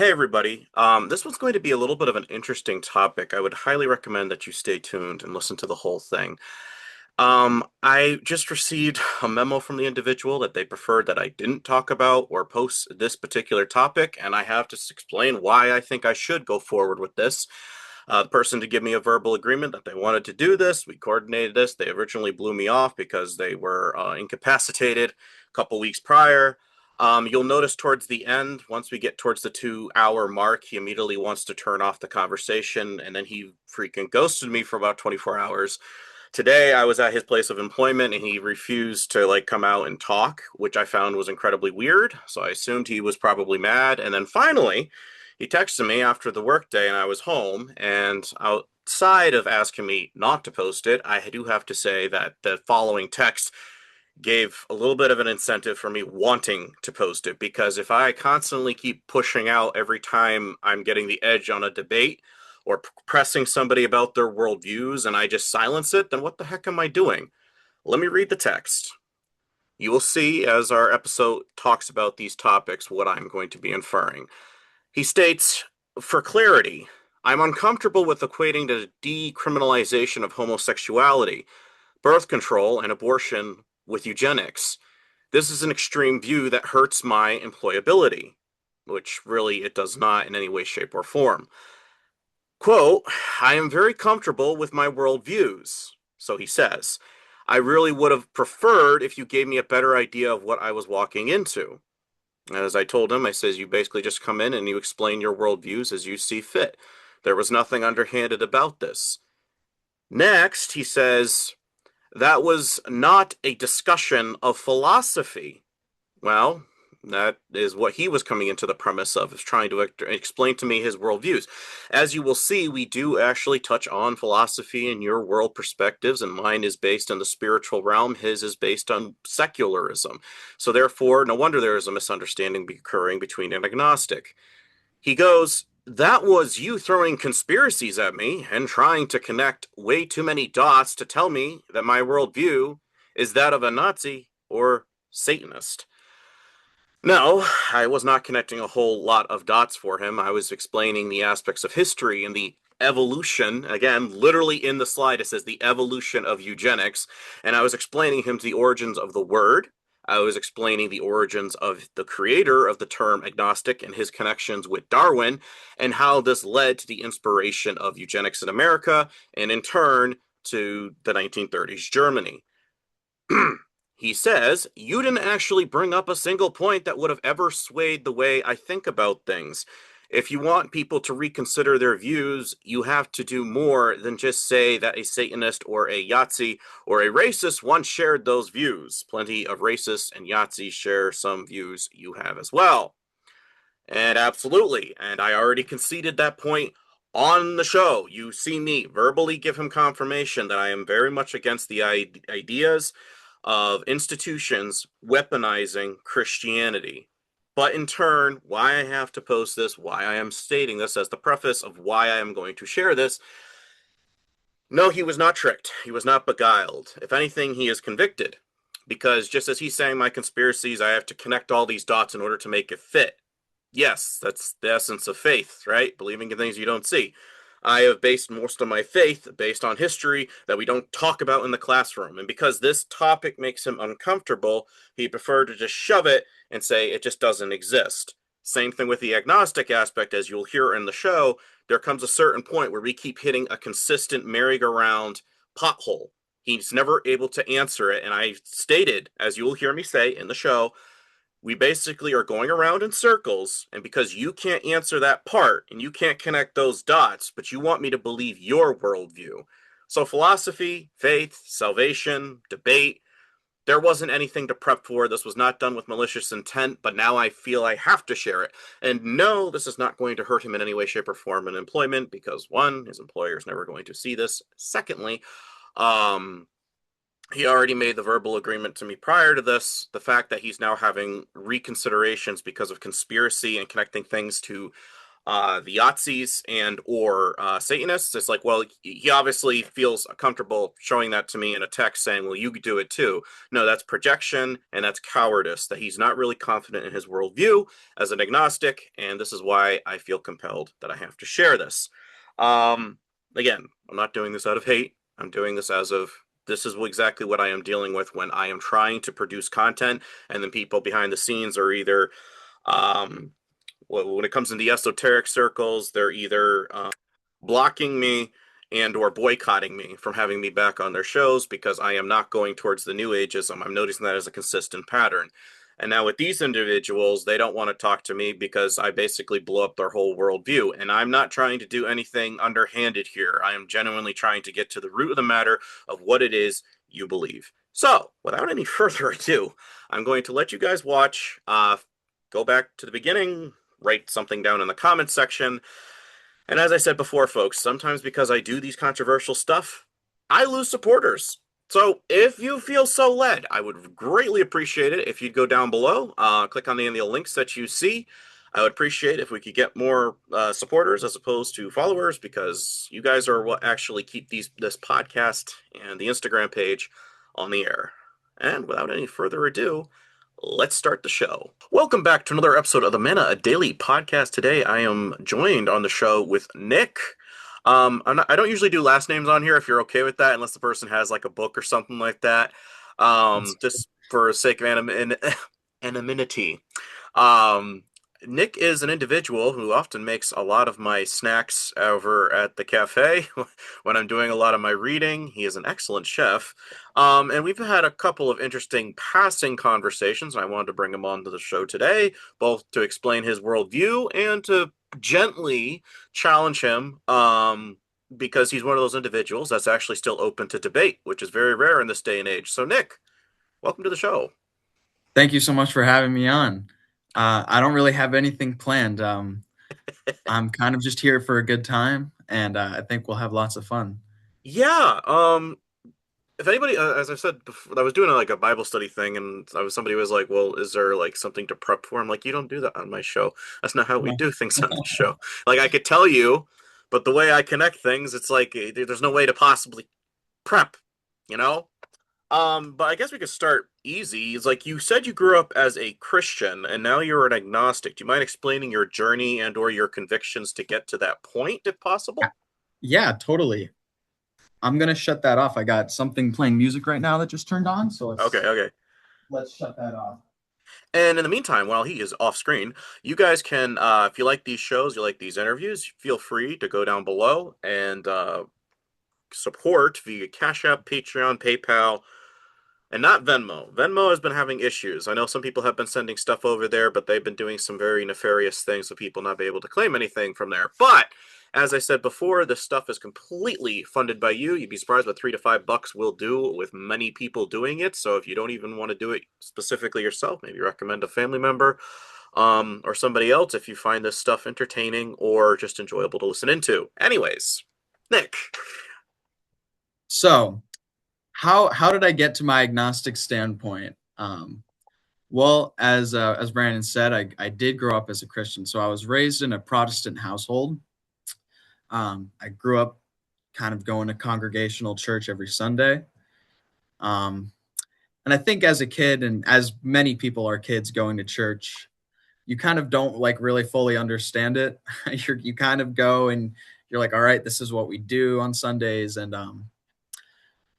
Hey everybody. This one's going to be a little bit of an interesting topic. I would highly recommend that you stay tuned and listen to the whole thing. I just received a memo from the individual that they preferred that I didn't talk about or post this particular topic, and I have to explain why I think I should go forward with this. The person to give me a verbal agreement that they wanted to do this. We coordinated this. They originally blew me off because they were incapacitated a couple weeks prior. You'll notice towards the end, once we get towards the 2 hour mark, he immediately wants to turn off the conversation, and then he freaking ghosted me for about 24 hours. Today, I was at his place of employment, and he refused to come out and talk, which I found was incredibly weird. So I assumed he was probably mad. And then finally, he texted me after the workday, and I was home. And outside of asking me not to post it, I do have to say that the following text gave a little bit of an incentive for me wanting to post it, because if I constantly keep pushing out every time I'm getting the edge on a debate or pressing somebody about their worldviews and I just silence it, then what the heck am I doing? Let me read the text. You will see as our episode talks about these topics what I'm going to be inferring. He states, for clarity, I'm uncomfortable with equating the decriminalization of homosexuality, birth control, and abortion with eugenics. This is an extreme view that hurts my employability, which really it does not in any way, shape, or form. Quote, I am very comfortable with my worldviews, so he says. I really would have preferred if you gave me a better idea of what I was walking into. As I told him, I says, you basically just come in and you explain your worldviews as you see fit. There was nothing underhanded about this. Next, he says, that was not a discussion of philosophy. Well, that is what he was coming into the premise of, is trying to explain to me his worldviews. As you will see, we do actually touch on philosophy and your world perspectives, and mine is based on the spiritual realm. His is based on secularism. So therefore, no wonder there is a misunderstanding occurring between an agnostic. He goes, that was you throwing conspiracies at me and trying to connect way too many dots to tell me that my worldview is that of a Nazi or Satanist. No, I was not connecting a whole lot of dots for him. I was explaining the aspects of history and the evolution. Again, literally in the slide, it says the evolution of eugenics. And I was explaining him the origins of the word. I was explaining the origins of the creator of the term agnostic and his connections with Darwin, and how this led to the inspiration of eugenics in America, and in turn to the 1930s Germany. He says, you didn't actually bring up a single point that would have ever swayed the way I think about things. If you want people to reconsider their views, you have to do more than just say that a Satanist or a Yahtzee or a racist once shared those views. Plenty of racists and Yahtzees share some views you have as well. And absolutely, and I already conceded that point on the show. You see me verbally give him confirmation that I am very much against the ideas of institutions weaponizing Christianity. But in turn, why I have to post this, why I am stating this as the preface of why I am going to share this, no, he was not tricked. He was not beguiled. If anything, he is convicted. Because just as he's saying my conspiracies, I have to connect all these dots in order to make it fit. Yes, that's the essence of faith, right? Believing in things you don't see. I have based most of my faith based on history that we don't talk about in the classroom. And because this topic makes him uncomfortable, he preferred to just shove it and say it just doesn't exist. Same thing with the agnostic aspect, as you'll hear in the show. There comes a certain point where we keep hitting a consistent merry-go-round pothole. He's never able to answer it. And I stated, as you will hear me say in the show, we basically are going around in circles, and because you can't answer that part and you can't connect those dots, but you want me to believe your worldview. So philosophy, faith, salvation, debate, there wasn't anything to prep for. This was not done with malicious intent, but now I feel I have to share it. And no, this is not going to hurt him in any way, shape, or form in employment, because one, his employer is never going to see this. Secondly, um, he already made the verbal agreement to me prior to this. The fact that he's now having reconsiderations because of conspiracy and connecting things to the Yahtzees and or Satanists. It's like, well, he obviously feels comfortable showing that to me in a text saying, well, you could do it too. No, that's projection and that's cowardice, that he's not really confident in his worldview as an agnostic. And this is why I feel compelled that I have to share this. Um, Again, I'm not doing this out of hate. I'm doing this as of this is exactly what I am dealing with when I am trying to produce content, and then people behind the scenes are either um, when it comes in the esoteric circles, they're either blocking me and or boycotting me from having me back on their shows because I am not going towards the new ageism. I'm noticing that as a consistent pattern. And now with these individuals, they don't want to talk to me because I basically blow up their whole worldview. And I'm not trying to do anything underhanded here. I am genuinely trying to get to the root of the matter of what it is you believe. So, without any further ado, I'm going to let you guys watch. Go back to the beginning, write something down in the comments section. And as I said before, folks, sometimes because I do these controversial stuff, I lose supporters. So if you feel so led, I would greatly appreciate it if you'd go down below, click on any of the links that you see. I would appreciate if we could get more supporters as opposed to followers, because you guys are what actually keep this podcast and the Instagram page on the air. And without any further ado, let's start the show. Welcome back to another episode of the Mana, a daily podcast. Today, I am joined on the show with Nick. I don't usually do last names on here if you're okay with that, unless the person has like a book or something like that. Just for the sake of anonymity. Um, Nick is an individual who often makes a lot of my snacks over at the cafe when I'm doing a lot of my reading. He is an excellent chef. And we've had a couple of interesting passing conversations, and I wanted to bring him onto the show today, both to explain his worldview and to gently challenge him, because he's one of those individuals that's actually still open to debate, which is very rare in this day and age. So, Nick, welcome to the show. Thank you so much for having me on. I don't really have anything planned. I'm kind of just here for a good time, and I think we'll have lots of fun. Yeah, if anybody, as I said before, I was doing like a Bible study thing, and somebody was like, "Well, is there like something to prep for?" I'm like, "You don't do that on my show. That's not how we No. do things on the show. Like, I could tell you, but the way I connect things, it's like there's no way to possibly prep, you know." But I guess we could start easy. It's like you said you grew up as a Christian, and now you're an agnostic. Do you mind explaining your journey and or your convictions to get to that point, if possible? Yeah, totally. I'm gonna shut that off. I got something playing music right now that just turned on, so Okay, okay. let's shut that off. And in the meantime, while he is off screen, you guys can, if you like these shows, you like these interviews, feel free to go down below and support via Cash App, Patreon, PayPal, and not Venmo. Venmo has been having issues. I know some people have been sending stuff over there, but they've been doing some very nefarious things with people not be able to claim anything from there. But as I said before, this stuff is completely funded by you. You'd be surprised what $3 to $5 will do with many people doing it. So if you don't even want to do it specifically yourself, maybe recommend a family member, or somebody else if you find this stuff entertaining or just enjoyable to listen into. Anyways, Nick. So, how did I get to my agnostic standpoint? Well, as Brandon said, I did grow up as a Christian, so I was raised in a Protestant household. I grew up kind of going to congregational church every Sunday. Um, and I think as a kid, and as many people are kids going to church, you kind of don't like really fully understand it. You kind of go and you're like, all right, this is what we do on Sundays. And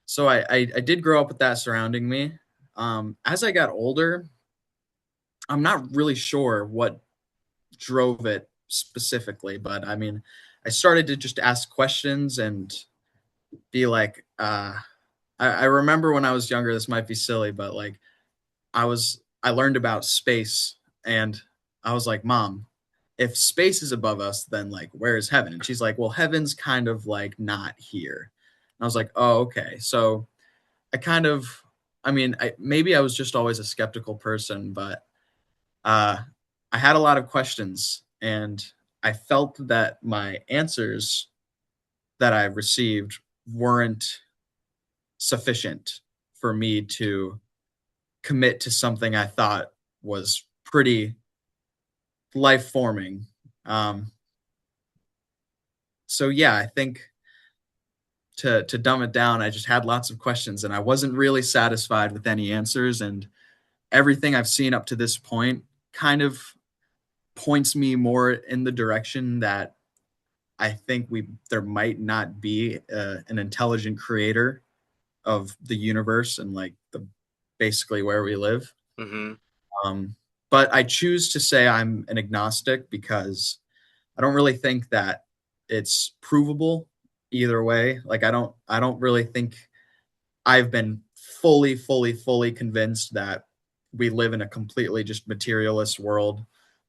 so I did grow up with that surrounding me. As I got older, I'm not really sure what drove it specifically, but I mean, I started to just ask questions and be like, I remember when I was younger, this might be silly, but like I learned about space and I was like, Mom, if space is above us, then like where is heaven? And she's like, well, heaven's kind of like not here. And I was like, oh, okay. So I kind of, I mean, maybe I was just always a skeptical person, but uh, I had a lot of questions and I felt that my answers that I received weren't sufficient for me to commit to something I thought was pretty life forming. So yeah, I think to dumb it down, I just had lots of questions and I wasn't really satisfied with any answers. And everything I've seen up to this point kind of points me more in the direction that I think we there might not be an intelligent creator of the universe and like the basically where we live. Hmm. Um, but I choose to say I'm an agnostic because I don't really think that it's provable either way. Like I don't really think I've been fully convinced that we live in a completely just materialist world,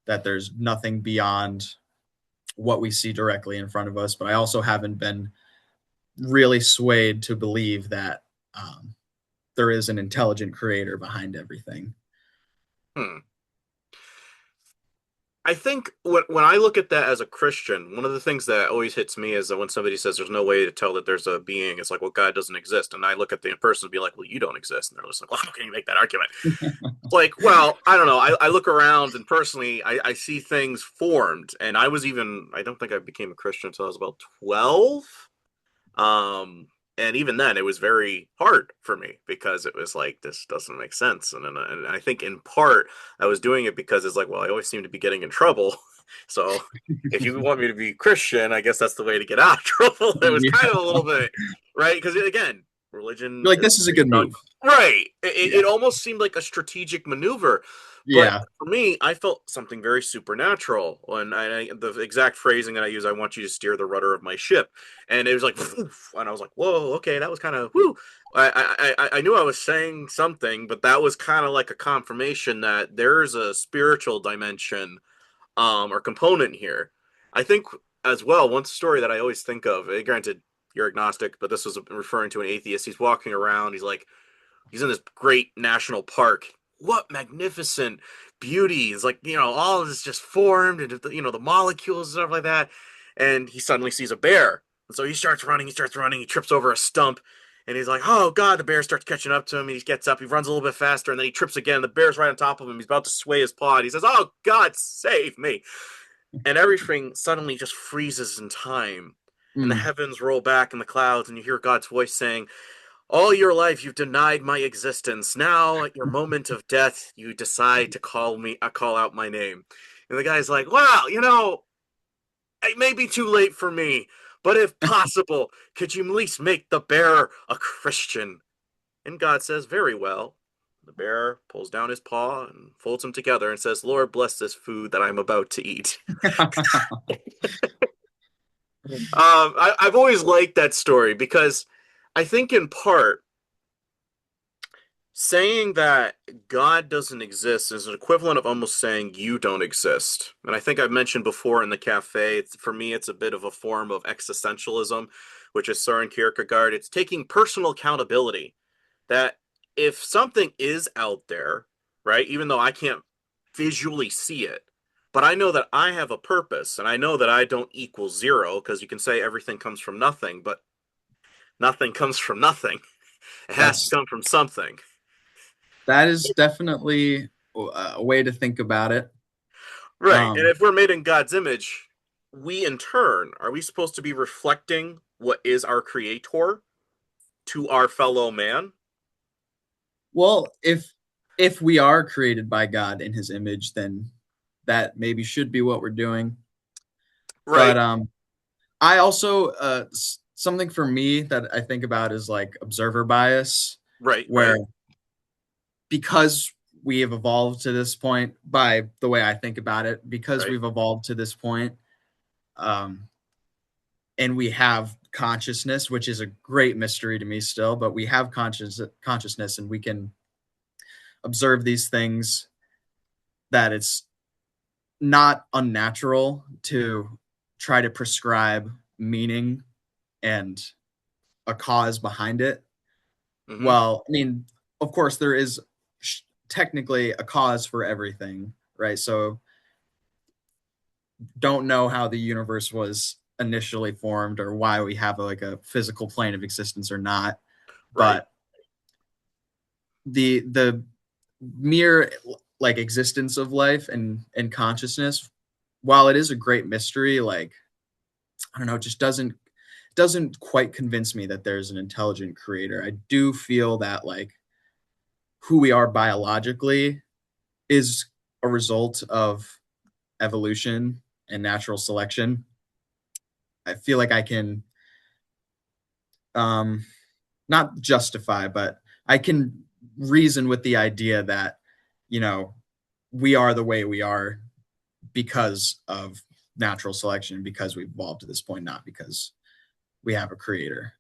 that there's nothing beyond what we see directly in front of us. But I also haven't been really swayed to believe that there is an intelligent creator behind everything. Hmm. I think when I look at that as a Christian, one of the things that always hits me is that when somebody says there's no way to tell that there's a being, it's like, well, God doesn't exist. And I look at the person and be like, well, you don't exist. And they're just like, well, how can you make that argument? Like, well, I don't know. I look around and personally, I see things formed. And I don't think I became a Christian until I was about 12. Um, and even then, it was very hard for me because it was like, this doesn't make sense. And I think in part, I was doing it because it's like, well, I always seem to be getting in trouble. So if you want me to be Christian, I guess that's the way to get out of trouble. It was kind of a little bit, right? Because again, You're religion like, is this is a good based on, move. right. Yeah. It almost seemed like a strategic maneuver. But Yeah. for me, I felt something very supernatural when the exact phrasing that I use, I want you to steer the rudder of my ship. And it was like, and I was like, whoa, okay, that was kind of, whoo. I knew I was saying something, but that was kind of like a confirmation that there's a spiritual dimension or component here. I think as well, one story that I always think of, granted, you're agnostic, but this was referring to an atheist. He's walking around, he's in this great national park. What magnificent beauty! It's like, all of this just formed, and the molecules and stuff like that. And he suddenly sees a bear. And so he starts running, he trips over a stump, and he's like, oh God, the bear starts catching up to him. He gets up, he runs a little bit faster, and then he trips again. The bear's right on top of him. He's about to sway his paw. And he says, oh God, save me. And everything suddenly just freezes in time. And the Mm. heavens roll back in the clouds, and you hear God's voice saying, all your life you've denied my existence. Now, at your moment of death, you decide to call out my name. And the guy's like, "Well, it may be too late for me, but if possible, could you at least make the bear a Christian?" And God says, "Very well." The bear pulls down his paw and folds them together and says, "Lord, bless this food that I'm about to eat." I've always liked that story because I think in part saying that God doesn't exist is an equivalent of almost saying you don't exist. And I think I've mentioned before in the cafe, for me, it's a bit of a form of existentialism, which is Søren Kierkegaard. It's taking personal accountability that if something is out there, right, even though I can't visually see it, but I know that I have a purpose and I know that I don't equal zero because you can say everything comes from nothing, but nothing comes from nothing. It has to That's come from something. that is definitely a way to think about it. Right. And Um, if we're made in God's image, we in turn, are we supposed to be reflecting what is our creator to our fellow man? well, if we are created by God in His image, then that maybe should be what we're doing. But Right. I also something for me that I think about is like observer bias, Right. where Right. because we have evolved to this point, by the way I think about it, because Right. we've evolved to this point, um, and we have consciousness, which is a great mystery to me still, but we have consciousness, and we can observe these things, that it's not unnatural to try to prescribe meaning and a cause behind it. Mm-hmm. Well, I mean, of course, there is technically a cause for everything, right? So, don't know how the universe was initially formed or why we have like a physical plane of existence or not, Right. but the mere like existence of life and consciousness, while it is a great mystery, like I don't know, it just doesn't quite convince me that there's an intelligent creator. I do feel that like who we are biologically is a result of evolution and natural selection. I feel like I can um, not justify, but I can reason with the idea that, you know, we are the way we are because of natural selection, because we've evolved to this point, not because we have a creator.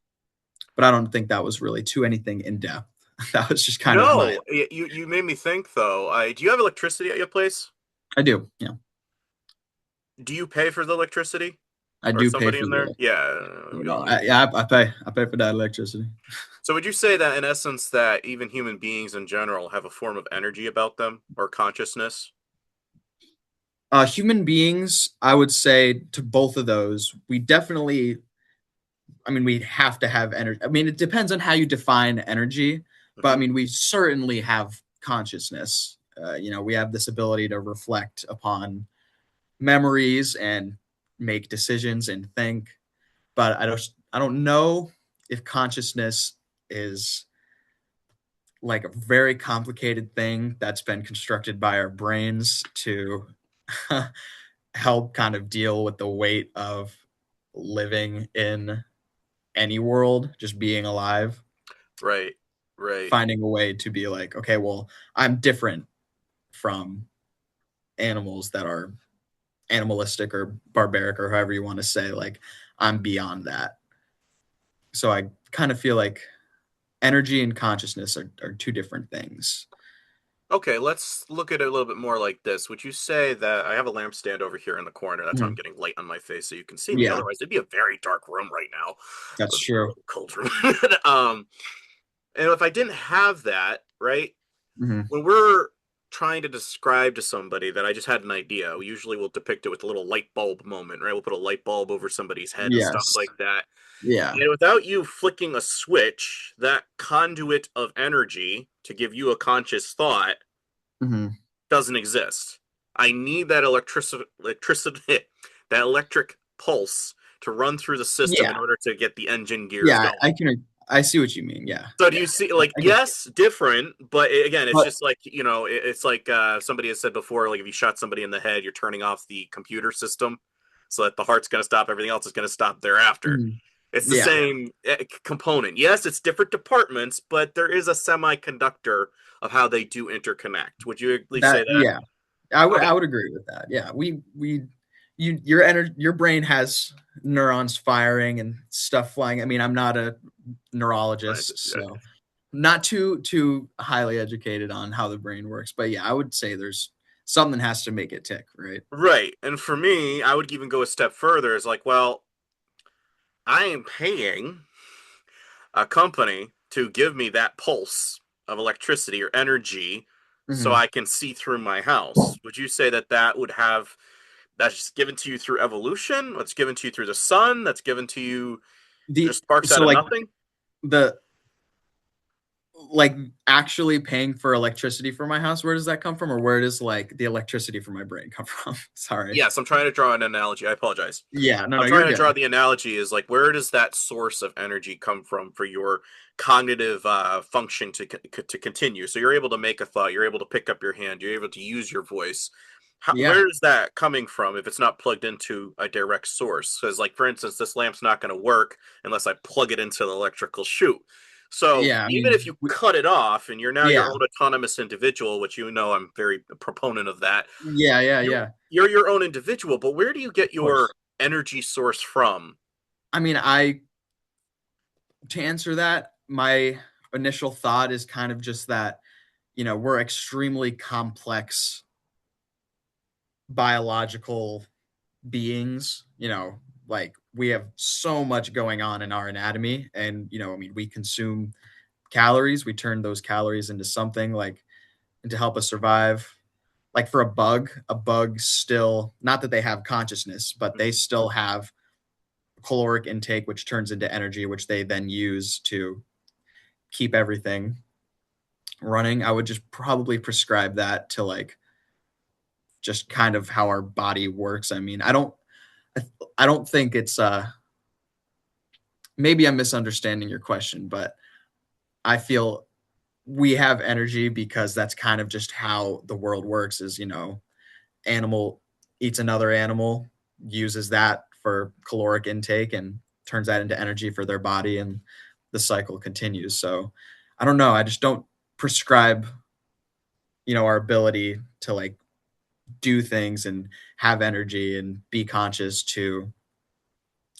But I don't think that was really too anything in depth. That was just kind of my. No, you made me think though. Do you have electricity at your place? I do. Yeah. Do you pay for the electricity? I Or do pay somebody for in there? the, Yeah, we all need. yeah, I pay for that electricity. So would you say that in essence that even human beings in general have a form of energy about them or consciousness? Human beings, I would say to both of those, we definitely, I mean, we have to have energy. I mean, it depends on how you define energy, but I Hmm. mean, we certainly have consciousness. We have this ability to reflect upon memories and make decisions and think. But I don't know if consciousness is like a very complicated thing that's been constructed by our brains to help kind of deal with the weight of living in any world, just being alive, Right, right. finding a way to be like, okay, well, I'm different from animals that are animalistic or barbaric or however you want to say. Like, I'm beyond that. So I kind of feel like energy and consciousness are two different things. Okay, let's look at it a little bit more like this. Would you say that I have a lampstand over here in the corner? That's how I'm Mhm. getting light on my face so you can see me. Yeah, Otherwise, it'd be a very dark room right now. that's A true. cold room. Um, and if I didn't have that, right? Hmm. When we're trying to describe to somebody that I just had an idea, we usually will depict it with a little light bulb moment, right? We'll put a light bulb over somebody's head and stuff Yes. like that. Yeah. And without you flicking a switch, that conduit of energy to give you a conscious thought Hmm. doesn't exist. I need that electricity, that electric pulse to run through the system in Yeah. order to get the engine gears Yeah. going. I see what you mean. Yeah. So do Yeah. you see, like, I get you. yes, different, but again, it's But just like, it's like somebody has said before, like if you shot somebody in the head, you're turning off the computer system so that the heart's going to stop, everything else is going to stop thereafter. mhm, It's the yeah. same component. Yes, it's different departments, but there is a semiconductor of how they do interconnect. Would you at least say That that? yeah. I would Okay. I would agree with that. Yeah. Your brain has neurons firing and stuff flying. I mean, I'm not a neurologist, Okay. so not too highly educated on how the brain works. But yeah, I would say there's something has to make it tick, right? Right. And for me, I would even go a step further. It's like, well, I am paying a company to give me that pulse of electricity or energy so Hmm. I can see through my house. Would you say that that's just given to you through evolution? That's given to you through the sun? That's given to you The just sparks out so of like nothing? the like actually paying for electricity for my house, where does that come from, or where does like the electricity for my brain come from? Sorry. Yes, I'm trying to draw an analogy. I apologize. Yeah, no, I'm you're trying to good. draw the analogy is like where does that source of energy come from for your cognitive function to continue? So you're able to make a thought, you're able to pick up your hand, you're able to use your voice. Yeah, Where is that coming from if it's not plugged into a direct source? Because, like for instance, this lamp's not going to work unless I plug it into the electrical chute. So yeah. I even if mean, you cut it off and you're now your yeah, own autonomous individual, which I'm very a proponent of that, yeah, yeah, you're yeah. Of you're your own individual, but where do you get your course. energy source from? I mean, I to answer that, my initial thought is kind of just that we're extremely complex biological beings. Like we have so much going on in our anatomy, and I mean, we consume calories. We turn those calories into something like and to help us survive. Like for a bug still, not that they have consciousness, but they still have caloric intake, which turns into energy, which they then use to keep everything running. I would just probably prescribe that to like just kind of how our body works. I mean, I don't think it's maybe I'm misunderstanding your question, but I feel we have energy because that's kind of just how the world works is, animal eats another animal, uses that for caloric intake and turns that into energy for their body, and the cycle continues. So I don't know. I just don't prescribe, our ability to like do things and have energy and be conscious to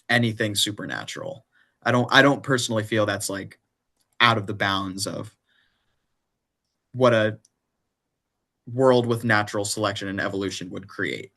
anything supernatural. I don't personally feel that's like out of the bounds of what a world with natural selection and evolution would create.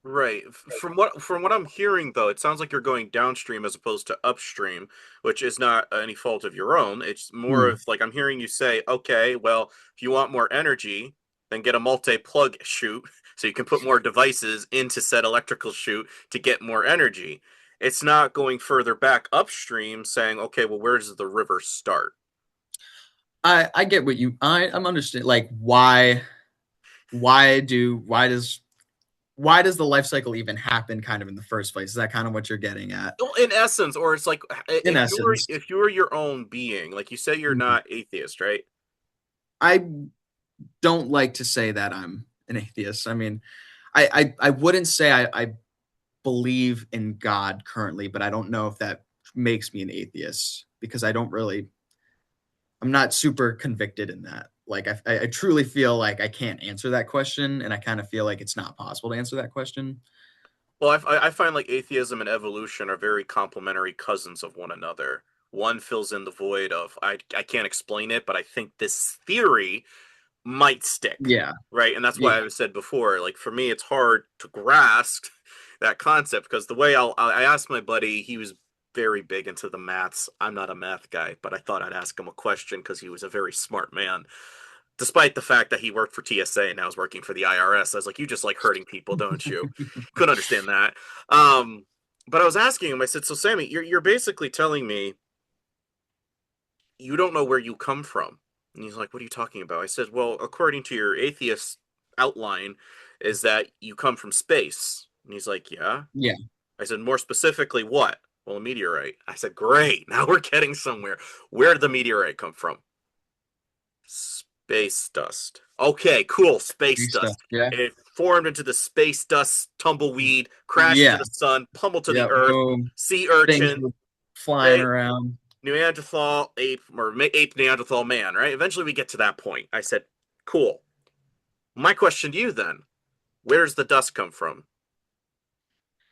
Right. From what I'm hearing though, it sounds like you're going downstream as opposed to upstream, which is not any fault of your own. It's more Hmm. of like I'm hearing you say, okay, well, if you want more energy, then get a multi-plug chute so you can put more devices into said electrical chute to get more energy. It's not going further back upstream saying, okay, well, where does the river start? I get what I'm understanding like why does the life cycle even happen kind of in the first place? Is that kind of what you're getting at? Well, in essence, or it's like In if you were essence. if you were your own being, like you say you're Mhm. not atheist, right? I don't like to say that I'm an atheist. I mean, I wouldn't say I believe in God currently, but I don't know if that makes me an atheist because I'm not super convicted in that. Like I truly feel like I can't answer that question, and I kind of feel like it's not possible to answer that question. Well, I find like atheism and evolution are very complementary cousins of one another. One fills in the void of I can't explain it, but I think this theory might stick, Yeah, right? And that's why yeah, I said before, like for me, it's hard to grasp that concept because the way I asked my buddy, he was very big into the maths. I'm not a math guy, but I thought I'd ask him a question because he was a very smart man. Despite the fact that he worked for TSA and now is working for the IRS, I was like, you just like hurting people, don't you? Couldn't understand that. Um, but I was asking him, I said, so Sammy, you're basically telling me you don't know where you come from. And he's like, what are you talking about? I said, well, according to your atheist outline, is that you come from space. And he's like, yeah. yeah. I said, more specifically, what? Well, a meteorite. I said, great. Now we're getting somewhere. Where did the meteorite come from? Space dust. Okay, cool. Space Great stuff. dust. Yeah, It formed into the space dust tumbleweed, crashed into yeah, the sun, pummeled to yeah. the earth, Boom. sea Things urchin, were flying right? around. Neanderthal ape or ape Neanderthal man, right? Eventually we get to that point. I said, cool. My question to you then, where does the dust come from?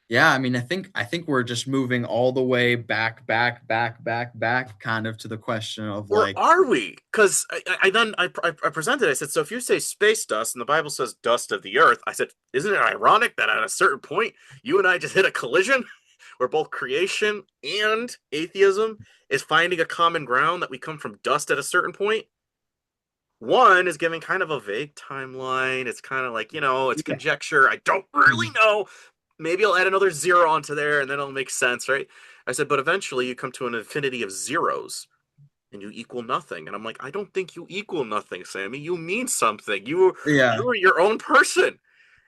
Yeah, I mean, I think we're just moving all the way back, kind of to the question of Or like, are we? Because I presented. I said, so if you say space dust and the Bible says dust of the earth, I said, isn't it ironic that at a certain point you and I just hit a collision where both creation and atheism is finding a common ground that we come from dust at a certain point? One is giving kind of a vague timeline. It's kind of like, it's yeah, conjecture. I don't really know. Maybe I'll add another zero onto there and then it'll make sense, right? I said, but eventually you come to an infinity of zeros and you equal nothing. And I'm like, I don't think you equal nothing, Sammy. You mean something. yeah, You're your own person.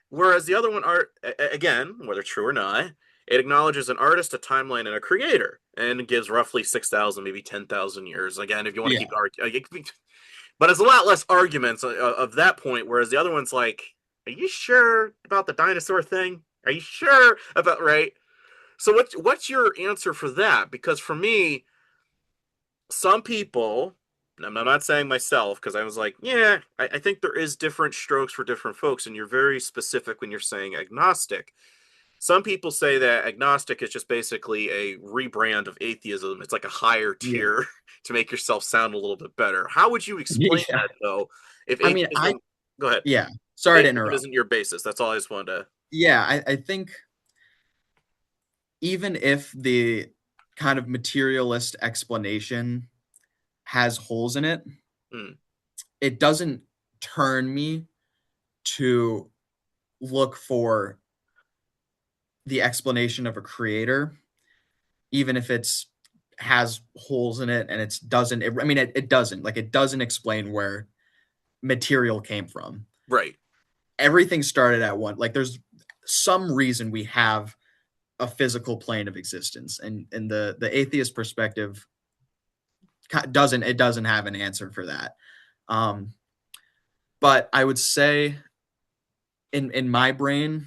Whereas the other one are again, whether true or not, it acknowledges an artist, a timeline, and a creator, and gives roughly 6,000, maybe 10,000 years. Again, if you want to yeah, keep arguing, but it's a lot less arguments of that point. Whereas the other one's like, are you sure about the dinosaur thing? Are you sure about right? So what's your answer for that? Because for me, some people, and I'm not saying myself, because I was like, yeah, I think there is different strokes for different folks, and you're very specific when you're saying agnostic. Some people say that agnostic is just basically a rebrand of atheism. It's like a higher yeah, tier to make yourself sound a little bit better. How would you explain yeah. that though? If I mean, atheism, go ahead. yeah. If Sorry to atheism interrupt. isn't your basis, that's all I just wanted to. Yeah, I think even if the kind of materialist explanation has holes in it, Hmm, it doesn't turn me to look for the explanation of a creator, even if it's has holes in it and I mean, it doesn't like it doesn't explain where material came from. right. Everything started at one, like there's some reason we have a physical plane of existence, and the atheist perspective doesn't have an answer for that. Um, but I would say in my brain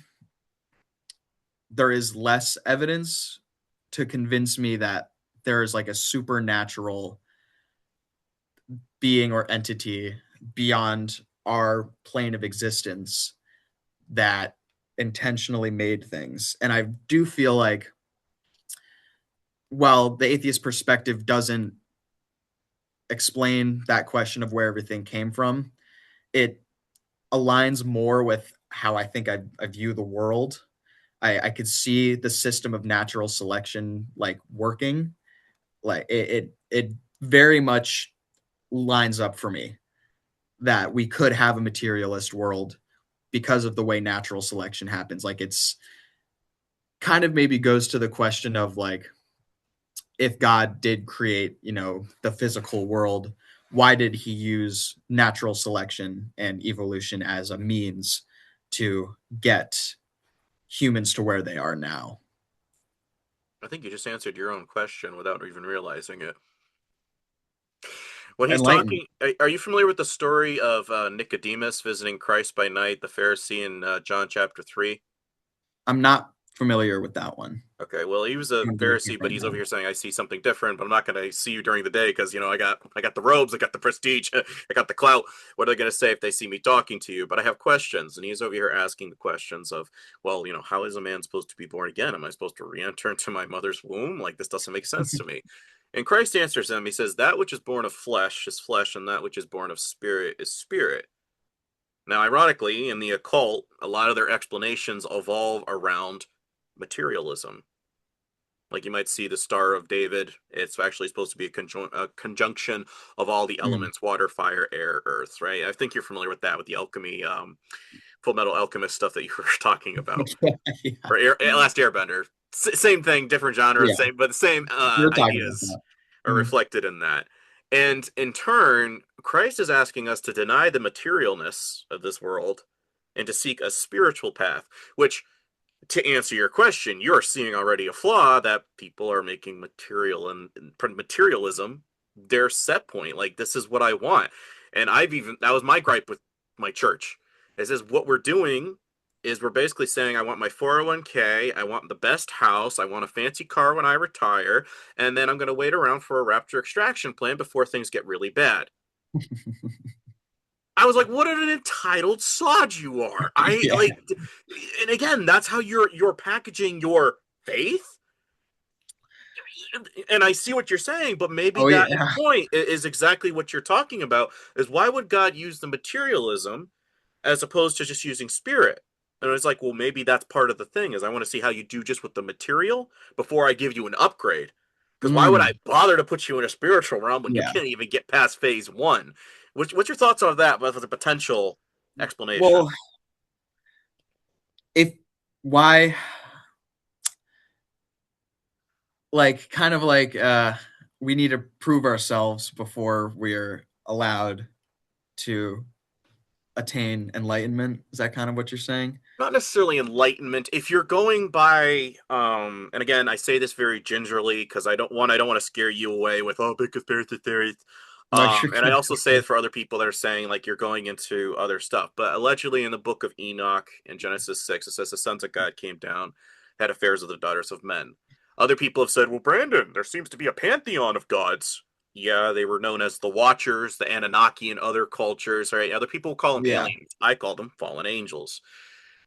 there is less evidence to convince me that there is like a supernatural being or entity beyond our plane of existence that intentionally made things. And I do feel like, well, the atheist perspective doesn't explain that question of where everything came from, it aligns more with how I think I view the world. I could see the system of natural selection like working. Like it very much lines up for me that we could have a materialist world because of the way natural selection happens. Like it's kind of maybe goes to the question of like if God did create, the physical world, why did he use natural selection and evolution as a means to get humans to where they are now? I think you just answered your own question without even realizing it. When he's Enlighten. talking, are you familiar with the story of Nicodemus visiting Christ by night, the Pharisee in John chapter 3? I'm not familiar with that one. Okay, well, he was a I'm gonna look Pharisee, but right he's over now. here saying, "I see something different, but I'm not going to see you during the day because I got the robes, I got the prestige, I got the clout. What are they going to say if they see me talking to you? But I have questions." And he's over here asking the questions of, well, how is a man supposed to be born again? Am I supposed to re-enter into my mother's womb? Like this doesn't make sense to me. And Christ answers him. He says, "That which is born of flesh is flesh, and that which is born of spirit is spirit." Now, ironically, in the occult, a lot of their explanations evolve around materialism. Like you might see the Star of David. It's actually supposed to be a conjunction of all the Mm. elements: water, fire, air, earth. Right? I think you're familiar with that, with the alchemy, Full Metal Alchemist stuff that you were talking about, Yeah. or Last Airbender. Same thing, different genre, Yeah. same, but the same We were talking about ideas that. are Mm. reflected in that. And in turn, Christ is asking us to deny the materialness of this world and to seek a spiritual path, which, to answer your question, you're seeing already a flaw that people are making and materialism their set point. Like, this is what I want. And that was my gripe with my church. It says what we're doing is we're basically saying, I want my 401k, I want the best house, I want a fancy car when I retire, and then I'm going to wait around for a rapture extraction plan before things get really bad. I was like, what an entitled sod you are. I Yeah. like, and again, that's how you're packaging your faith. And I see what you're saying, but maybe Oh that yeah. point is exactly what you're talking about. Is why would God use the materialism as opposed to just using spirit? And it's like, well, maybe that's part of the thing. Is I want to see how you do just with the material before I give you an upgrade. Because why would I Mm. bother to put you in a spiritual realm when you Yeah. can't even get past phase one? What's your thoughts on that? With a potential explanation? Well, if why like kind of like we need to prove ourselves before we're allowed to attain enlightenment. Is that kind of what you're saying? Not necessarily enlightenment. If you're going by, and again, I say this very gingerly because I don't want to scare you away with big conspiracy theories. No, you're And I good. also say it for other people that are saying like you're going into other stuff. But allegedly in the book of Enoch in Genesis 6, it says the sons of God came down, had affairs with the daughters of men. Other people have said, well, Brandon, there seems to be a pantheon of gods. Yeah, they were known as the Watchers, the Anunnaki, and other cultures. Right? Other people call them Yeah. aliens. I call them fallen angels.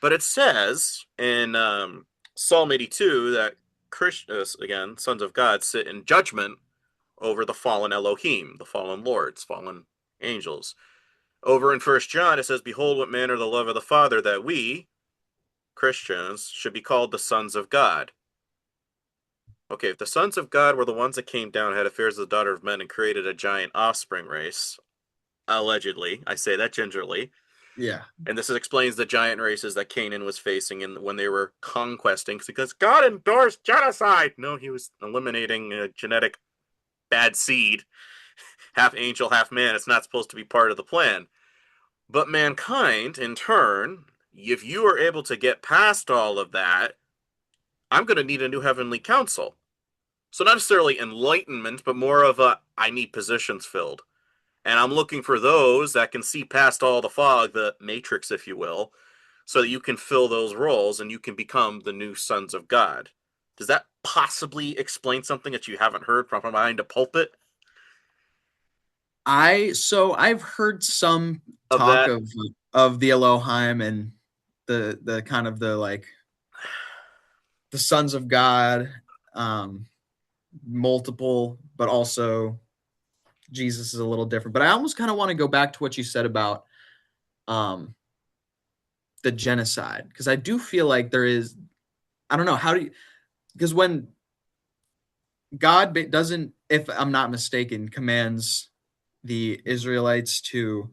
But it says in Psalm 82 that Christians, again, sons of God, sit in judgment over the fallen Elohim, the fallen lords, fallen angels. Over in First John, it says, "Behold, what manner the love of the Father that we Christians should be called the sons of God." Okay, if the sons of God were the ones that came down, had affairs with the daughter of men, and created a giant offspring race, allegedly, I say that gingerly, Yeah. and this explains the giant races that Canaan was facing when they were conquesting, because God endorsed genocide. No, he was eliminating a genetic bad seed, half angel, half man. It's not supposed to be part of the plan. But mankind, in turn, if you are able to get past all of that, I'm going to need a new heavenly council. So not necessarily enlightenment, but more of a I need positions filled. And I'm looking for those that can see past all the fog, the matrix, if you will, so that you can fill those roles and you can become the new sons of God. Does that possibly explain something that you haven't heard from behind a pulpit I've heard some of talk that? of the Elohim and the kind of the like the sons of God, um, multiple, but also Jesus is a little different. But I almost kind of want to go back to what you said about um, the genocide, because I do feel like there is. I don't know how do you, because when God doesn't, if I'm not mistaken, commands the Israelites to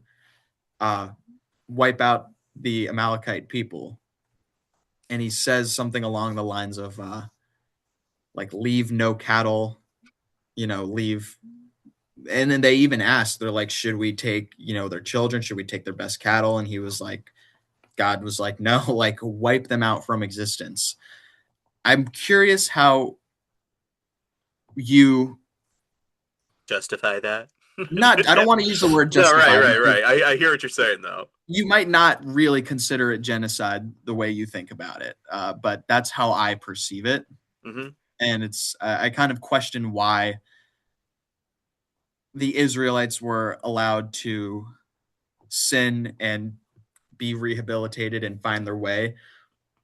uh, wipe out the Amalekite people, and he says something along the lines of like leave no cattle, leave. And then they even asked, they're like, should we take, their children? Should we take their best cattle? And he was like, God was like, no, like wipe them out from existence. I'm curious how you Justify that? not, I don't want to use the word No, right, justify right, because right. I hear what you're saying, though. you might not really consider it genocide the way you think about it, but that's how I perceive it. Hmm. And I kind of question why the Israelites were allowed to sin and be rehabilitated and find their way,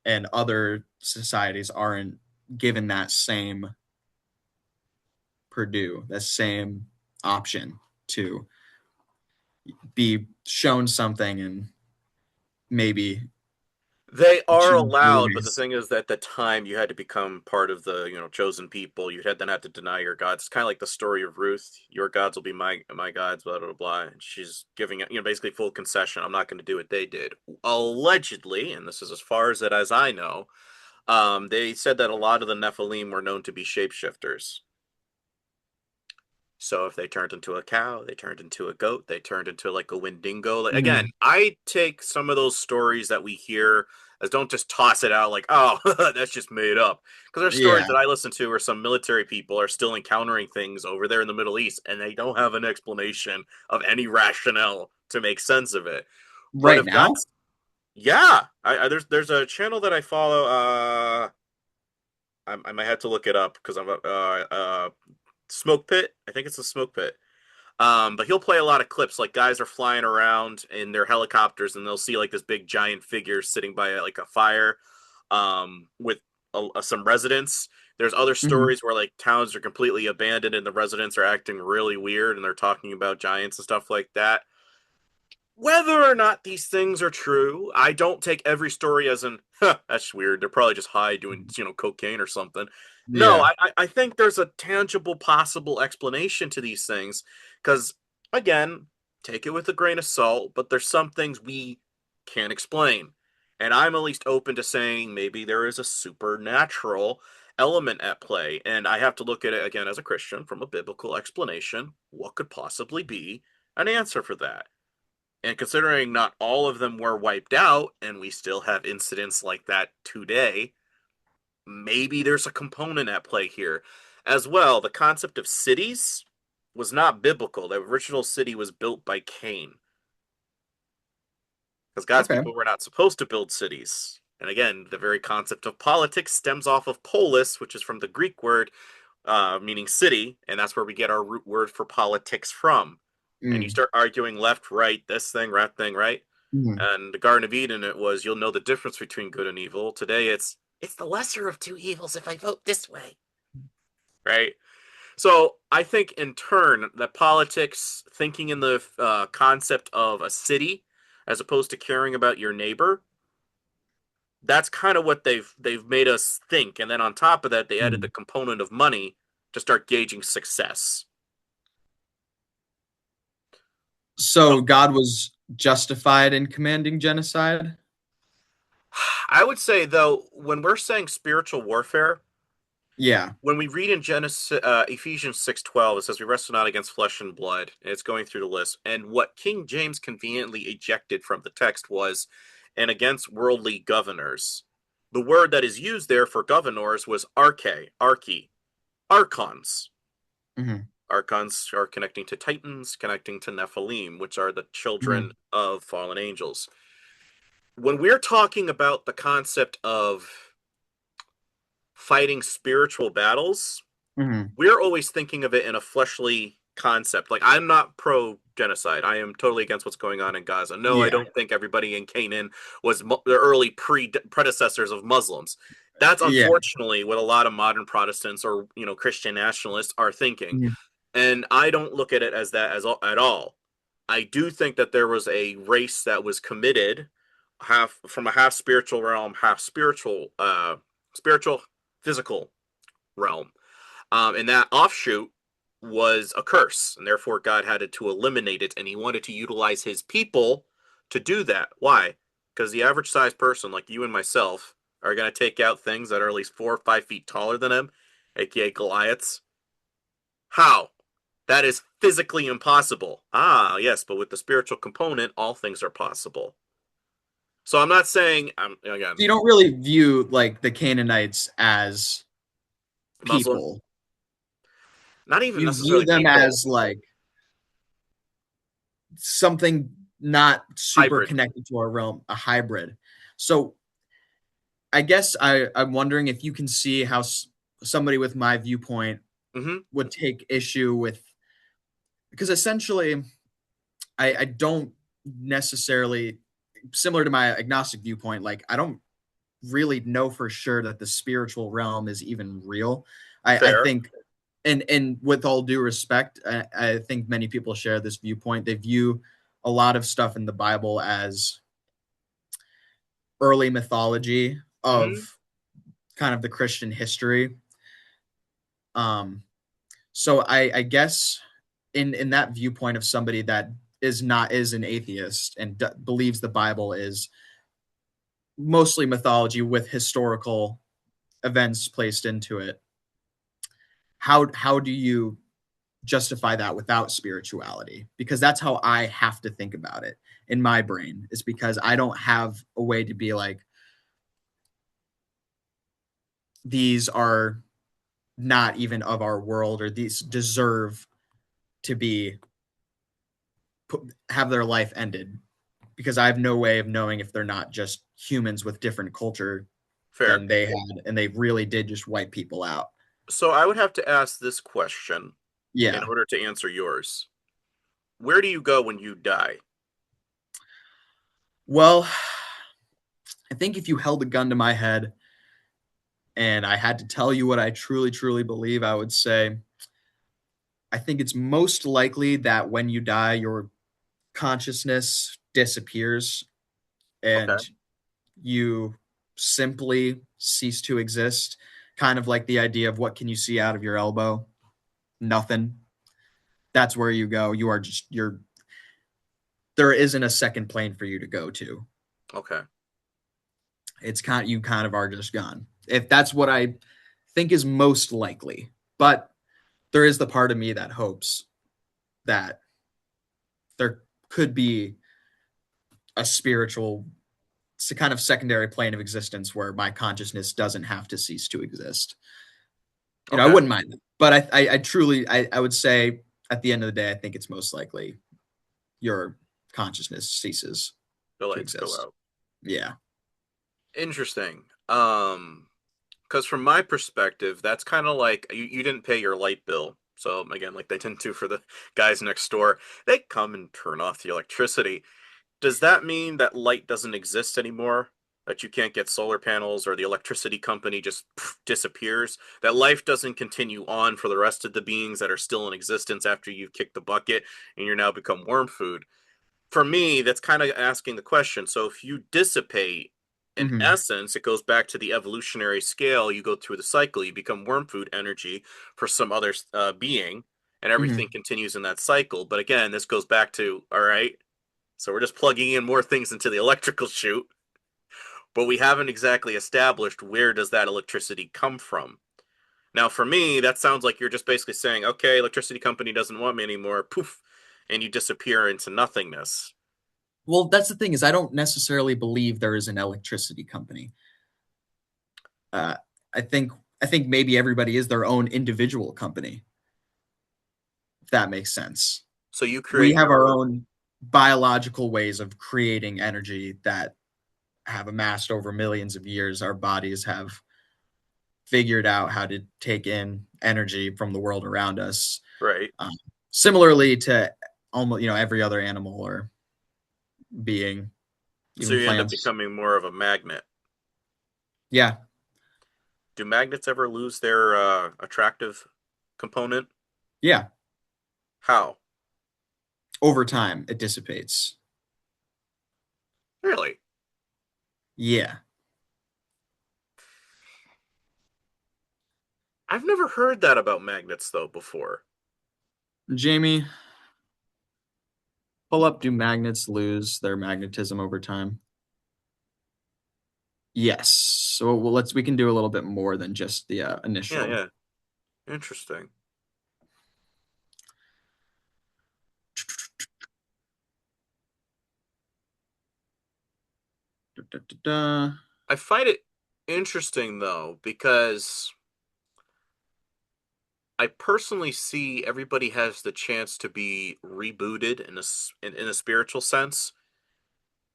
and other societies aren't given that same purdue, that same option to be shown something and maybe They are change their allowed, but the ways. thing is that at the time you had to become part of the, chosen people. You had then have to deny your gods. It's kind of like the story of Ruth. Your gods will be my gods, blah blah blah. And she's giving it, basically full concession. I'm not going to do what they did. Allegedly, and this is as far as I know, they said that a lot of the Nephilim were known to be shapeshifters. So if they turned into a cow, they turned into a goat, they turned into like a Wendigo. Like, again, Mhm. I take some of those stories that we hear as don't just toss it out like, oh, that's just made up. Because there's stories Yeah, that I listen to where some military people are still encountering things over there in the Middle East and they don't have an explanation of any rationale to make sense of it. But right if now. that's yeah, there's a channel that I follow. I might have to look it up because I'm Smoke Pit. I think it's a Smoke Pit. But he'll play a lot of clips like guys are flying around in their helicopters and they'll see like this big giant figure sitting by like a fire with some residents. There's other Mhm. stories where like towns are completely abandoned and the residents are acting really weird and they're talking about giants and stuff like that. Whether or not these things are true, I don't take every story as in, huh, that's weird. They're probably just high doing, cocaine or something. No, Yeah. I think there's a tangible, possible explanation to these things. Because, again, take it with a grain of salt, but there's some things we can't explain. And I'm at least open to saying maybe there is a supernatural element at play. And I have to look at it again as a Christian from a biblical explanation. What could possibly be an answer for that? And considering not all of them were wiped out, and we still have incidents like that today, maybe there's a component at play here. As well, the concept of cities was not biblical. The original city was built by Cain, because God's Okay. people were not supposed to build cities. And again, the very concept of politics stems off of polis, which is from the Greek word meaning city, and that's where we get our root word for politics from. And you Mm. start arguing left, right, this thing, that thing, right? Mhm. And the Garden of Eden, it was you'll know the difference between good and evil. Today, it's the lesser of two evils if I vote this way, right? So I think in turn that politics, thinking in the concept of a city as opposed to caring about your neighbor, that's kind of what they've made us think. And then on top of that, they added the Mm. component of money to start gauging success. So So God was justified in commanding genocide? I would say though, when we're saying spiritual warfare, Yeah. when we read in Genesis, Ephesians 6:12, it says we wrestle not against flesh and blood, and it's going through the list. And what King James conveniently ejected from the text was, and against worldly governors. The word that is used there for governors was arche, archi, archons. Mm-hmm. Archons are connecting to Titans, connecting to Nephilim, which are the children Mm-hmm. of fallen angels. When we're talking about the concept of fighting spiritual battles, Mm-hmm. we're always thinking of it in a fleshly concept. Like, I'm not pro genocide. I am totally against what's going on in Gaza. No, I Yeah. don't think everybody in Canaan was the early predecessors of Muslims. That's Yeah. unfortunately what a lot of modern Protestants or Christian nationalists are thinking, Mm-hmm. and I don't look at it as that as at all. I do think that there was a race that was committed half from a half spiritual realm, half spiritual physical realm, and that offshoot was a curse, and therefore God had to eliminate it, and He wanted to utilize His people to do that. Why? Because the average sized person, like you and myself, are going to take out things that are at least 4 or 5 feet taller than him, aka Goliaths. How? That is physically impossible. Ah, yes, but with the spiritual component, all things are possible. So I'm not saying, again, So you don't really view like the Canaanites as Muslim, people. not even You view necessarily them people, as like something not super hybrid. connected to our realm, a hybrid. So I guess I'm wondering if you can see how somebody with my viewpoint Hmm. would take issue with, because essentially I don't necessarily, similar to my agnostic viewpoint, like I don't really know for sure that the spiritual realm is even real. I Fair. think, and with all due respect, I think many people share this viewpoint. They view a lot of stuff in the Bible as early mythology Hmm. of kind of the Christian history. Um, so I guess in that viewpoint of somebody that is an atheist and believes the Bible is mostly mythology with historical events placed into it, how do you justify that without spirituality? Because that's how I have to think about it in my brain, is because I don't have a way to be like, these are not even of our world, or these deserve to be have their life ended, because I have no way of knowing if they're not just humans with different culture Fair. than they had, and they really did just wipe people out. So I would have to ask this question in Yeah. order to answer yours. Where do you go when you die? Well, I think if you held a gun to my head and I had to tell you what I truly, truly believe, I would say I think it's most likely that when you die, your consciousness disappears Okay. and you simply cease to exist. Kind of like the idea of what can you see out of your elbow? Nothing. That's where you go. You are just, there isn't a second plane for you to go to. Okay. It's kind, you kind of are just gone. If that's what I think is most likely. But there is the part of me that hopes that there could be a spiritual, it's a kind of secondary plane of existence where my consciousness doesn't have to cease to exist. I Okay. wouldn't mind it, but I truly, I would say at the end of the day, I think it's most likely your consciousness ceases The to lights go exist. out. Yeah. Interesting. Because from my perspective, that's kind of like you didn't pay your light bill. So again, like they tend to for the guys next door, they come and turn off the electricity. Does that mean that light doesn't exist anymore? That you can't get solar panels or the electricity company just disappears? That life doesn't continue on for the rest of the beings that are still in existence after you've kicked the bucket and you're now become worm food? For me, that's kind of asking the question. So if you dissipate, in Mm-hmm. essence, it goes back to the evolutionary scale. You go through the cycle, you become worm food energy for some other being, and everything Mm-hmm. continues in that cycle. But again, this goes back to, all right, so we're just plugging in more things into the electrical chute, but we haven't exactly established where does that electricity come from. Now, for me, that sounds like you're just basically saying, okay, electricity company doesn't want me anymore, poof, and you disappear into nothingness. Well, that's the thing, is I don't necessarily believe there is an electricity company. Uh, I think I think maybe everybody is their own individual company, if that makes sense. So you We create have our your own biological ways of creating energy that have amassed over millions of years. Our bodies have figured out how to take in energy from the world around us. right. Um, Similarly to almost every other animal or being, So even you end up plants. becoming more of a magnet. Yeah, Do magnets ever lose their attractive component? yeah. How? Over time, it dissipates. Really? Yeah, I've never heard that about magnets though before. Jamie, pull up. Do magnets lose their magnetism over time? Yes. So we can do a little bit more than just the Yeah, initial. yeah. Interesting. Da, da, da, da. I find it interesting though because I personally see everybody has the chance to be rebooted in a spiritual sense.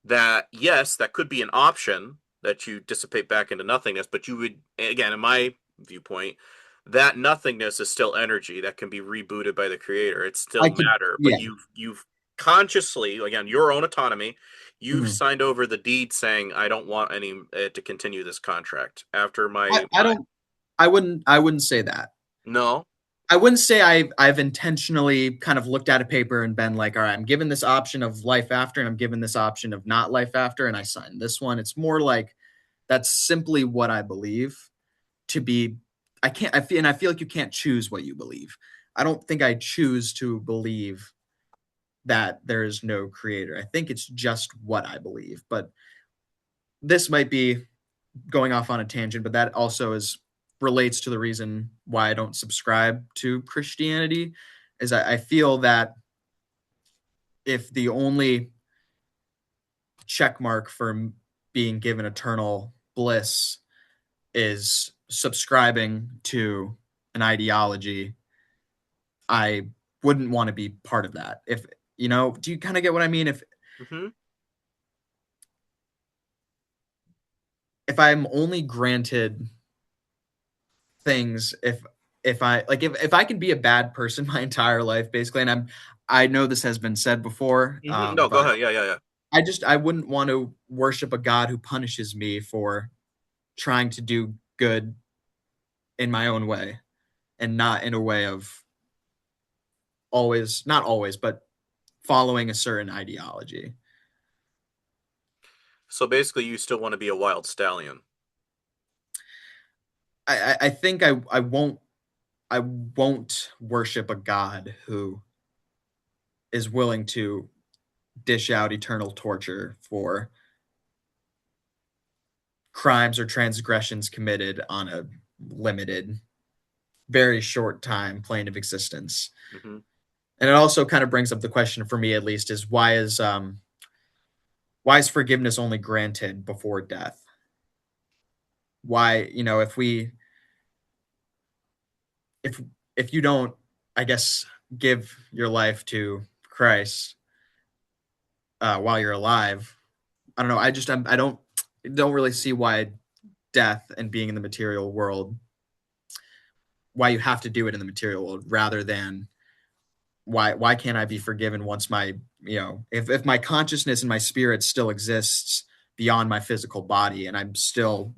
That yes, that could be an option that you dissipate back into nothingness, but you would again, in my viewpoint, that nothingness is still energy that can be rebooted by the creator. It's still I could, matter, but yeah. you've consciously, again, your own autonomy, you've Mhm. signed over the deed saying I don't want any to continue this contract after I my don't. I wouldn't say that. no. I wouldn't say I've intentionally kind of looked at a paper and been like, all right, I'm given this option of life after, and I'm given this option of not life after, and I signed this one. It's more like that's simply what I believe to be. I feel like you can't choose what you believe. I don't think I choose to believe that there is no creator. I think it's just what I believe. But this might be going off on a tangent, but that also is relates to the reason why I don't subscribe to Christianity. Is I feel that if the only check mark for being given eternal bliss is subscribing to an ideology, I wouldn't want to be part of that. If do you kind of get what I mean? Hmm. If I'm only granted things, if I like if I can be a bad person my entire life basically, and I know this has been said before, Hmm. No, go but ahead. Yeah, yeah, yeah. I wouldn't want to worship a God who punishes me for trying to do good in my own way and not in a way of always, not always, but following a certain ideology. So basically, you still want to be a wild stallion. I think I won't worship a God who is willing to dish out eternal torture for crimes or transgressions committed on a limited, very short time plane of existence. Hmm. And it also kind of brings up the question for me, at least, is why is forgiveness only granted before death? Why, if if you don't, I guess, give your life to Christ while you're alive, I don't know. I don't really see why death and being in the material world, why you have to do it in the material world rather than why can't I be forgiven once my if my consciousness and my spirit still exists beyond my physical body and I'm still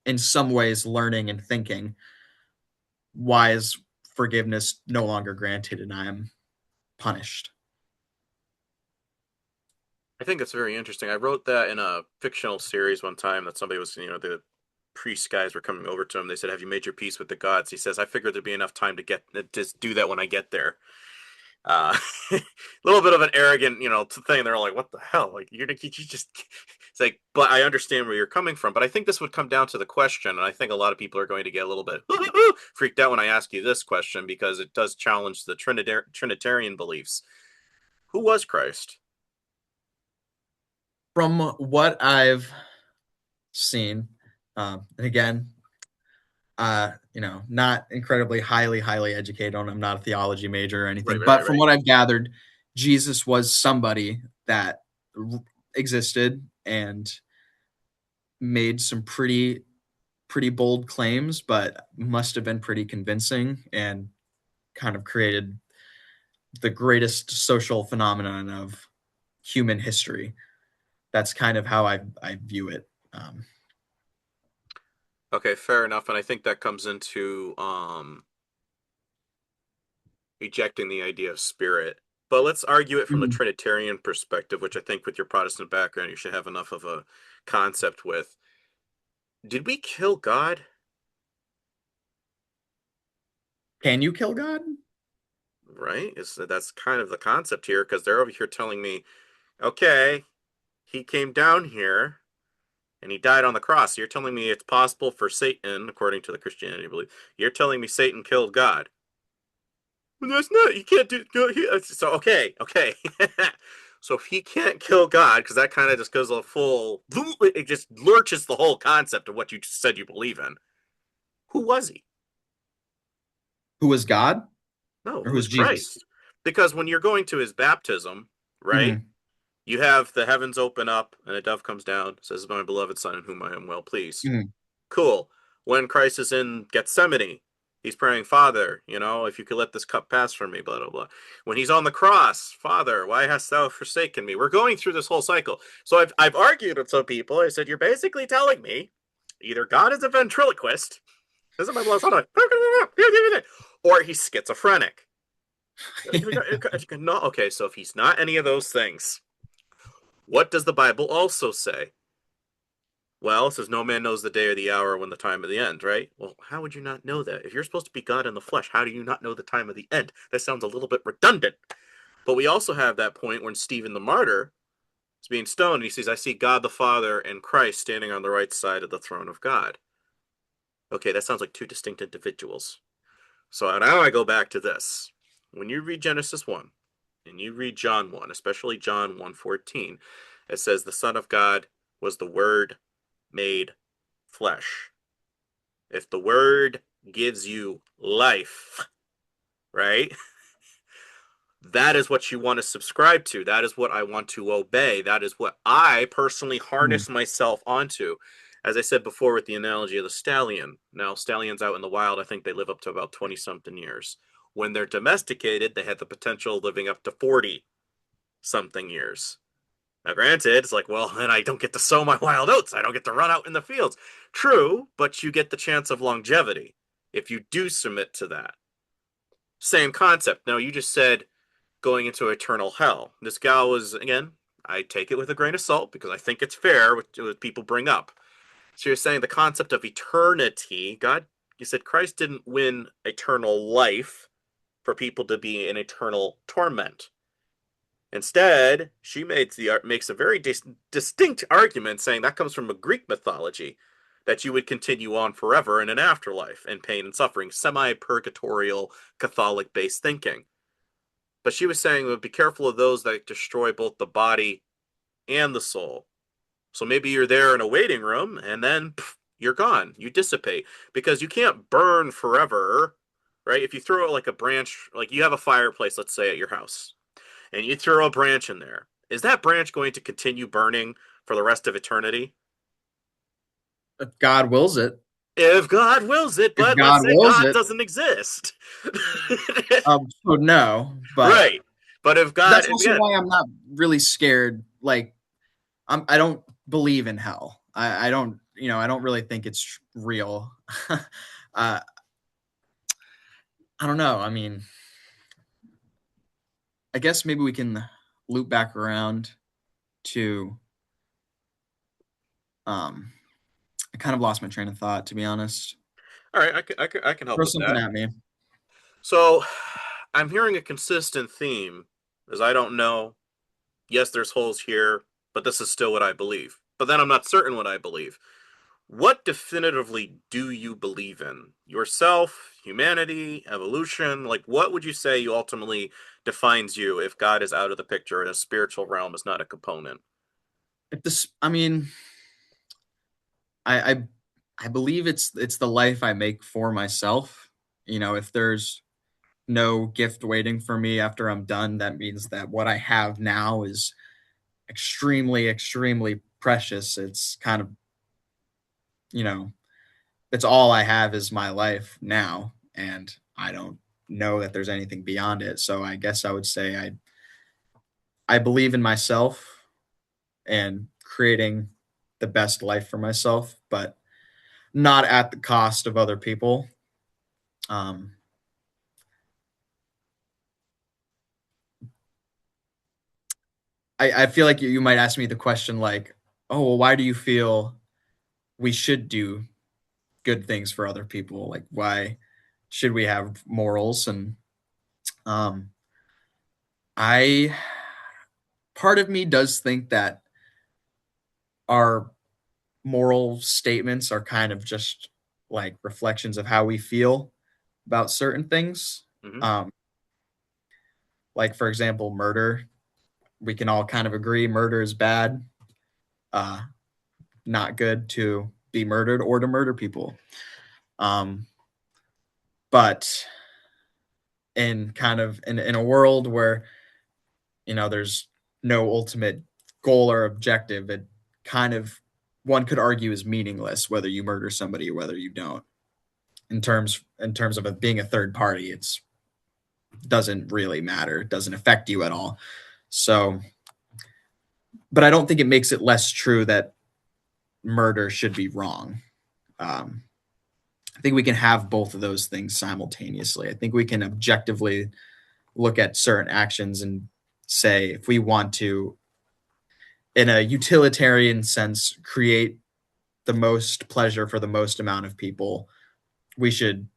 in some ways learning and thinking, why is forgiveness no longer granted and I am punished? I think it's very interesting. I wrote that in a fictional series one time that somebody was, the priest guys were coming over to him. They said, "Have you made your peace with the gods?" He says, "I figured there'd be enough time to get just do that when I get there." A little bit of an arrogant, thing. They're like, "What the hell? Like, you just." It's like, but I understand where you're coming from. But I think this would come down to the question, and I think a lot of people are going to get a little bit freaked out when I ask you this question because it does challenge the Trinitarian beliefs. Who was Christ? From what I've seen, and again, Not incredibly highly educated on. I'm not a theology major or Right, anything, right, right, but from right. what I've gathered, Jesus was somebody that existed and made some pretty bold claims, but must have been pretty convincing and kind of created the greatest social phenomenon of human history. That's kind of how I view it. Okay, fair enough. And I think that comes into ejecting the idea of spirit. But let's argue it from the Mhm. Trinitarian perspective, which I think with your Protestant background you should have enough of a concept with. Did we kill God? Can you kill God? Right? That's kind of the concept here, because they're over here telling me, okay, he came down here and he died on the cross. You're telling me it's possible for Satan, according to the Christianity belief, you're telling me Satan killed God. Well, that's not. You can't do. So okay, okay. So if he can't kill God, because that kind of just goes a full. It just lurches the whole concept of what you just said you believe in. Who was he? Who was God No, or who who was was Jesus? Christ? Because when you're going to his baptism, right? Hmm. You have the heavens open up and a dove comes down, says, "My beloved son, in whom I am well pleased." Hmm. Cool. When Christ is in Gethsemane, he's praying, Father, if you could let this cup pass from me, blah, blah, blah. When he's on the cross, Father, why hast thou forsaken me? We're going through this whole cycle. So I've argued with some people. I said, you're basically telling me either God is a ventriloquist, this is my blood, or he's schizophrenic. No, okay, so if he's not any of those things, what does the Bible also say? Well, it says no man knows the day or the hour when the time of the end, right? Well, how would you not know that? If you're supposed to be God in the flesh, how do you not know the time of the end? That sounds a little bit redundant. But we also have that point when Stephen the martyr is being stoned and he says, I see God the Father and Christ standing on the right side of the throne of God. Okay, that sounds like two distinct individuals. So now I go back to this. When you read Genesis 1 and you read John 1, especially John 1:14, it says the Son of God was the Word made flesh. If the word gives you life, right? That is what you want to subscribe to. That is what I want to obey. That is what I personally Hmm. harness myself onto. As I said before with the analogy of the stallion. Now, stallions out in the wild, I think they live up to about 20 something years. When they're domesticated, they have the potential of living up to 40 something years. Now, granted, it's like, well, then I don't get to sow my wild oats. I don't get to run out in the fields. True, but you get the chance of longevity if you do submit to that. Same concept. Now, you just said going into eternal hell. This gal was, again, I take it with a grain of salt because I think it's fair what people bring up. So you're saying the concept of eternity, God, you said Christ didn't win eternal life for people to be in eternal torment. Instead, she makes a very distinct argument saying that comes from a Greek mythology that you would continue on forever in an afterlife in pain and suffering, semi-purgatorial Catholic-based thinking. But she was saying, well, be careful of those that destroy both the body and the soul. So maybe you're there in a waiting room and then you're gone. You dissipate because you can't burn forever, right? If you throw like a branch, like you have a fireplace, let's say at your house, and you throw a branch in there, is that branch going to continue burning for the rest of eternity? If God wills it. If God wills it, If but let's God say wills God it, doesn't exist. so no. But Right. But if God, that's also again, why I'm not really scared. Like I don't believe in hell. I don't. I don't really think it's real. I don't know. I mean, I guess maybe we can loop back around to. Um, I kind of lost my train of thought, to be honest. all right, I can help Throw with something that. at me. So I'm hearing a consistent theme, as I don't know. Yes, there's holes here, but this is still what I believe. But then I'm not certain what I believe. What definitively do you believe in? Yourself, humanity, evolution? Like, what would you say you ultimately defines you if God is out of the picture and a spiritual realm is not a component? If this, I mean, I I believe it's the life I make for myself. You know, if there's no gift waiting for me after I'm done, that means that what I have now is extremely, extremely precious. It's kind of, you know, it's all I have is my life now, and I don't know that there's anything beyond it. So I guess I would say I believe in myself and creating the best life for myself, but not at the cost of other people. Um, I feel like you might ask me the question like, oh, well, why do you feel we should do good things for other people? Like, why should we have morals? And um, I, part of me does think that our moral statements are kind of just like reflections of how we feel about certain things. Hmm. Um, like, for example, murder. We can all kind of agree murder is bad, uh, not good to be murdered or to murder people. Um, but in kind of in a world where there's no ultimate goal or objective, it kind of one could argue is meaningless whether you murder somebody or whether you don't. In terms of it being a third party, it's doesn't really matter. It doesn't affect you at all. So, but I don't think it makes it less true that murder should be wrong. Um, I think we can have both of those things simultaneously. I think we can objectively look at certain actions and say if we want to, in a utilitarian sense, create the most pleasure for the most amount of people, we should,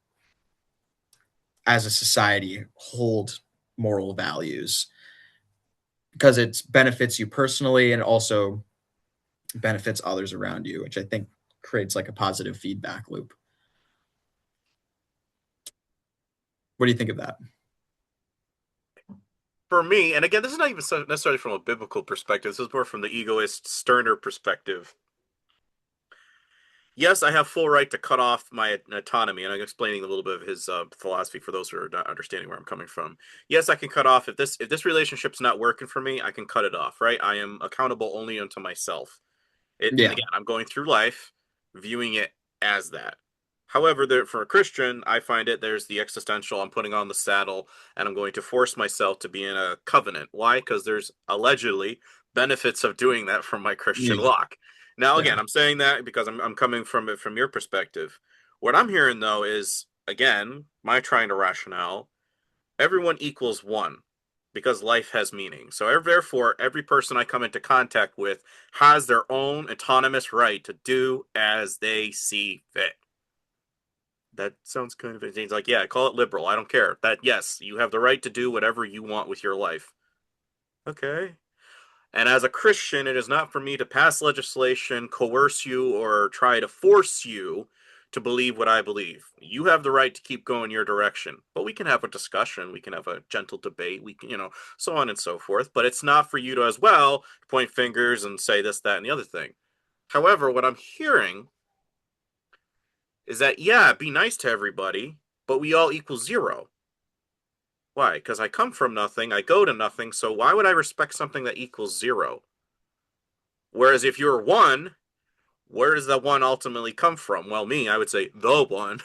as a society, hold moral values because it benefits you personally and also benefits others around you, which I think creates like a positive feedback loop. What do you think of that? For me, and again, this is not even necessarily from a biblical perspective. This is more from the egoist, sterner perspective. Yes, I have full right to cut off my autonomy, and I'm explaining a little bit of his philosophy for those who are not understanding where I'm coming from. Yes, I can cut off if this relationship's not working for me, I can cut it off. Right? I am accountable only unto myself. And Yeah, again, I'm going through life viewing it as that. However, for a Christian, I find there's the existential. I'm putting on the saddle, and I'm going to force myself to be in a covenant. Why? Because there's allegedly benefits of doing that from my Christian yeah, walk. Now, yeah, again, I'm saying that because I'm coming from it from your perspective. What I'm hearing though is again my trying to rationale. Everyone equals one because life has meaning. So therefore, every person I come into contact with has their own autonomous right to do as they see fit. That sounds kind of he's like, yeah, call it liberal. I don't care. That yes, you have the right to do whatever you want with your life. Okay. And as a Christian, it is not for me to pass legislation, coerce you, or try to force you to believe what I believe. You have the right to keep going your direction, but we can have a discussion. We can have a gentle debate. We can, so on and so forth. But it's not for you to, as well, point fingers and say this, that, and the other thing. However, what I'm hearing is that, yeah, be nice to everybody, but we all equal zero. Why? Because I come from nothing, I go to nothing, so why would I respect something that equals zero? Whereas if you're one, where does that one ultimately come from? Well, me, I would say the one.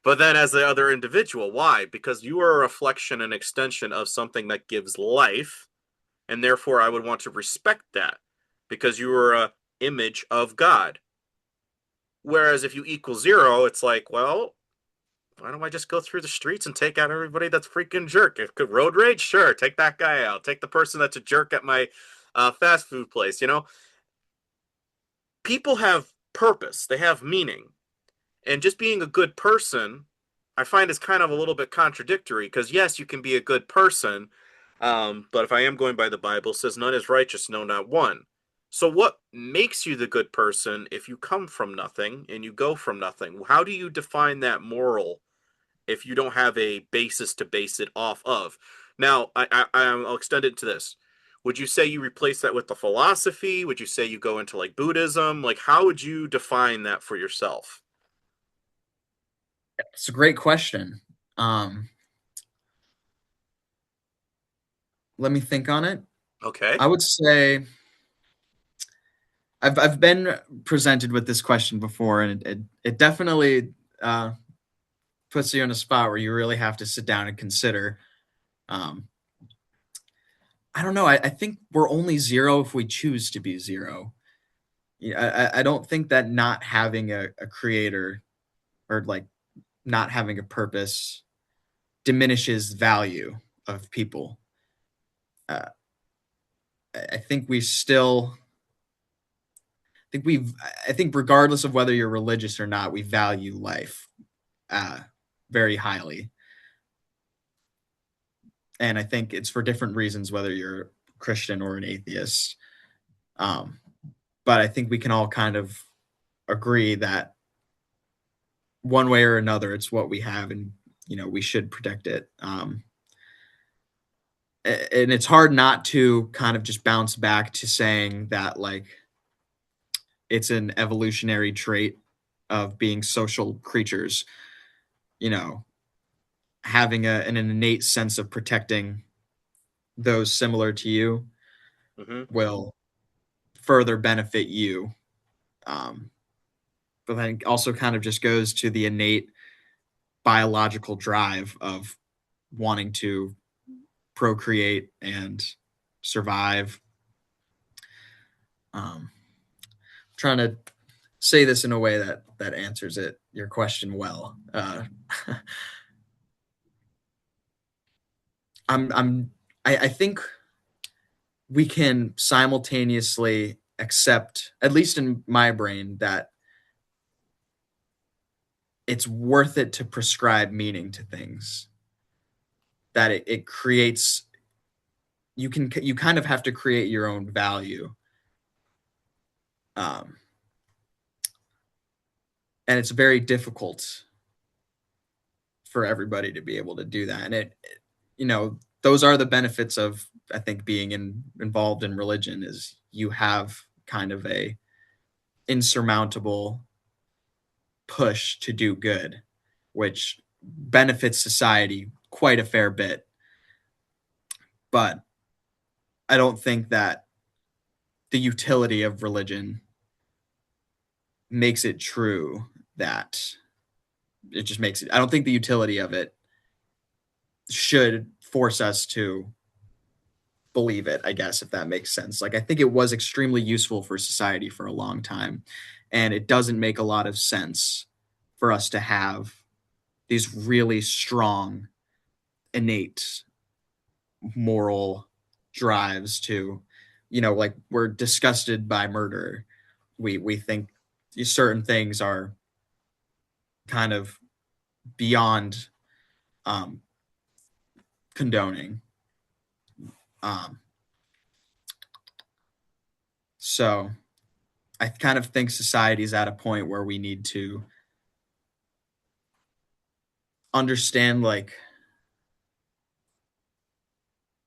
But then as the other individual, why? Because you are a reflection and extension of something that gives life, and therefore I would want to respect that because you are a image of God. Whereas if you equal zero, it's like, well, why don't I just go through the streets and take out everybody that's freaking jerk? If could road rage, sure, take that guy out. Take the person that's a jerk at my fast food place. People have purpose, they have meaning, and just being a good person I find is kind of a little bit contradictory because yes, you can be a good person, but if I am going by the Bible, it says none is righteous, no, not one. So what makes you the good person if you come from nothing and you go from nothing? How do you define that moral if you don't have a basis to base it off of? Now I'll extend it to this. Would you say you replace that with the philosophy? Would you say you go into like Buddhism? Like, how would you define that for yourself? It's a great question. Um, Let me think on it. Okay. I would say I've been presented with this question before, and it definitely uh, puts you in a spot where you really have to sit down and consider. Um, I don't know. I think we're only zero if we choose to be zero. Yeah, I don't think that not having a creator or like not having a purpose diminishes value of people. Uh, I think we still I think regardless of whether you're religious or not, we value life uh, very highly, and I think it's for different reasons whether you're Christian or an atheist. Um, but I think we can all kind of agree that one way or another, it's what we have, and we should protect it. And it's hard not to kind of just bounce back to saying that like it's an evolutionary trait of being social creatures, you know, having an innate sense of protecting those similar to you Hmm. will further benefit you. Um, but then also kind of just goes to the innate biological drive of wanting to procreate and survive. Trying to say this in a way that answers your question well. I'm I think we can simultaneously accept, at least in my brain, that it's worth it to prescribe meaning to things. That it creates you kind of have to create your own value, um, and it's very difficult for everybody to be able to do that. And those are the benefits of I think being involved in religion is you have kind of a insurmountable push to do good, which benefits society quite a fair bit. But I don't think that the utility of religion makes it true that it just makes it. I don't think the utility of it should force us to believe it, I guess, if that makes sense. Like, I think it was extremely useful for society for a long time. And it doesn't make a lot of sense for us to have these really strong, innate moral drives to, like we're disgusted by murder. We think certain things are kind of beyond um, condoning. Um, so I kind of think society's at a point where we need to understand like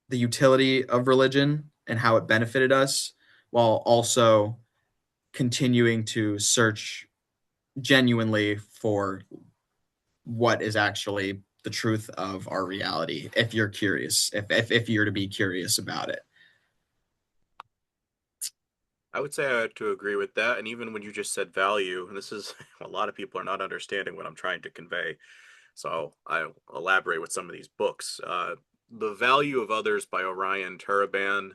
the utility of religion and how it benefited us while also continuing to search genuinely for what is actually the truth of our reality if you're curious if you're to be curious about it. I would say I had to agree with that. And even when you just said value, and this is a lot of people are not understanding what I'm trying to convey. So I'll elaborate with some of these books. The Value of Others by Orion Taraban.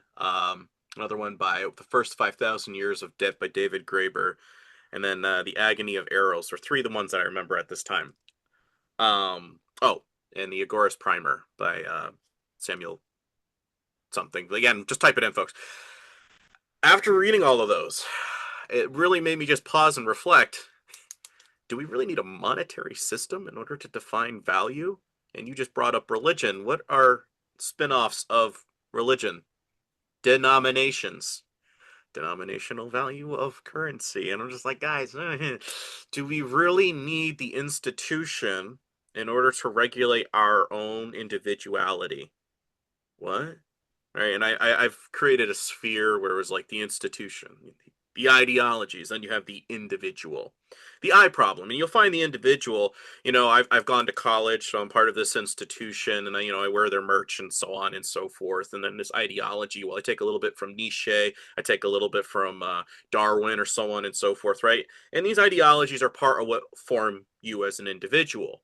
Another one by The First 5,000 Years of Death by David Graeber. And then The Agony of Eros are three of the ones that I remember at this time. Oh, and The Agorist Primer by Samuel something. Again, just type it in, folks. After reading all of those, it really made me just pause and reflect. Do we really need a monetary system in order to define value? And you just brought up religion. What are spin-offs of religion? Denominations. Denominational value of currency. And I'm just like, guys, do we really need the institution in order to regulate our own individuality? What? right? And I've created a sphere where it was like the institution, the ideologies, then you have the individual, the I problem, and you'll find the individual. I've gone to college, so I'm part of this institution, and I wear their merch and so on and so forth. And then this ideology, well, I take a little bit from Nietzsche, I take a little bit from Darwin, or so on and so forth, right? And these ideologies are part of what form you as an individual.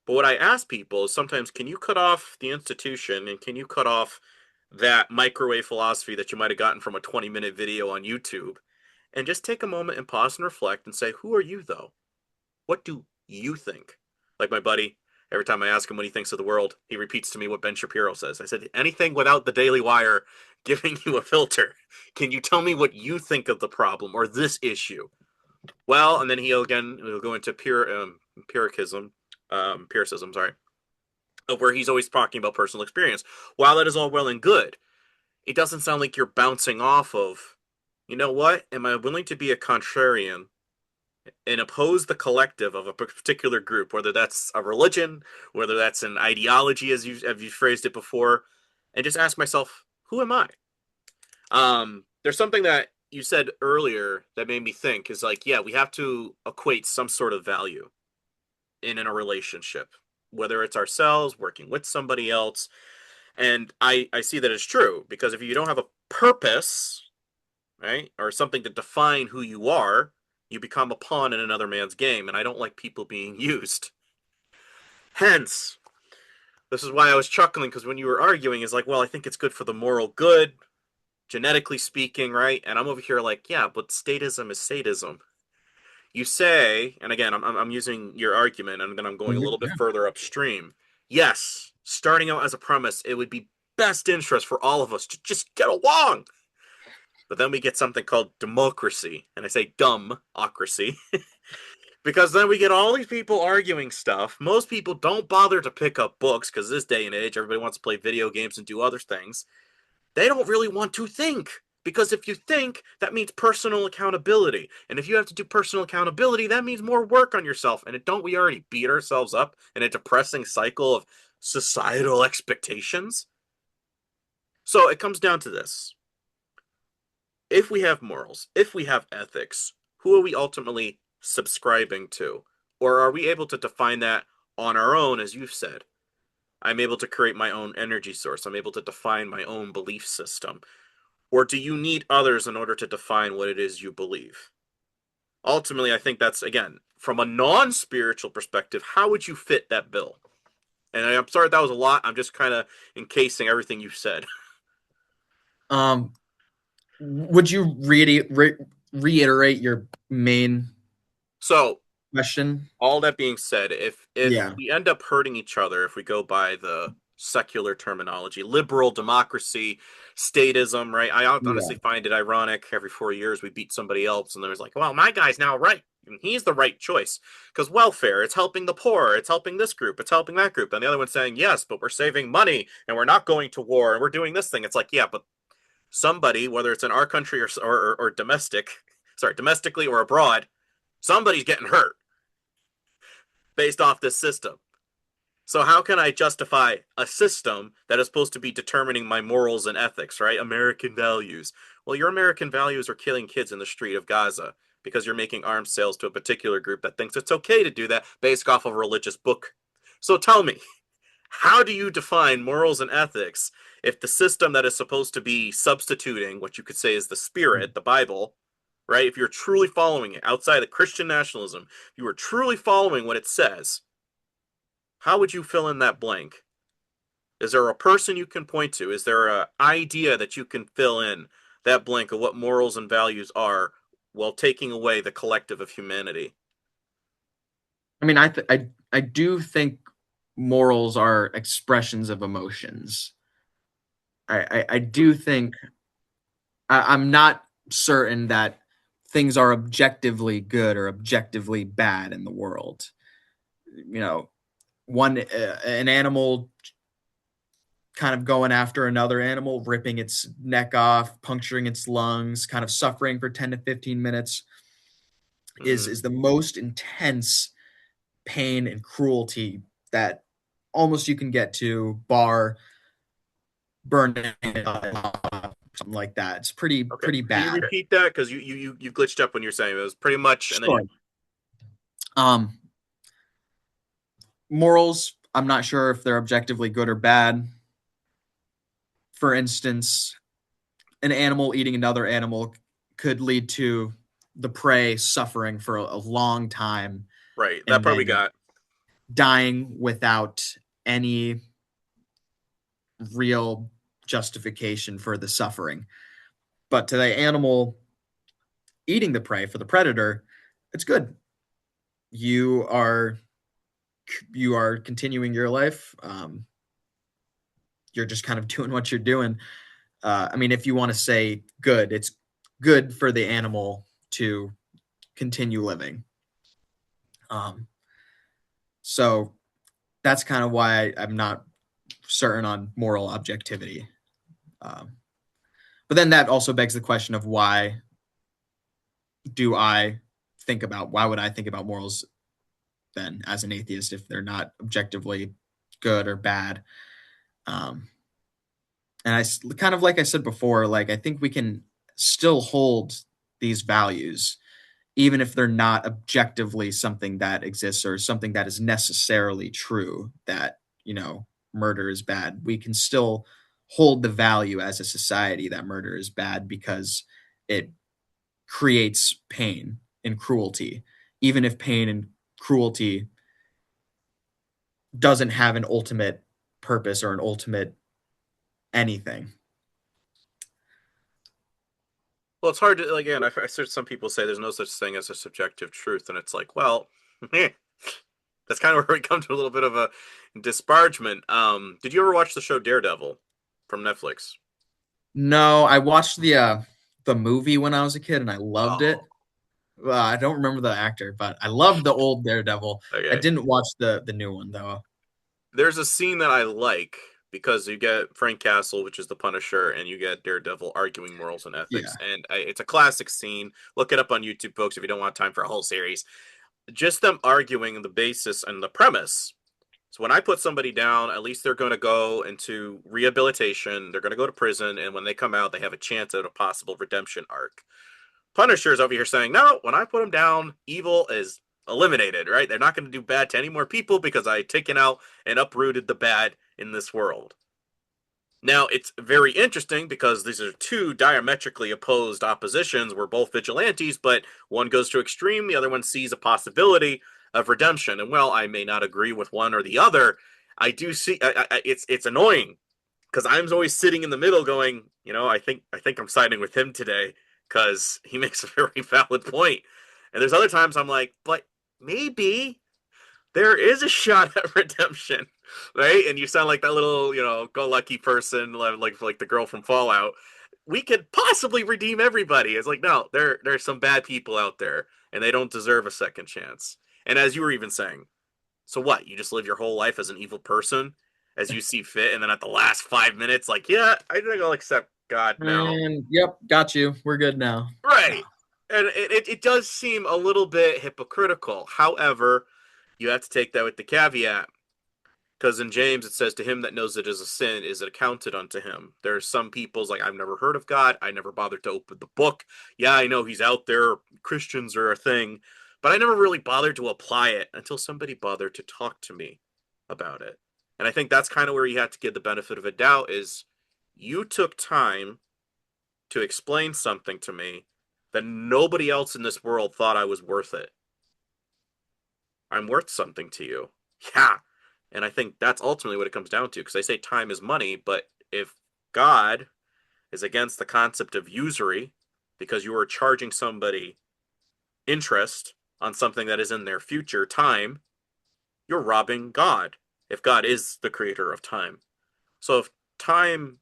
But what I ask people is sometimes, can you cut off the institution and can you cut off that microwave philosophy that you might have gotten from a 20-minute video on YouTube and just take a moment and pause and reflect and say, who are you though? What do you think? Like my buddy, every time I ask him what he thinks of the world, he repeats to me what Ben Shapiro says. I said, anything without the Daily Wire giving you a filter. Can you tell me what you think of the problem or this issue? Well, and then he'll go into empiricism, sorry, of where he's always talking about personal experience. While that is all well and good, it doesn't sound like you're bouncing off of, you know what? Am I willing to be a contrarian and oppose the collective of a particular group, whether that's a religion, whether that's an ideology, as you phrased it before, and just ask myself, who am I? There's something that you said earlier that made me think is like, yeah, we have to equate some sort of value in a relationship, whether it's ourselves working with somebody else. And I see that as true, because if you don't have a purpose, right, or something to define who you are, you become a pawn in another man's game. And I don't like people being used. Hence, this is why I was chuckling, because when you were arguing, is like, well, I think it's good for the moral good, genetically speaking, right? And I'm over here like, yeah, but statism is sadism. You say, and again, I'm using your argument, and then I'm going a little bit Yeah. further upstream. Yes, starting out as a premise, it would be best interest for all of us to just get along. But then we get something called democracy, and I say dumbocracy, because then we get all these people arguing stuff. Most people don't bother to pick up books because this day and age, everybody wants to play video games and do other things. They don't really want to think. Because if you think, that means personal accountability. And if you have to do personal accountability, that means more work on yourself. And don't we already beat ourselves up in a depressing cycle of societal expectations? So it comes down to this. If we have morals, if we have ethics, who are we ultimately subscribing to? Or are we able to define that on our own, as you've said? I'm able to create my own energy source. I'm able to define my own belief system. Or do you need others in order to define what it is you believe? Ultimately, I think that's, again, from a non spiritual perspective, how would you fit that bill? And I'm sorry that was a lot. I'm just kind of encasing everything you said. Um, would you reiterate your main So, question? all that being said, if Yeah. we end up hurting each other, if we go by the secular terminology, liberal democracy, statism, right? I Yeah. honestly find it ironic. Every 4 years, we beat somebody else, and there's like, well, my guy's now right. And he's the right choice because welfare, it's helping the poor, it's helping this group, it's helping that group. And the other one's saying, yes, but we're saving money and we're not going to war and we're doing this thing. It's like, yeah, but somebody, whether it's in our country or domestic, sorry, domestically or abroad, somebody's getting hurt based off this system. So how can I justify a system that is supposed to be determining my morals and ethics, right? American values. Well, your American values are killing kids in the street of Gaza because you're making arms sales to a particular group that thinks it's okay to do that based off of a religious book. So tell me, how do you define morals and ethics if the system that is supposed to be substituting what you could say is the spirit, the Bible, right? If you're truly following it outside of Christian nationalism, if you are truly following what it says, how would you fill in that blank? Is there a person you can point to? Is there an idea that you can fill in that blank of what morals and values are while taking away the collective of humanity? I mean, I do think morals are expressions of emotions. I do think I'm not certain that things are objectively good or objectively bad in the world. You know, an animal kind of going after another animal, ripping its neck off, puncturing its lungs, kind of suffering for 10 to 15 minutes Mm-hmm. is the most intense pain and cruelty that almost you can get to, bar burning it up, something like that. It's Okay. pretty Can you bad. repeat that? Because you glitched up when you're saying it was pretty much, and then you. Sure. Um, Morals, I'm not sure if they're objectively good or bad. For instance, an animal eating another animal could lead to the prey suffering for a long time Right. That and part we then got. dying without any real justification for the suffering. But to the animal eating the prey, for the predator, it's good. You are you are continuing your life. You're just kind of doing what you're doing. I mean, if you want to say good, it's good for the animal to continue living. Um, so that's kind of why I'm not certain on moral objectivity. Um, but then that also begs the question of do I why would I think about morals then as an atheist if they're not objectively good or bad? Um, and kind of like I said before, like I think we can still hold these values even if they're not objectively something that exists or something that is necessarily true that, murder is bad. We can still hold the value as a society that murder is bad because it creates pain and cruelty, even if pain and cruelty doesn't have an ultimate purpose or an ultimate anything. Well, it's hard to, again, I heard some people say there's no such thing as a subjective truth, and it's like, well, that's kind of where we come to a little bit of a disparagement. Did you ever watch the show Daredevil from Netflix? No, I watched the movie when I was a kid and I loved Oh, it. I don't remember the actor, but I loved the old Daredevil. I okay. didn't watch the new one though. There's a scene that I like because you get Frank Castle, which is the Punisher, and you get Daredevil arguing morals and Yeah. ethics, and it's a classic scene. Look it up on YouTube, folks, if you don't want time for a whole series. Just them arguing the basis and the premise. So when I put somebody down, at least they're going to go into rehabilitation. They're going to go to prison, and when they come out, they have a chance at a possible redemption arc. Punisher's over here saying, no, when I put them down, evil is eliminated, right? They're not going to do bad to any more people because I taken out and uprooted the bad in this world. Now, it's very interesting because these are two diametrically opposed oppositions. We're both vigilantes, but one goes to extreme, the other one sees a possibility of redemption. And while I may not agree with one or the other, I do see it's annoying because I'm always sitting in the middle going, I think I'm siding with him today because he makes a very valid point. And there's other times I'm like, but maybe there is a shot at redemption, right? And you sound like that little, go lucky person, like the girl from Fallout. We could possibly redeem everybody. It's like, no, there's some bad people out there, and they don't deserve a second chance. And as you were even saying, so what? You just live your whole life as an evil person, as you see fit, and then at the last 5 minutes, like, yeah, I think I'll accept God now. And yep, got you. We're good now. No. Right. And it does seem a little bit hypocritical. However, you have to take that with the caveat. Because in James it says, to him that knows it is a sin, is it accounted unto him. There are some people's like, I've never heard of God. I never bothered to open the book. Yeah, I know he's out there. Christians are a thing. But I never really bothered to apply it until somebody bothered to talk to me about it. And I think that's kind of where you have to give the benefit of a doubt is you took time to explain something to me that nobody else in this world thought I was worth it. I'm worth something to you. Yeah. And I think that's ultimately what it comes down to because they say time is money, but if God is against the concept of usury because you are charging somebody interest on something that is in their future time, you're robbing God if God is the creator of time. So if time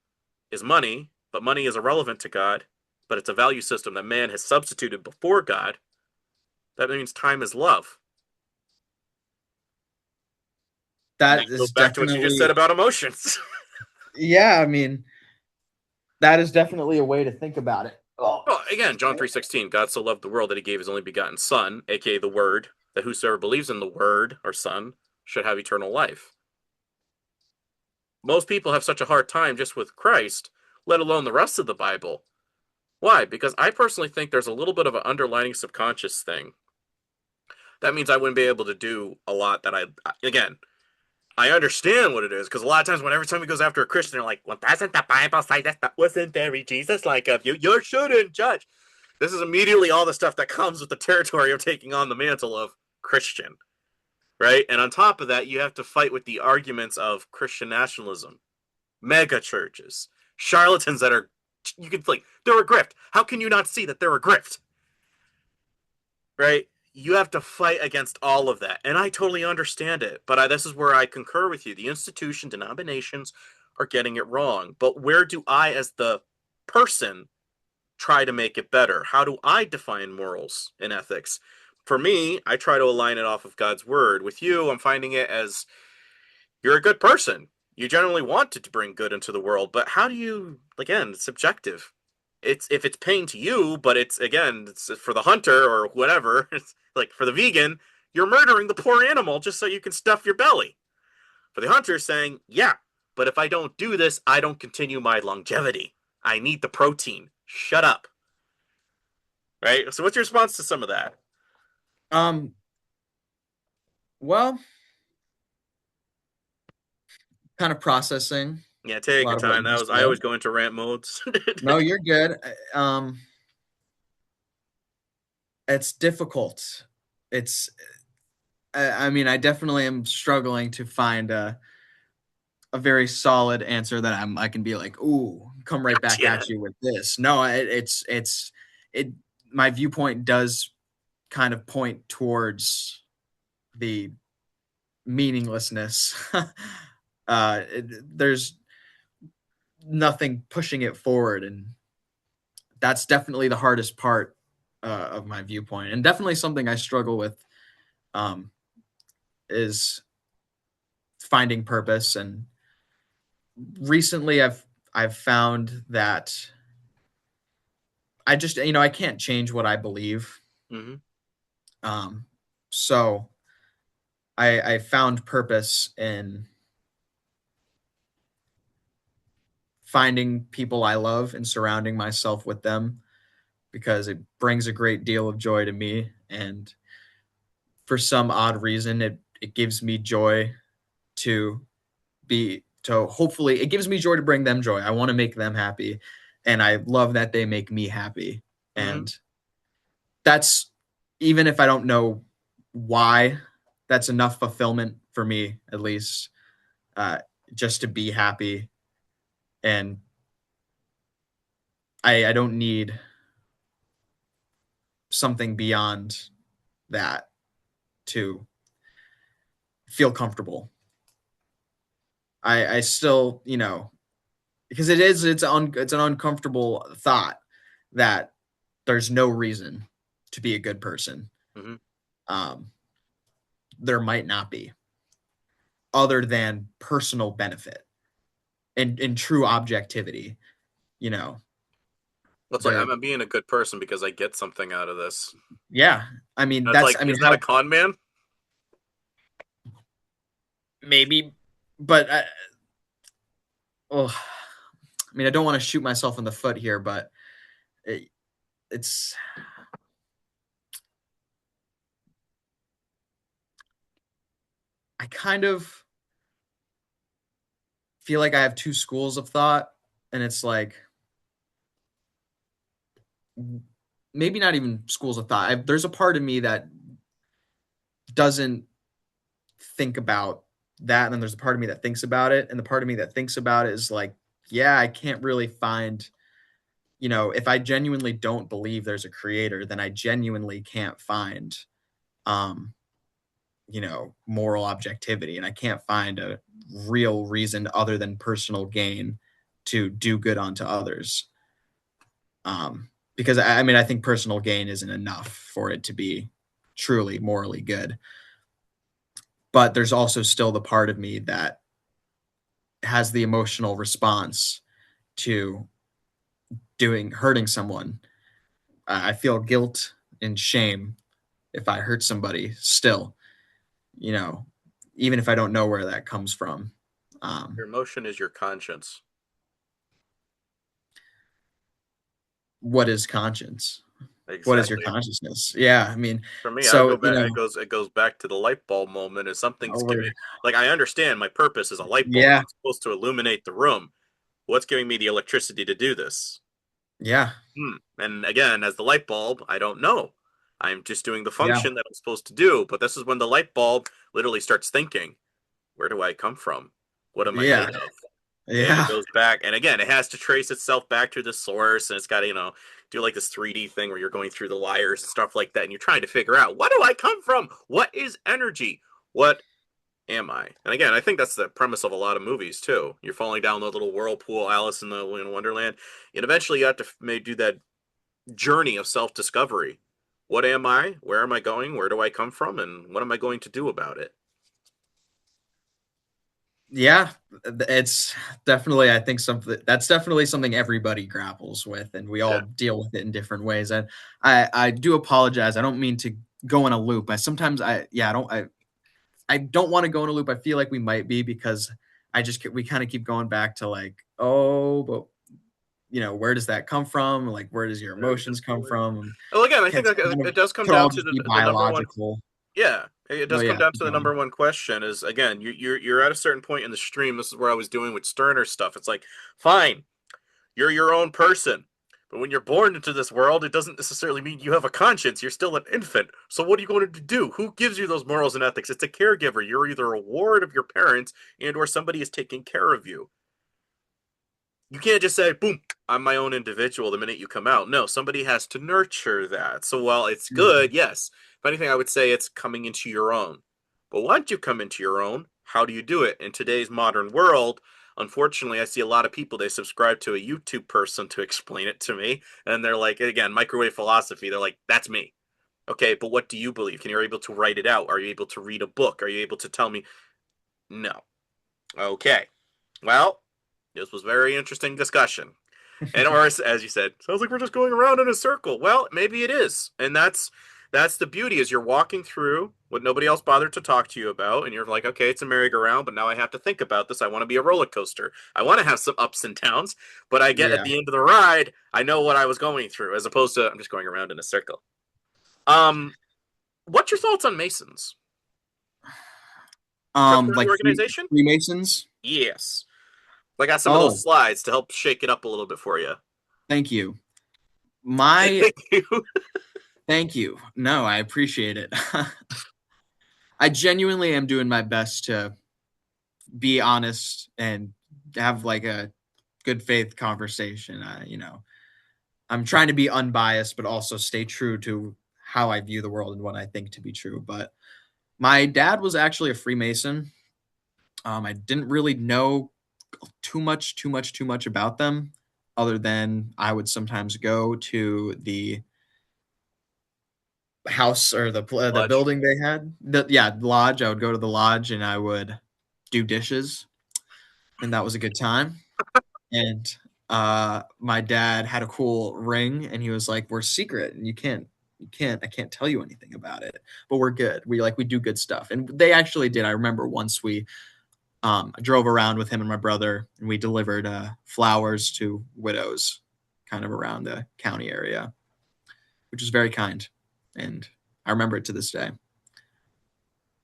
is money, but money is irrelevant to God, but it's a value system that man has substituted before God, that means time is love. And That that goes is back to what you just said definitely, about emotions. yeah, I mean, that is definitely a way to think about it. Oh, Well, again, excuse John me. 3:16, God so loved the world that he gave his only begotten son, aka the word, that whosoever believes in the word or son should have eternal life. Most people have such a hard time just with Christ, let alone the rest of the Bible. Why? Because I personally think there's a little bit of an underlining subconscious thing. That means I wouldn't be able to do a lot that again, I understand what it is because a lot of times when every time he goes after a Christian, they're like, "Well, doesn't the Bible say that wasn't very Jesus-like of you? You shouldn't judge." This is immediately all the stuff that comes with the territory of taking on the mantle of Christian, right? And on top of that, you have to fight with the arguments of Christian nationalism, mega churches, charlatans that are, you can like, they're a grift. How can you not see that they're a grift, right? You have to fight against all of that. And I totally understand it. But this is where I concur with you. The institution, denominations are getting it wrong. But where do I, as the person, try to make it better? How do I define morals and ethics? For me, I try to align it off of God's word. With you, I'm finding it as you're a good person. You generally want to bring good into the world, but how do you, again, it's subjective. It's if it's pain to you, but it's again, it's for the hunter or whatever. It's like for the vegan, you're murdering the poor animal just so you can stuff your belly. For the hunter, saying, yeah, but if I don't do this, I don't continue my longevity. I need the protein. Shut up. Right? So what's your response to some of that? Um, well, kind of processing Yeah, a take your lot of what time. you That just was I said. always go into rant modes. No, you're good. It's difficult. It's, I mean, I definitely am struggling to find a very solid answer that I can be like, ooh, come right back Gotcha. at you with this. No, it. My viewpoint does kind of point towards the meaninglessness. There's nothing pushing it forward, and that's definitely the hardest part of my viewpoint, and definitely something I struggle with. Is finding purpose, and recently I've found that I just, I can't change what I believe. Mm-hmm. Um, so I found purpose in finding people I love and surrounding myself with them because it brings a great deal of joy to me. And for some odd reason, it gives me joy to to hopefully, it gives me joy to bring them joy. I want to make them happy. And I love that they make me happy. Mm-hmm. And that's, even if I don't know why, that's enough fulfillment for me, at least, uh, just to be happy. And I don't need something beyond that to feel comfortable. I still, because it's an uncomfortable thought that there's no reason to be a good person. Mm-hmm. Um, there might not be, other than personal benefit and true objectivity. You know, That's like there. I'm being a good person because I get something out of this. Yeah, I mean That's that's. like, I mean isn't that a how con man? maybe, but oh, I mean I don't want to shoot myself in the foot here, but it, it's. I kind of feel like I have two schools of thought, and it's like maybe not even schools of thought. There's a part of me that doesn't think about that, and then there's a part of me that thinks about it, and the part of me that thinks about it is like, yeah, I can't really find, if I genuinely don't believe there's a creator, then I genuinely can't find, um, moral objectivity, and I can't find a real reason other than personal gain to do good onto others. Because I mean, I think personal gain isn't enough for it to be truly morally good. But there's also still the part of me that has the emotional response to hurting someone. I feel guilt and shame if I hurt somebody still, you know, even if I don't know where that comes from. Um, Your emotion is your conscience. what is conscience? What is your Exactly. consciousness? Yeah, I mean, For me, I so go back. It goes back to the light bulb moment. Is something's over, giving. Like I understand my purpose is a light bulb. yeah, It's supposed to illuminate the room. What's giving me the electricity to do this? yeah, And again, as the light bulb, I don't know. I'm just doing the yeah, function that I'm supposed to do. But this is when the light bulb literally starts thinking, where do I come from? What am I yeah, made of? And it yeah, goes back. And again, it has to trace itself back to the source. And it's got to, do like this 3D thing where you're going through the wires and stuff like that. And you're trying to figure out, what do I come from? What is energy? What am I? And again, I think that's the premise of a lot of movies too. You're falling down the little whirlpool, Alice in Wonderland, and eventually you have to do that journey of self-discovery. What am I? Where am I going? Where do I come from? And what am I going to do about it? yeah. It's definitely, I think, something that's definitely something everybody grapples with, and we all Yeah, deal with it in different ways. And I do apologize. I don't mean to go in a loop. I sometimes I yeah I don't want to go in a loop. I feel like we might be because we kind of keep going back to like, oh, but where does that come from? Like, where does your very emotions come simply. from? Well, again, I Can think like, kind of it does come could down all to just be the number one. biological. Yeah, it Oh does come yeah, down keep to the going. number one question is again, you're at a certain point in the stream. This is where I was doing with Sterner stuff. It's like, fine, you're your own person. But when you're born into this world, it doesn't necessarily mean you have a conscience. You're still an infant. So what are you going to do? Who gives you those morals and ethics? It's a caregiver. You're either a ward of your parents and or somebody is taking care of you. You can't just say, boom, I'm my own individual the minute you come out. No, somebody has to nurture that. So while it's Mhm. good, yes. If anything, I would say it's coming into your own. But once you come into your own, how do you do it? In today's modern world, unfortunately, I see a lot of people, they subscribe to a YouTube person to explain it to me. And they're like, again, microwave philosophy. They're like, that's me. Okay, but what do you believe? Can you able to write it out? Are you able to read a book? Are you able to tell me? No. Okay. Well, this was very interesting discussion. And or as you said, sounds like we're just going around in a circle. Well, maybe it is. And that's the beauty is you're walking through what nobody else bothered to talk to you about and you're like, okay, it's a merry-go-round, but now I have to think about this. I want to be a roller coaster. I want to have some ups and downs, but I get at Yeah. the end of the ride, I know what I was going through as opposed to I'm just going around in a circle. Um what's your thoughts on Masons? Trustworthy Like organization? Freemasons. Yes. I got some of those Oh, slides to help shake it up a little bit for you. thank you. My Thank you. Thank you. No, I appreciate it. I genuinely am doing my best to be honest and have like a good faith conversation. I'm trying to be unbiased, but also stay true to how I view the world and what I think to be true. But my dad was actually a Freemason. I didn't really know too much about them, other than I would sometimes go to the house or the Lodge. building they had. The lodge. I would go to the lodge and I would do dishes, and that was a good time. And my dad had a cool ring, and he was like, "We're secret, and I can't tell you anything about it, but we're good. We do good stuff." And they actually did. I remember once I drove around with him and my brother, and we delivered flowers to widows, kind of around the county area, which was very kind, and I remember it to this day.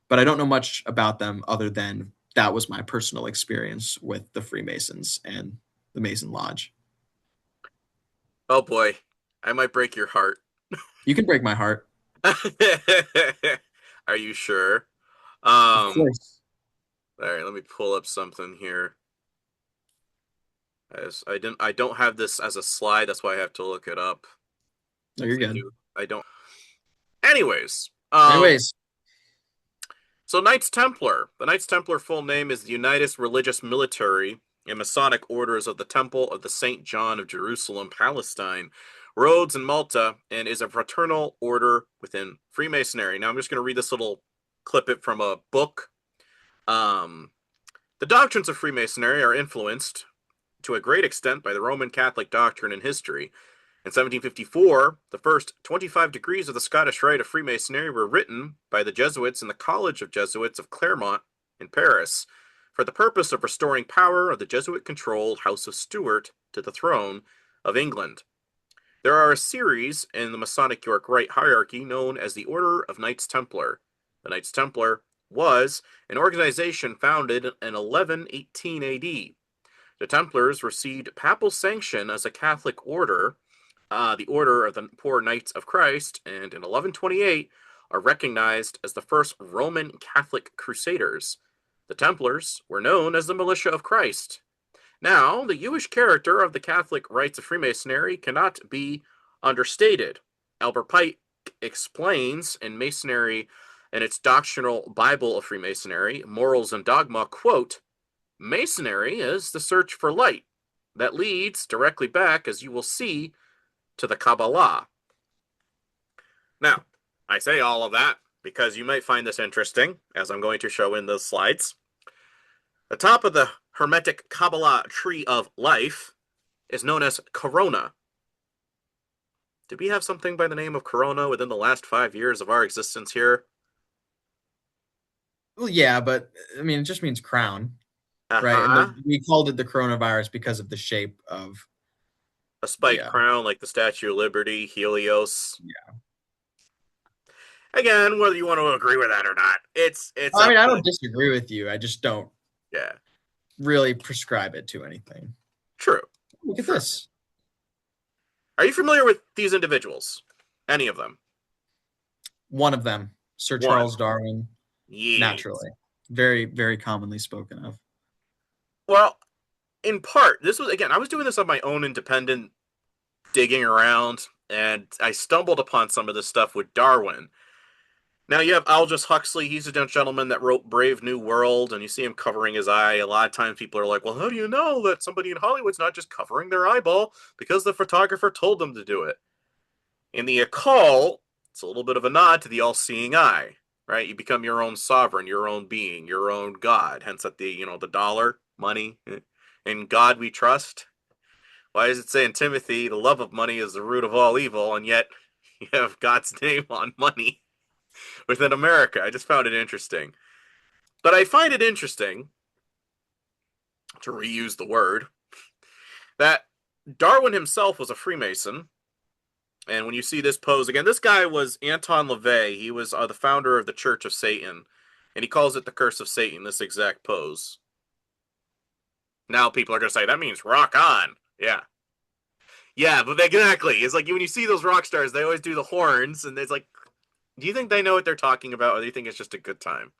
But I don't know much about them other than that was my personal experience with the Freemasons and the Mason Lodge. Oh boy, I might break your heart. You can break my heart. Are you sure? Of Um, course. all right, let me pull up something here. As I don't have this as a slide, that's why I have to look it up. No, you're good. I don't. Anyways, Anyways, so Knights Templar. The Knights Templar full name is the United Religious Military and Masonic Orders of the Temple of the Saint John of Jerusalem, Palestine, Rhodes, and Malta, and is a fraternal order within Freemasonry. Now I'm just going to read this little clip it from a book. Um, the doctrines of Freemasonry are influenced to a great extent by the Roman Catholic doctrine and history. In 1754, the first 25 degrees of the Scottish Rite of Freemasonry were written by the Jesuits in the College of Jesuits of Claremont in Paris. for the purpose of restoring power of the Jesuit-controlled House of Stuart to the throne of England. There are a series in the Masonic York Rite hierarchy known as the Order of Knights Templar. The Knights Templar was an organization founded in 1118 AD. The Templars received papal sanction as a Catholic order, the Order of the Poor Knights of Christ, and in 1128 are recognized as the first Roman Catholic crusaders. The Templars were known as the Militia of Christ. Now, the Jewish character of the Catholic rites of Freemasonry cannot be understated. Albert Pike explains in Masonry and its doctrinal Bible of Freemasonry, Morals and Dogma, quote, Masonry is the search for light that leads directly back, as you will see, to the Kabbalah. Now, I say all of that because you might find this interesting, as I'm going to show in those slides. The top of the Hermetic Kabbalah tree of life is known as Corona. Did we have something by the name of Corona within the last 5 years of our existence here? Well, yeah, but I mean, it just means crown, right? And Uh-huh. we called it the coronavirus because of the shape of, A spiked yeah. crown like the Statue of Liberty, Helios. Yeah. Again, whether you want to agree with that or not, it's I up mean, I to, don't disagree with you. I just don't yeah. really prescribe it to anything. True. Look at True. this. Are you familiar with these individuals? Any of them? One of them, Sir One. Charles Darwin, Yes. naturally. Very, very commonly spoken of. Well, in part, this was, again, I was doing this on my own independent digging around, and I stumbled upon some of this stuff with Darwin. Now you have Aldous Huxley. He's a gentleman that wrote Brave New World, and you see him covering his eye. A lot of times people are like, well, how do you know that somebody in Hollywood's not just covering their eyeball because the photographer told them to do it? In the occult, it's a little bit of a nod to the all-seeing eye, right? You become your own sovereign, your own being, your own God. Hence that the dollar, money, in God we trust. Why does it say in Timothy, the love of money is the root of all evil, and yet you have God's name on money within America? I just found it interesting. But I find it interesting, to reuse the word, that Darwin himself was a Freemason. And when you see this pose again, this guy was Anton LaVey. He was the founder of the Church of Satan. And he calls it the Curse of Satan, this exact pose. Now people are going to say, that means rock on. Yeah. Yeah, but exactly. It's like when you see those rock stars, they always do the horns. And it's like, do you think they know what they're talking about? Or do you think it's just a good time?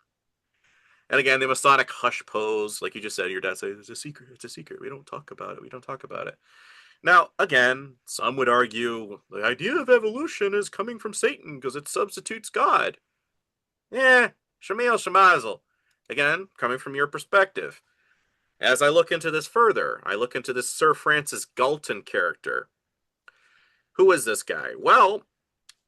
And again, the Masonic hush pose, like you just said, your dad said, it's a secret. It's a secret. We don't talk about it. We don't talk about it. Now, again, some would argue the idea of evolution is coming from Satan because it substitutes God. Yeah, Shamil Shamazel. Again, coming from your perspective. As I look into this further, I look into this Sir Francis Galton character. Who is this guy? Well,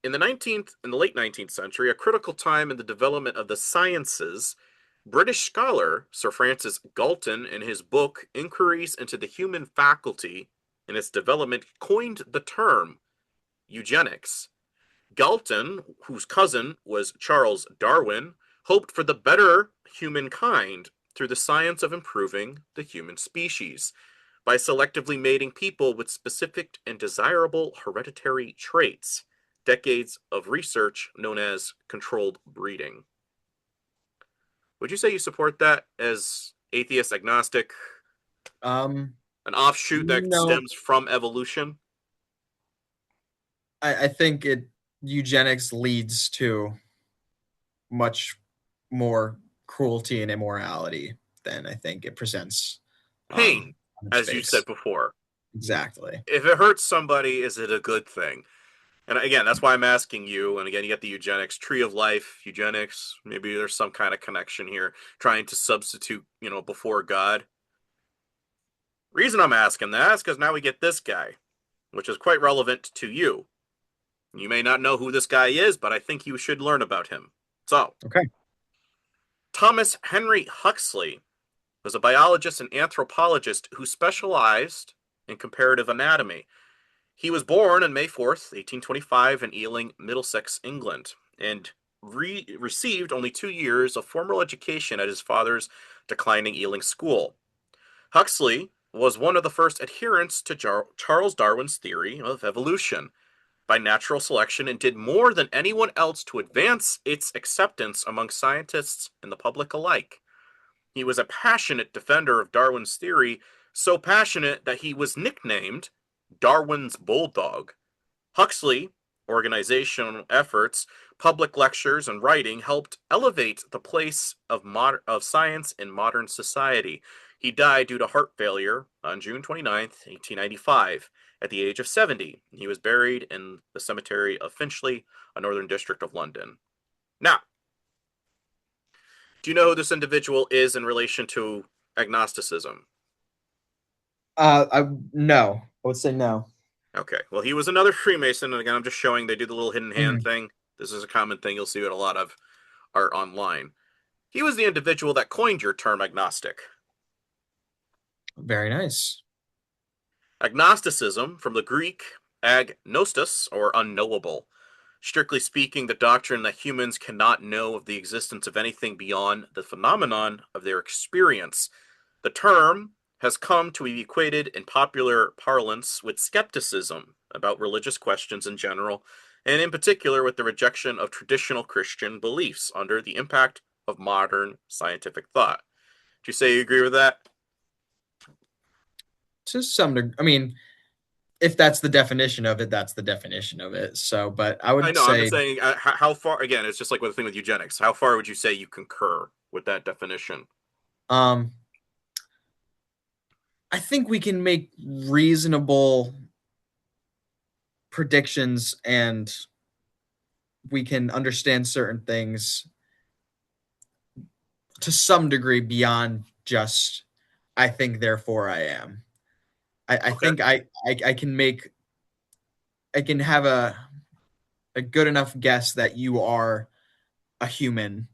in the late 19th century, a critical time in the development of the sciences, British scholar Sir Francis Galton, in his book Inquiries into the Human Faculty and its Development, coined the term eugenics. Galton, whose cousin was Charles Darwin, hoped for the better humankind through the science of improving the human species by selectively mating people with specific and desirable hereditary traits. Decades of research known as controlled breeding. Would you say you support that as atheist, agnostic, Um, an offshoot that no, stems from evolution? I think eugenics leads to much more cruelty and immorality than I think it presents Pain, on its as you face. said before. Exactly. If it hurts somebody, is it a good thing? And again, that's why I'm asking you. And again, you get the eugenics, tree of life, eugenics. Maybe there's some kind of connection here, trying to substitute, before God. Reason I'm asking that is because now we get this guy, which is quite relevant to you. You may not know who this guy is, but I think you should learn about him. So, Okay. Thomas Henry Huxley was a biologist and anthropologist who specialized in comparative anatomy. He was born on May 4th, 1825, in Ealing, Middlesex, England, and received only 2 years of formal education at his father's declining Ealing School. Huxley was one of the first adherents to Charles Darwin's theory of evolution by natural selection and did more than anyone else to advance its acceptance among scientists and the public alike. He was a passionate defender of Darwin's theory, so passionate that he was nicknamed Darwin's Bulldog. Huxley, organizational efforts, public lectures, and writing helped elevate the place of science in modern society. He died due to heart failure on June 29th, 1895, at the age of 70. He was buried in the cemetery of Finchley, a northern district of London. Now, do you know who this individual is in relation to agnosticism? No, I would say no. Okay, well, he was another Freemason, and again, I'm just showing they do the little hidden hand Mhm. thing. This is a common thing you'll see with a lot of art online. He was the individual that coined your term agnostic. Very nice. Agnosticism, from the Greek agnostos, or unknowable. Strictly speaking, the doctrine that humans cannot know of the existence of anything beyond the phenomenon of their experience. The term has come to be equated in popular parlance with skepticism about religious questions in general, and in particular with the rejection of traditional Christian beliefs under the impact of modern scientific thought. Do you say you agree with that? To some degree, I mean, if that's the definition of it, that's the definition of it. So, but I I would know. I'm just say, saying, how far? Again, it's just like with the thing with eugenics. How far would you say you concur with that definition? um, I think we can make reasonable predictions and we can understand certain things to some degree beyond just I think therefore I am. I Okay. think I can make I can have a good enough guess that you are a human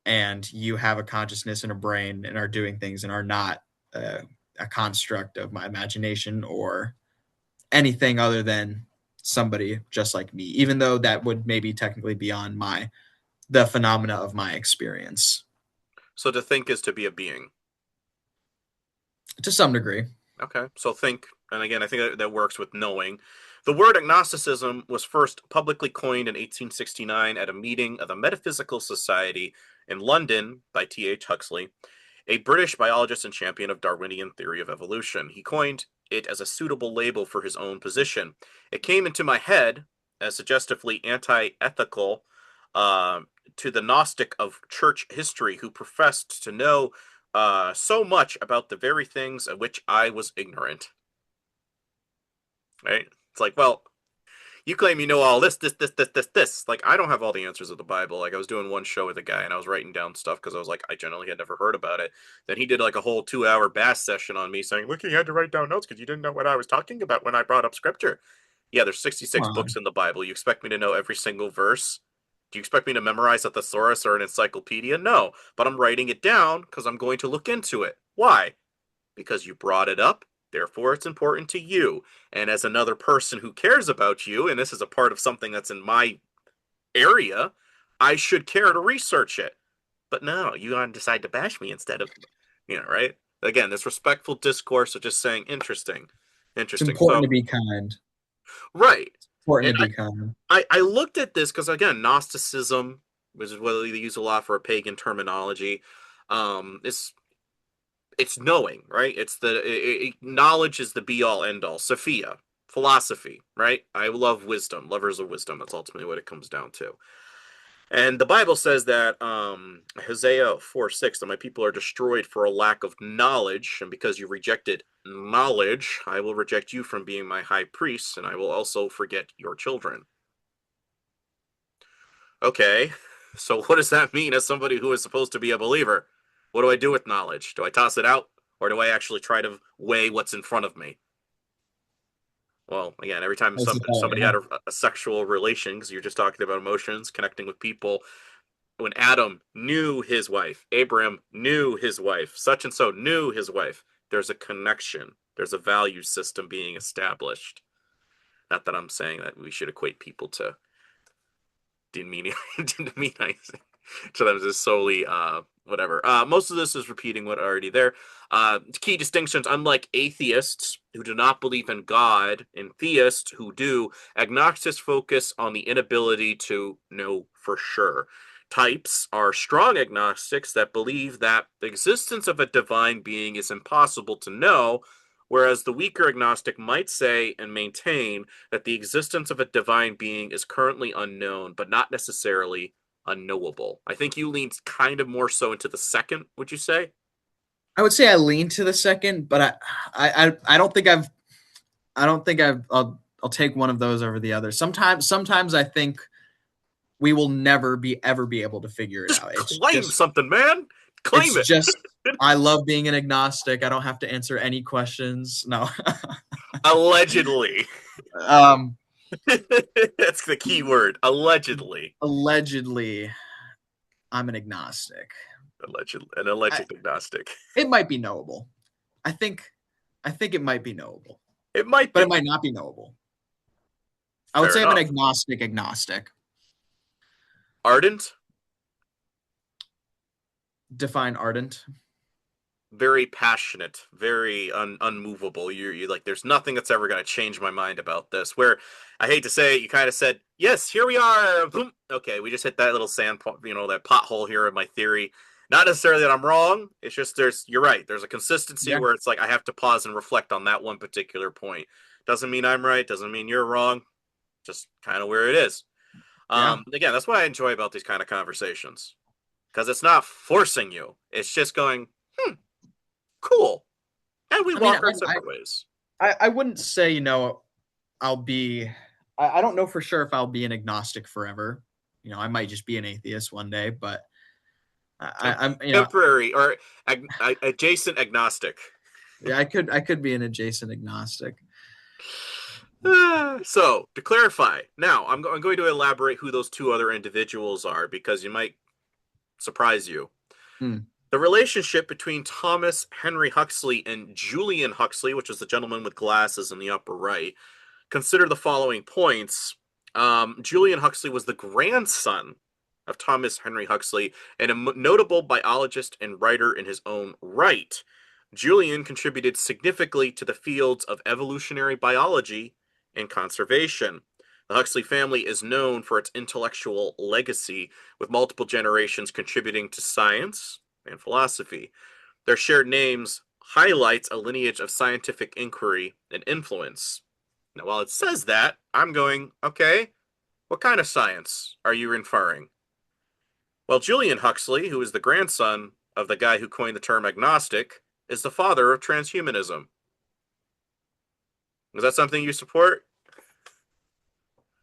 and you have a consciousness and a brain and are doing things and are not a construct of my imagination or anything other than somebody just like me, even though that would maybe technically beyond my the phenomena of my experience So to think is to be a being. to some degree. Okay. So think, and again, I think that works with knowing. The word agnosticism was first publicly coined in 1869 at a meeting of the Metaphysical Society in London by T.H. Huxley, a British biologist and champion of Darwinian theory of evolution. He coined it as a suitable label for his own position. It came into my head as suggestively anti-ethical uh, to the Gnostic of church history who professed to know so much about the very things of which I was ignorant. Right? It's like, well, you claim you know all this. Like, I don't have all the answers of the Bible. Like, I was doing one show with a guy and I was writing down stuff because I was like, I generally had never heard about it. Then he did like a whole 2 hour bass session on me saying, look, you had to write down notes because you didn't know what I was talking about when I brought up scripture. Yeah, there's 66 Come books on. in the Bible. You expect me to know every single verse? Do you expect me to memorize a thesaurus or an encyclopedia? No, but I'm writing it down because I'm going to look into it. Why? Because you brought it up, therefore it's important to you. And as another person who cares about you, and this is a part of something that's in my area, I should care to research it. But no, you gotta decide to bash me instead of, right? Again, this respectful discourse of just saying interesting, It's interesting. important So, to be kind. right. Important And to be kind. I looked at this because again, Gnosticism, which is what they use a lot for a pagan terminology, is it's knowing, right? Knowledge is the be all end all. Sophia, philosophy, right? I love wisdom, lovers of wisdom. That's ultimately what it comes down to. And the Bible says that Hosea 4:6 that my people are destroyed for a lack of knowledge, and because you rejected knowledge, I will reject you from being my high priest, and I will also forget your children. Okay, so what does that mean as somebody who is supposed to be a believer? What do I do with knowledge? Do I toss it out? Or do I actually try to weigh what's in front of me? Well, again, every time somebody Yeah. had a sexual relation, because you're just talking about emotions, connecting with people, when Adam knew his wife, Abraham knew his wife, such and so knew his wife, there's a connection. There's a value system being established. Not that I'm saying that we should equate people to demeanizing to them as solely whatever. Most of this is repeating what already there. Key distinctions: unlike atheists who do not believe in God, and theists who do, agnostics focus on the inability to know for sure. Types are strong agnostics that believe that the existence of a divine being is impossible to know, whereas the weaker agnostic might say and maintain that the existence of a divine being is currently unknown, but not necessarily unknowable. I think you lean kind of more so into the second, would you say? I would say I lean to the second, but I don't think I'll take one of those over the other. Sometimes I think we will never be ever be able to figure it Just out. claim something, man. Claim It's it. just I love being an agnostic. I don't have to answer any questions. No. Allegedly. um That's the key word. Allegedly. Allegedly I'm an agnostic. Allegedly. An I, alleged agnostic. it might be knowable. I think I think it might be knowable, It might but it be. might not be knowable. I would Fair say I'm an enough. agnostic. Ardent? Define ardent. Very passionate, very unmovable. You like, there's nothing that's ever going to change my mind about this. Where I hate to say it, you kind of said, yes, here we are. Boom. Okay, we just hit that little that pothole here in my theory. Not necessarily that I'm wrong. It's just you're right. There's a consistency Yeah. where it's like I have to pause and reflect on that one particular point. Doesn't mean I'm right. Doesn't mean you're wrong. Just kind of where it is. Yeah. Again, that's what I enjoy about these kind of conversations because it's not forcing you. It's just going, cool. And we I mean, walk our separate ways. I wouldn't say, I'll be, I don't know for sure if I'll be an agnostic forever. I might just be an atheist one day, but I'm, Temporary or adjacent agnostic. yeah, I could be an adjacent agnostic. So, to clarify, now I'm going to elaborate who those two other individuals are because you might surprise you. Hmm. The relationship between Thomas Henry Huxley and Julian Huxley, which is the gentleman with glasses in the upper right, consider the following points. Julian Huxley was the grandson of Thomas Henry Huxley and a notable biologist and writer in his own right. Julian contributed significantly to the fields of evolutionary biology and conservation. The Huxley family is known for its intellectual legacy, with multiple generations contributing to science and philosophy. Their shared names highlights a lineage of scientific inquiry and influence. Now, while it says that, I'm going, okay, what kind of science are you inferring? Well, Julian Huxley, who is the grandson of the guy who coined the term agnostic, is the father of transhumanism. Is that something you support?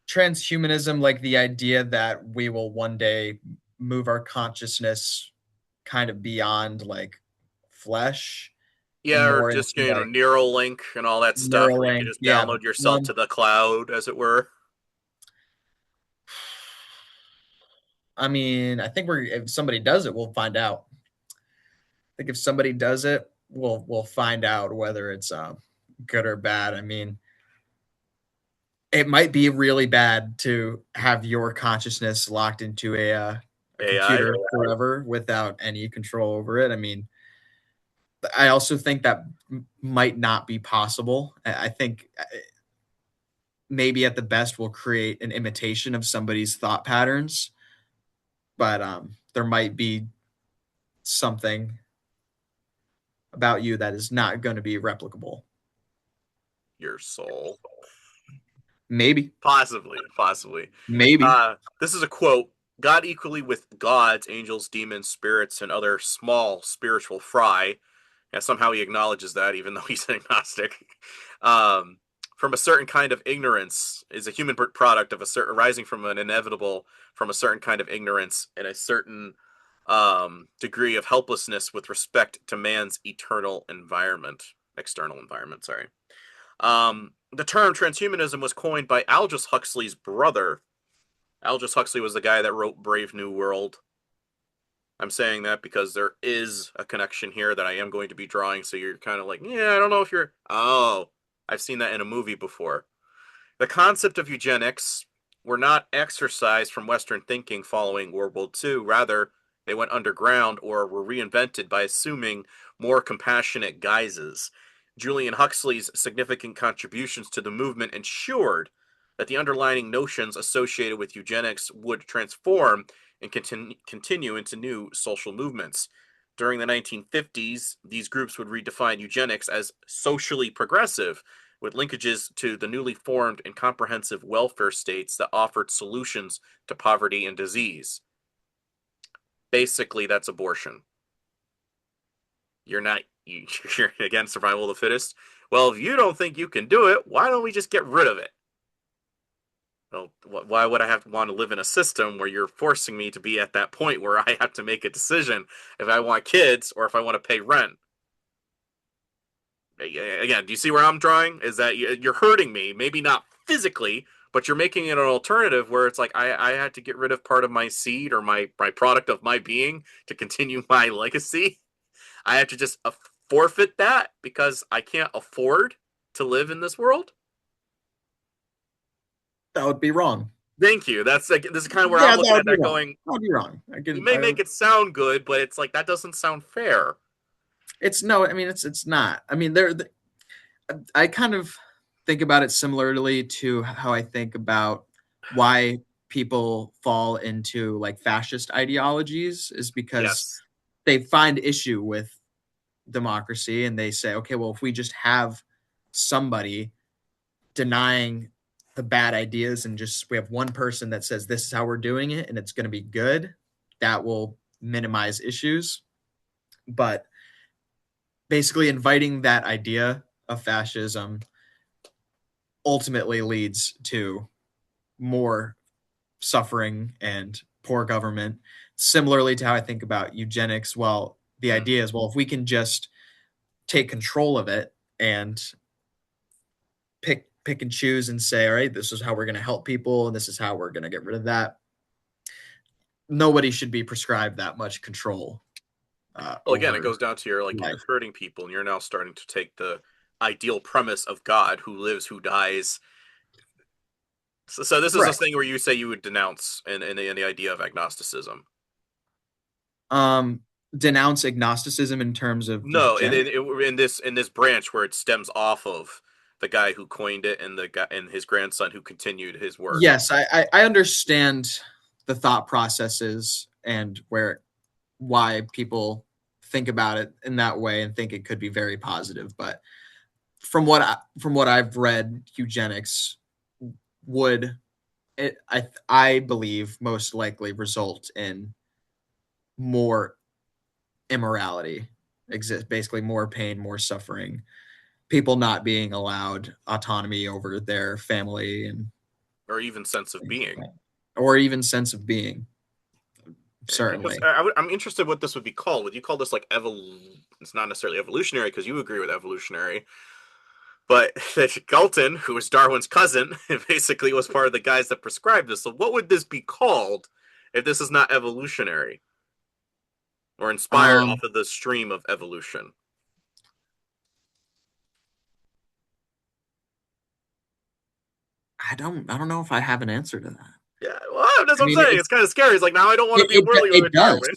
Transhumanism, like the idea that we will one day move our consciousness kind of beyond like flesh and Yeah, or more into just, like Neuralink and all that stuff where you can Neuralink. just Yeah. download yourself to the cloud, as it were. I mean, I think if somebody does it, we'll find out. I think if somebody does it, we'll find out whether it's good or bad. I mean, it might be really bad to have your consciousness locked into a AI. computer forever without any control over it. I mean, I also think that might not be possible. I think maybe at the best we'll create an imitation of somebody's thought patterns, but there might be something about you that is not going to be replicable. Your soul. Maybe, Possibly, possibly. maybe. This is a quote. God equally with gods, angels, demons, spirits, and other small spiritual fry. And somehow he acknowledges that, even though he's an agnostic. Um, from a certain kind of ignorance is a human product of a certain arising from an inevitable from a certain kind of ignorance and a certain degree of helplessness with respect to man's external environment. Sorry. The term transhumanism was coined by Aldous Huxley's brother. Aldous Huxley was the guy that wrote Brave New World. I'm saying that because there is a connection here that I am going to be drawing, so you're kind of like, yeah, I don't know if you're. Oh, I've seen that in a movie before. The concept of eugenics were not exercised from Western thinking following World War II. Rather, They went underground or were reinvented by assuming more compassionate guises. Julian Huxley's significant contributions to the movement ensured that the underlying notions associated with eugenics would transform and continue into new social movements. During the 1950s, these groups would redefine eugenics as socially progressive, with linkages to the newly formed and comprehensive welfare states that offered solutions to poverty and disease. Basically, that's abortion. You're not, you're against survival of the fittest. Well, if you don't think you can do it, why don't we just get rid of it? Well, why would I have to want to live in a system where you're forcing me to be at that point where I have to make a decision if I want kids or if I want to pay rent? Again, do you see where I'm drawing? Is that you're hurting me, maybe not physically, but you're making it an alternative where it's like I had to get rid of part of my seed or my product of my being to continue my legacy. I have to just forfeit that because I can't afford to live in this world. That would be wrong. Thank you. That's like this is kind of where I'm Yeah, that looking would at be that wrong. going, That would be wrong. you may make it sound good, but it's like that doesn't sound fair. It's no, I mean, it's not. I mean, I kind of think about it similarly to how I think about why people fall into like fascist ideologies is because Yes. they find issue with democracy and they say, okay, well, if we just have somebody denying the bad ideas and just we have one person that says this is how we're doing it and it's going to be good, that will minimize issues. But basically, inviting that idea of fascism ultimately leads to more suffering and poor government. Similarly to how I think about eugenics, well, the Mm. idea is, well, if we can just take control of it and pick and choose and say, all right, this is how we're going to help people and this is how we're going to get rid of that. Nobody should be prescribed that much control Well, again, it over goes down to your like you're life. hurting people, and you're now starting to take the ideal premise of God, who lives, who dies. So this is a Right. thing where you say you would denounce in the idea of agnosticism. Um, denounce agnosticism in terms of No, eugenics. in this branch where it stems off of the guy who coined it and the guy and his grandson who continued his work. Yes, I understand the thought processes and why people think about it in that way and think it could be very positive. But from what I've read, eugenics would I believe most likely result in more immorality, exist basically more pain, more suffering, people not being allowed autonomy over their family and Or even sense of things like being. that, or even sense of being. Because Certainly, I'm interested what this would be called. Would you call this like It's not necessarily evolutionary because you agree with evolutionary, but Galton, who was Darwin's cousin, basically was part of the guys that prescribed this. So what would this be called if this is not evolutionary or inspired off um, of the stream of evolution? I don't know if I have an answer to that. Yeah, well, that's I what I'm mean, saying. It's kind of scary. It's like now I don't want to be whirly it with does.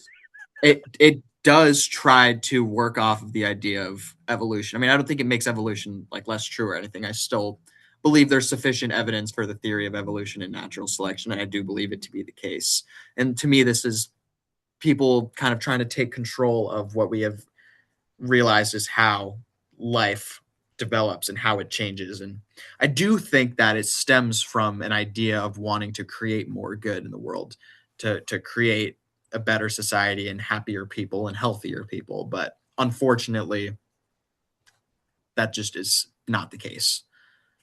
Darwin. It does try to work off of the idea of evolution. I mean, I don't think it makes evolution like less true or anything. I still believe there's sufficient evidence for the theory of evolution and natural selection, and I do believe it to be the case. And to me, this is people kind of trying to take control of what we have realized is how life develops and how it changes. And I do think that it stems from an idea of wanting to create more good in the world, to create a better society and happier people and healthier people. But unfortunately, that just is not the case.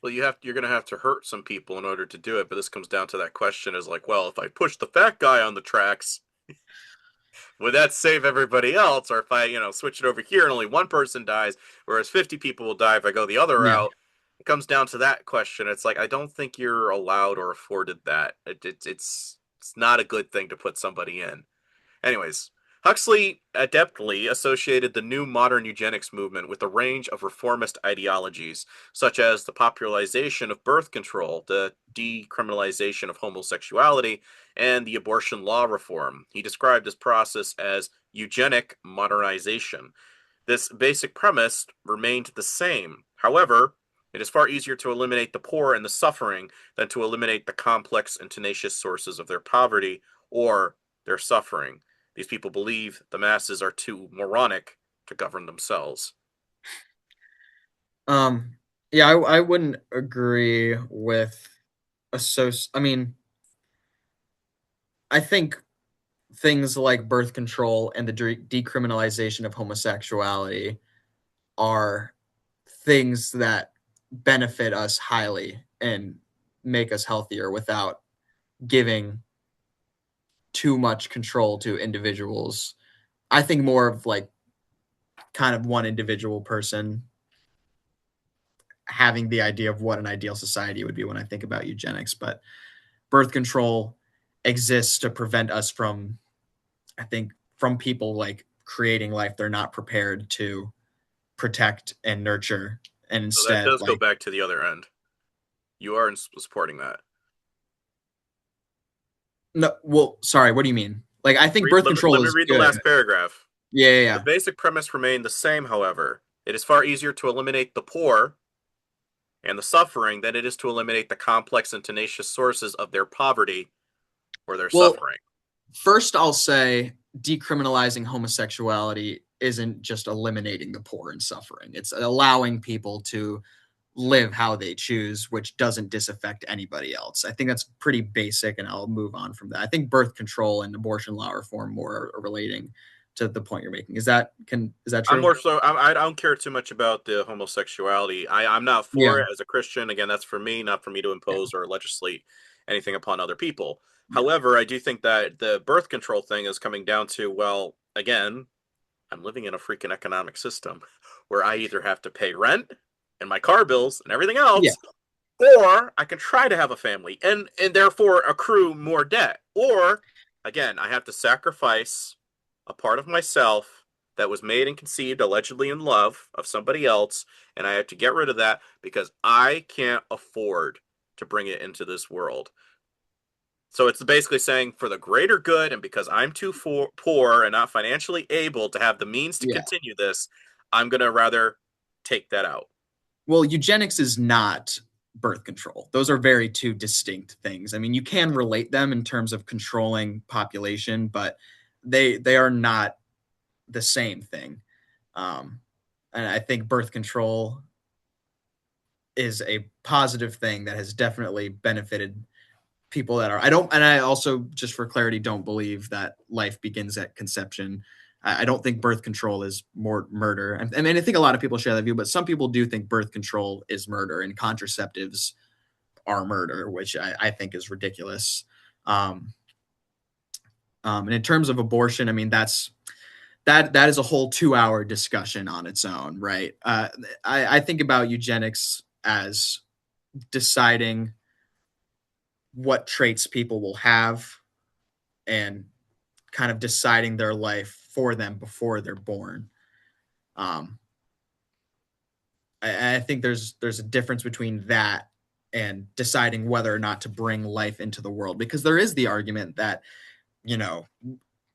Well, you're going to have to hurt some people in order to do it. But this comes down to that question: is like, well, if I push the fat guy on the tracks, would that save everybody else? Or if I, switch it over here and only one person dies, whereas 50 people will die if I go the other Yeah. route? It comes down to that question. It's like I don't think you're allowed or afforded that. It's not a good thing to put somebody in. Anyways, Huxley adeptly associated the new modern eugenics movement with a range of reformist ideologies, such as the popularization of birth control, the decriminalization of homosexuality, and the abortion law reform. He described this process as eugenic modernization. This basic premise remained the same. However, it is far easier to eliminate the poor and the suffering than to eliminate the complex and tenacious sources of their poverty or their suffering. These people believe the masses are too moronic to govern themselves. Um, yeah, I wouldn't agree with I mean, I think things like birth control and the decriminalization of homosexuality are things that benefit us highly and make us healthier without giving too much control to individuals. I think more of like kind of one individual person having the idea of what an ideal society would be when I think about eugenics. But birth control exists to prevent us from, I think, from people like creating life they're not prepared to protect and nurture, and So that instead does go like back to the other end. You are supporting that. no, well, sorry, what do you mean? Like I think birth Let control me is read the good. last paragraph. Yeah, yeah, The yeah. basic premise remained the same, however. It is far easier to eliminate the poor and the suffering than it is to eliminate the complex and tenacious sources of their poverty or their Well, suffering. first I'll say decriminalizing homosexuality isn't just eliminating the poor and suffering. It's allowing people to live how they choose, which doesn't disaffect anybody else. I think that's pretty basic, and I'll move on from that. I think birth control and abortion law reform more are relating to the point you're making. Is that I'm true? more so. I don't care too much about the homosexuality. I'm not for Yeah, it as a Christian. Again, that's for me, not for me to yeah, impose or legislate anything upon other people. yeah, However, I do think that the birth control thing is coming down to, well, again, I'm living in a freaking economic system where I either have to pay rent and my car bills and everything yeah. else, or I can try to have a family and therefore accrue more debt. Or again, I have to sacrifice a part of myself that was made and conceived allegedly in love of somebody else, and I have to get rid of that because I can't afford to bring it into this world. So it's basically saying for the greater good, and because I'm too poor and not financially able to have the means to Yeah. continue this, I'm going to rather take that out. Well, eugenics is not birth control. Those are very two distinct things. I mean, you can relate them in terms of controlling population, but they are not the same thing. Um, and I think birth control is a positive thing that has definitely benefited people that are. I don't, and I also, just for clarity, don't believe that life begins at conception. I don't think birth control is more murder. I mean, I think a lot of people share that view, but some people do think birth control is murder and contraceptives are murder, which I think is ridiculous. Um, and in terms of abortion, I mean, that is a whole 2 hour discussion on its own, right? I think about eugenics as deciding what traits people will have and kind of deciding their life for them before they're born. Um, I think there's a difference between that and deciding whether or not to bring life into the world, because there is the argument that, you know,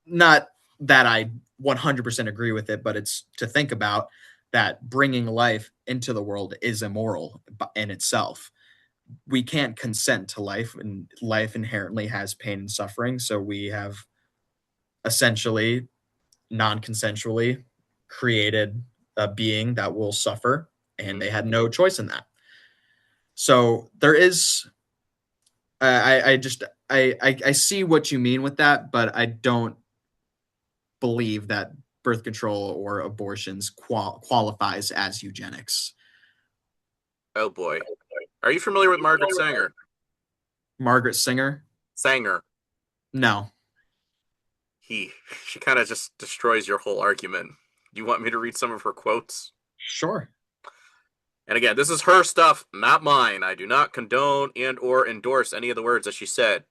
not that I 100% agree with it, but it's to think about that bringing life into the world is immoral in itself. We can't consent to life, and life inherently has pain and suffering. So we have essentially non-consensually created a being that will suffer, and Mhm. they had no choice in that. So there is, I just, I see what you mean with that, but I don't believe that birth control or abortions qualifies as eugenics. Oh boy. Are you familiar with Margaret Sanger? Margaret Singer? Sanger. No. He she kind of just destroys your whole argument. You want me to read some of her quotes? Sure. And again, this is her stuff, not mine. I do not condone and or endorse any of the words that she said.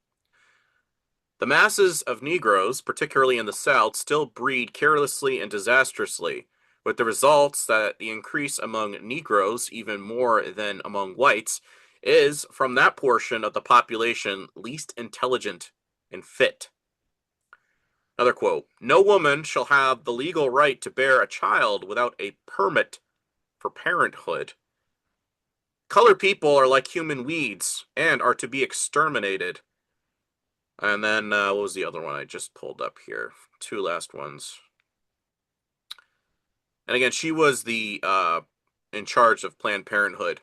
The masses of Negroes, particularly in the South, still breed carelessly and disastrously, with the results that the increase among Negroes, even more than among whites, is, from that portion of the population, least intelligent and fit. Another quote: No woman shall have the legal right to bear a child without a permit for parenthood. Colored people are like human weeds and are to be exterminated. And then what was the other one I just pulled up here? Two last ones. And again, she was the in charge of Planned Parenthood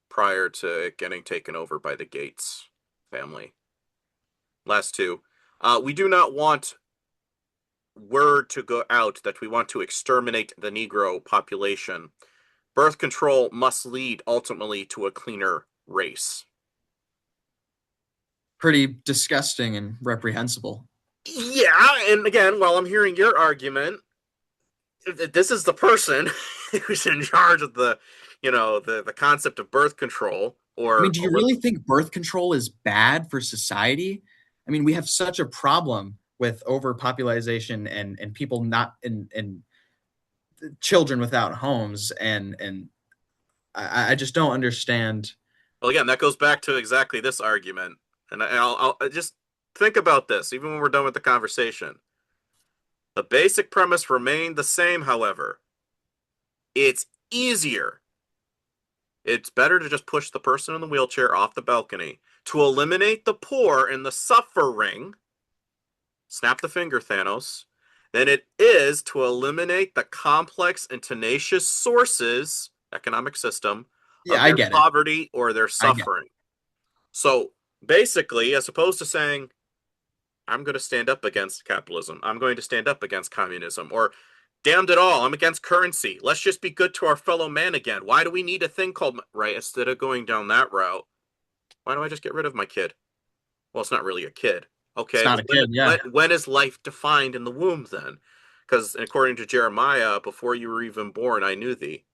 prior to it getting taken over by the Gates family. Last two. We do not want word to go out that we want to exterminate the Negro population. Birth control must lead ultimately to a cleaner race. Pretty disgusting and reprehensible. Yeah, and again, while I'm hearing your argument, this is the person who's in charge of the concept of birth control I mean, or do you really think birth control is bad for society? I mean, we have such a problem with overpopulation and people not in children without homes, and I just don't understand. well, again, that goes back to exactly this argument. And I'll just think about this, even when we're done with the conversation. The basic premise remained the same, however. It's easier. It's better to just push the person in the wheelchair off the balcony to eliminate the poor and the suffering. Snap the finger, Thanos. Than it is to eliminate the complex and tenacious sources, economic system, Yeah, of I their get it. poverty or their I get it. suffering. So basically, as opposed to saying, I'm going to stand up against capitalism, I'm going to stand up against communism, or damned it all, I'm against currency, let's just be good to our fellow man again. Why do we need a thing called, right? Instead of going down that route, why don't I just get rid of my kid? Well, it's not really a kid. It's Okay, not well, a kid. Yeah, when is life defined in the womb then? Because according to Jeremiah, before you were even born, I knew thee.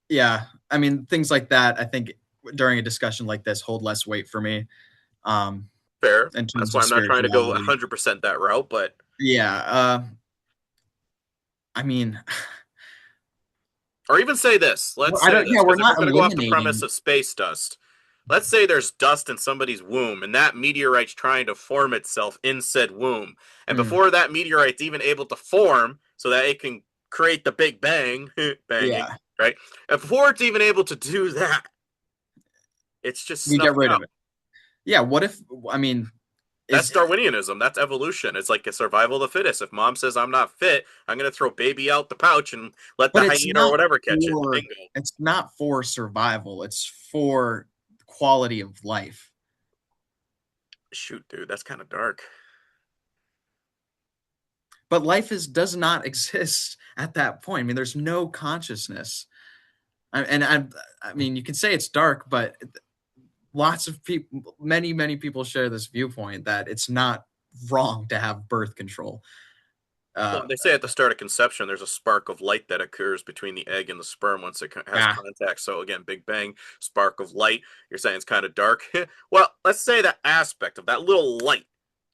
yeah. I mean, things like that. I think during a discussion like this hold less weight for me, um, Fair. in That's terms why of I'm not trying to go spirituality. 100% that route, but Yeah. I mean, or even say this. Let's I say don't. this Yeah, we're because if we're not going to go off the premise eliminating. of space dust, let's say there's dust in somebody's womb and that meteorite's trying to form itself in said womb. And Mm, before that meteorite's even able to form so that it can create the big bang, banging, yeah, right? And before it's even able to do that, it's just we get snuffed rid of out. it. Yeah. What if? I mean, That's is Darwinianism. That's evolution. It's like a survival of the fittest. If mom says I'm not fit, I'm going to throw baby out the pouch and let the but it's hyena or not whatever catch it. for Bingo. it's not for survival. It's for quality of life. Shoot, dude, that's kind of dark. But life is does not exist at that point. I mean, there's no consciousness. I mean, you can say it's dark, but lots of people, many people share this viewpoint that it's not wrong to have birth control. Well, Uh, they say at the start of conception, there's a spark of light that occurs between the egg and the sperm once it has ah, contact. So again, Big Bang, spark of light. You're saying it's kind of dark. Well, let's say that aspect of that little light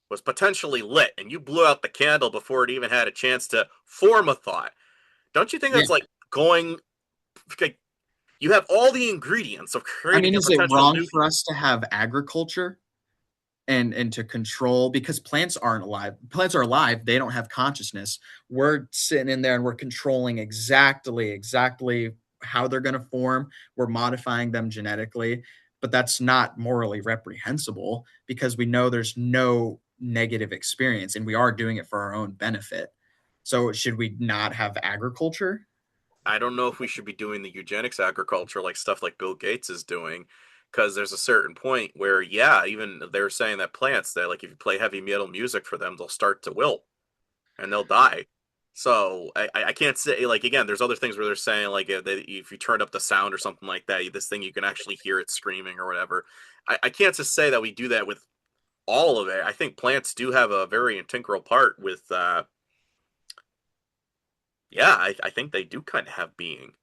was potentially lit, and you blew out the candle before it even had a chance to form a thought. Don't you think yeah. that's like going? Like, you have all the ingredients of I creating mean, a is it potential wrong new. for us to have agriculture and to control because plants aren't alive? Plants are alive, they don't have consciousness. We're sitting in there and we're controlling exactly how they're going to form. We're modifying them genetically, but that's not morally reprehensible because we know there's no negative experience and we are doing it for our own benefit. So should we not have agriculture? I don't know if we should be doing the eugenics agriculture like stuff like Bill Gates is doing, because there's a certain point where, yeah, even they're saying that plants, that like if you play heavy metal music for them, they'll start to wilt and they'll die. So I can't say, like, again, there's other things where they're saying like if you turn up the sound or something like that, this thing you can actually hear it screaming or whatever. I can't just say that we do that with all of it. I think plants do have a very integral part with yeah, I think they do kind of have being.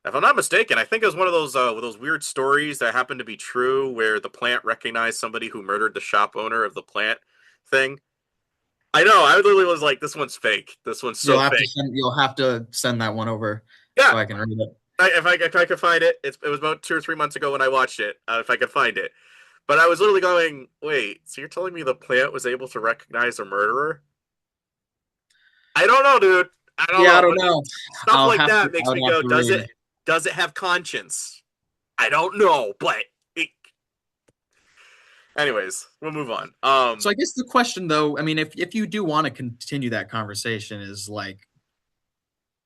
If I'm not mistaken, I think it was one of those weird stories that happened to be true, where the plant recognized somebody who murdered the shop owner of the plant thing. I know. I literally was like, "This one's fake. This one's so fake." You'll have to send that one over Yeah, so I can read it. if I could find it, it was about 2 or 3 months ago when I watched it. If I could find it, but I was literally going, "Wait, so you're telling me the plant was able to recognize a murderer?" I don't know, dude. I don't Yeah, I know, don't but know. stuff like I that makes would me have go, to "Does read. it have conscience?" I don't know, but it, anyways, we'll move on. So I guess the question though, I mean, if you do want to continue that conversation, is like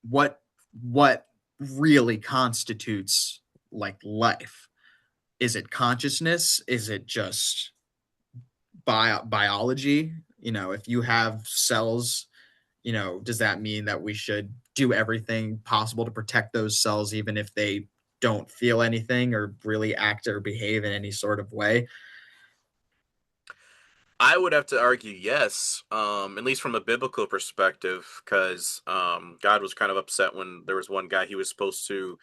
what what really constitutes like life? Is it consciousness? Is it just biology? You know, if you have cells, you know, does that mean that we should do everything possible to protect those cells, even if they don't feel anything or really act or behave in any sort of way? I would have to argue yes, at least from a biblical perspective, because God was kind of upset when there was one guy he was supposed to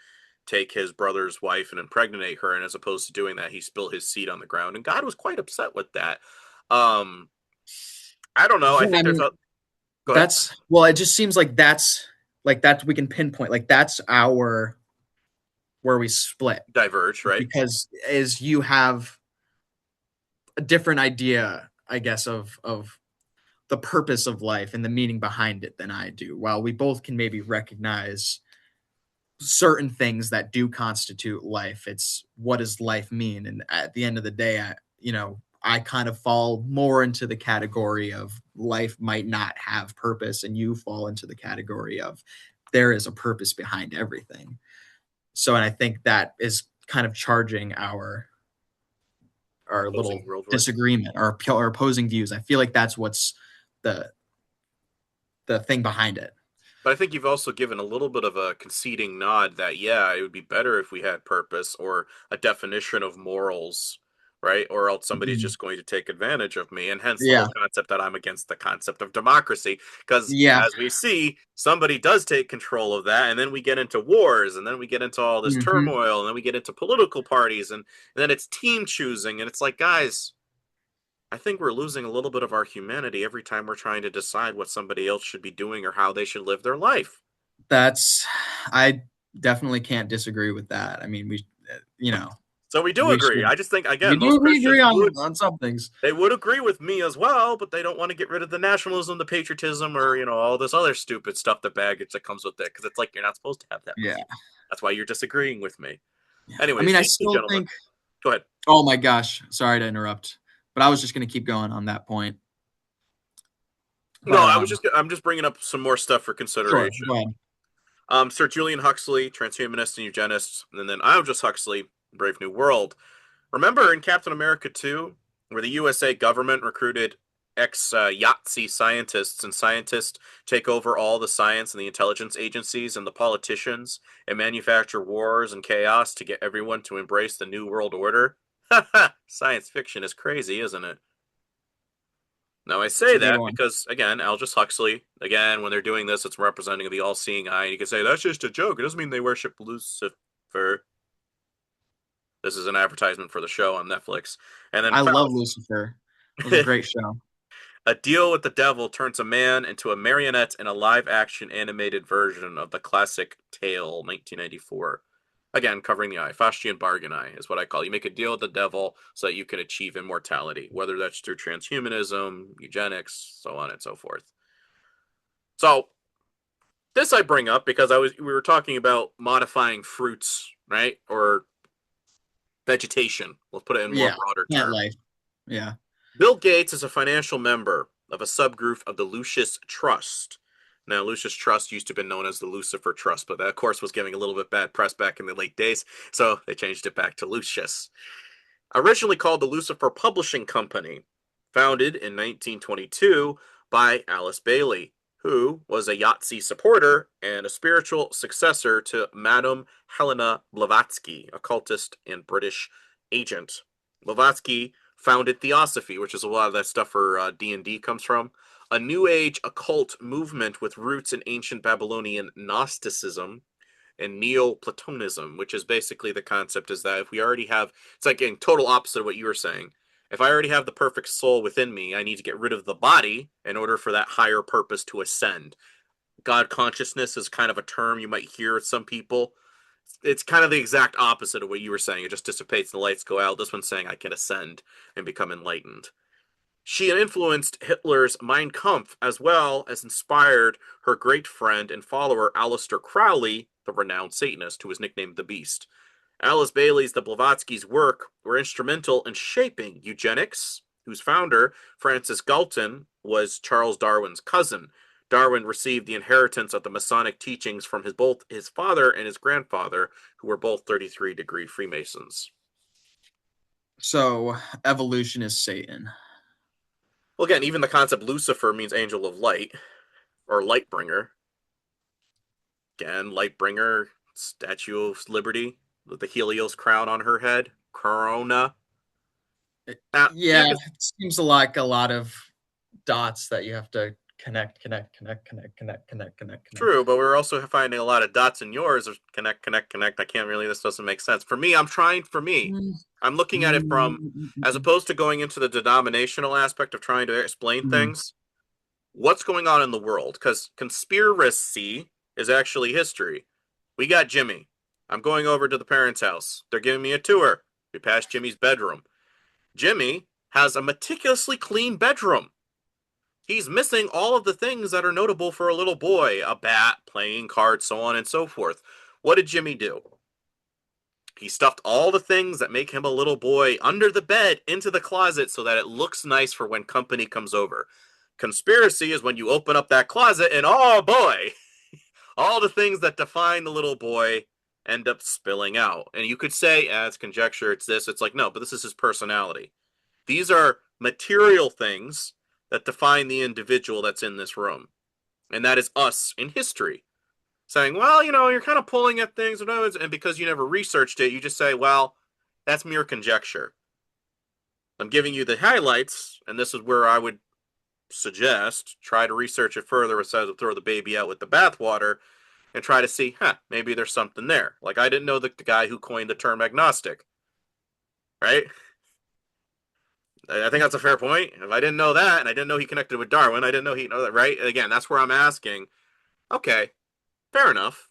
take his brother's wife and impregnate her, and as opposed to doing that, he spilled his seed on the ground, and God was quite upset with that. Um, I don't know. I Yeah, I think there's mean, a go ahead. that's well, it just seems like that's we can pinpoint like that's our where we split, Diverge, right? because is you have a different idea, I guess, of the purpose of life and the meaning behind it than I do. While we both can maybe recognize certain things that do constitute life, it's what does life mean? And at the end of the day, I kind of fall more into the category of life might not have purpose, and you fall into the category of there is a purpose behind everything. So, and I think that is kind of charging our Opposing little worldviews. disagreement, our opposing views. I feel like that's what's the the thing behind it. But I think you've also given a little bit of a conceding nod that, yeah, it would be better if we had purpose or a definition of morals, right? Or else somebody's Mhm. just going to take advantage of me. And hence the Yeah, whole concept that I'm against the concept of democracy. Because yeah, as we see, somebody does take control of that. And then we get into wars. And then we get into all this hmm, turmoil. And then we get into political parties. And then it's team choosing. And it's like, guys, I think we're losing a little bit of our humanity every time we're trying to decide what somebody else should be doing or how they should live their life. that's I definitely can't disagree with that. I mean, you know, So we do we agree. should I just think we again, do most we agree Christians would on some things. they would agree with me as well, but they don't want to get rid of the nationalism, the patriotism, or all this other stupid stuff, the baggage that comes with it. Because it's like you're not supposed to have that. Yeah, That's why you're disagreeing with me. yeah. I Anyways, mean, I ladies and still gentlemen, think. go ahead. Oh my gosh, sorry to interrupt, but I was just going to keep going on that point. No, But I'm just bringing up some more stuff for sure, consideration. go ahead. Sir Julian Huxley, transhumanist and eugenist, and then Aldous Huxley, Brave New World. Remember in Captain America 2, where the USA government recruited ex Yahtzee scientists, and scientists take over all the science and the intelligence agencies and the politicians and manufacture wars and chaos to get everyone to embrace the New World Order? Science fiction is crazy, isn't it? Now, I It's say a good that one. because, again, Aldous Huxley, again, when they're doing this, it's representing the all seeing eye. And you can say, that's just a joke. It doesn't mean they worship Lucifer. This is an advertisement for the show on Netflix. And then I love Faust. Lucifer. It was a great show. A deal with the devil turns a man into a marionette in a live action animated version of the classic Tale, 1994. Again, covering the eye. Faustian bargain eye is what I call it. You make a deal with the devil so that you can achieve immortality, whether that's through transhumanism, eugenics, so on and so forth. So, this I bring up because we were talking about modifying fruits, right? Or vegetation. Let's put it in more Yeah, broader plant terms. life. Yeah. Bill Gates is a financial member of a subgroup of the Lucis Trust. Now, Lucis Trust used to have been known as the Lucifer Trust, but that, of course, was giving a little bit bad press back in the late days, so they changed it back to Lucius. Originally called the Lucifer Publishing Company, founded in 1922 by Alice Bailey, who was a Yahtzee supporter and a spiritual successor to Madame Helena Blavatsky, occultist and British agent. Blavatsky founded Theosophy, which is a lot of that stuff for D&D comes from, a New Age occult movement with roots in ancient Babylonian Gnosticism, and Neoplatonism, which is basically the concept is that if we already have, it's like in total opposite of what you were saying. If I already have the perfect soul within me, I need to get rid of the body in order for that higher purpose to ascend. God consciousness is kind of a term you might hear with some people. It's kind of the exact opposite of what you were saying. It just dissipates and the lights go out. This one's saying I can ascend and become enlightened. She influenced Hitler's Mein Kampf as well as inspired her great friend and follower Aleister Crowley, the renowned Satanist who was nicknamed the Beast. Alice Bailey's The Blavatsky's work were instrumental in shaping eugenics, whose founder, Francis Galton, was Charles Darwin's cousin. Darwin received the inheritance of the Masonic teachings from both his father and his grandfather, who were both 33-degree Freemasons. So evolution is Satan. Well, again, even the concept Lucifer means angel of light, or light bringer. Again, light bringer, Statue of Liberty, with the Helios crown on her head, Corona. Now, Yeah, you can it seems like a lot of dots that you have to connect. True, but we're also finding a lot of dots in yours. Connect. I can't really. This doesn't make sense for me. I'm trying for me. Mm, I'm looking at it from, as opposed to going into the denominational aspect of trying to explain mm. things. What's going on in the world? Because conspiracy is actually history. We got Jimmy. I'm going over to the parents' house. They're giving me a tour. We pass Jimmy's bedroom. Jimmy has a meticulously clean bedroom. He's missing all of the things that are notable for a little boy: a bat, playing cards, so on and so forth. What did Jimmy do? He stuffed all the things that make him a little boy under the bed into the closet so that it looks nice for when company comes over. Conspiracy is when you open up that closet and oh boy, all the things that define the little boy end up spilling out. And you could say, it's conjecture, it's this. It's like, no, but this is his personality. These are material things that define the individual that's in this room. And that is us in history. Saying, well, you're kind of pulling at things, and because you never researched it, you just say, well, that's mere conjecture. I'm giving you the highlights, and this is where I would suggest try to research it further instead of throw the baby out with the bathwater and try to see, maybe there's something there. Like, I didn't know the guy who coined the term agnostic, right? I think that's a fair point. If I didn't know that, and I didn't know he connected with Darwin, I didn't know he know that, right? Again, that's where I'm asking, okay, fair enough.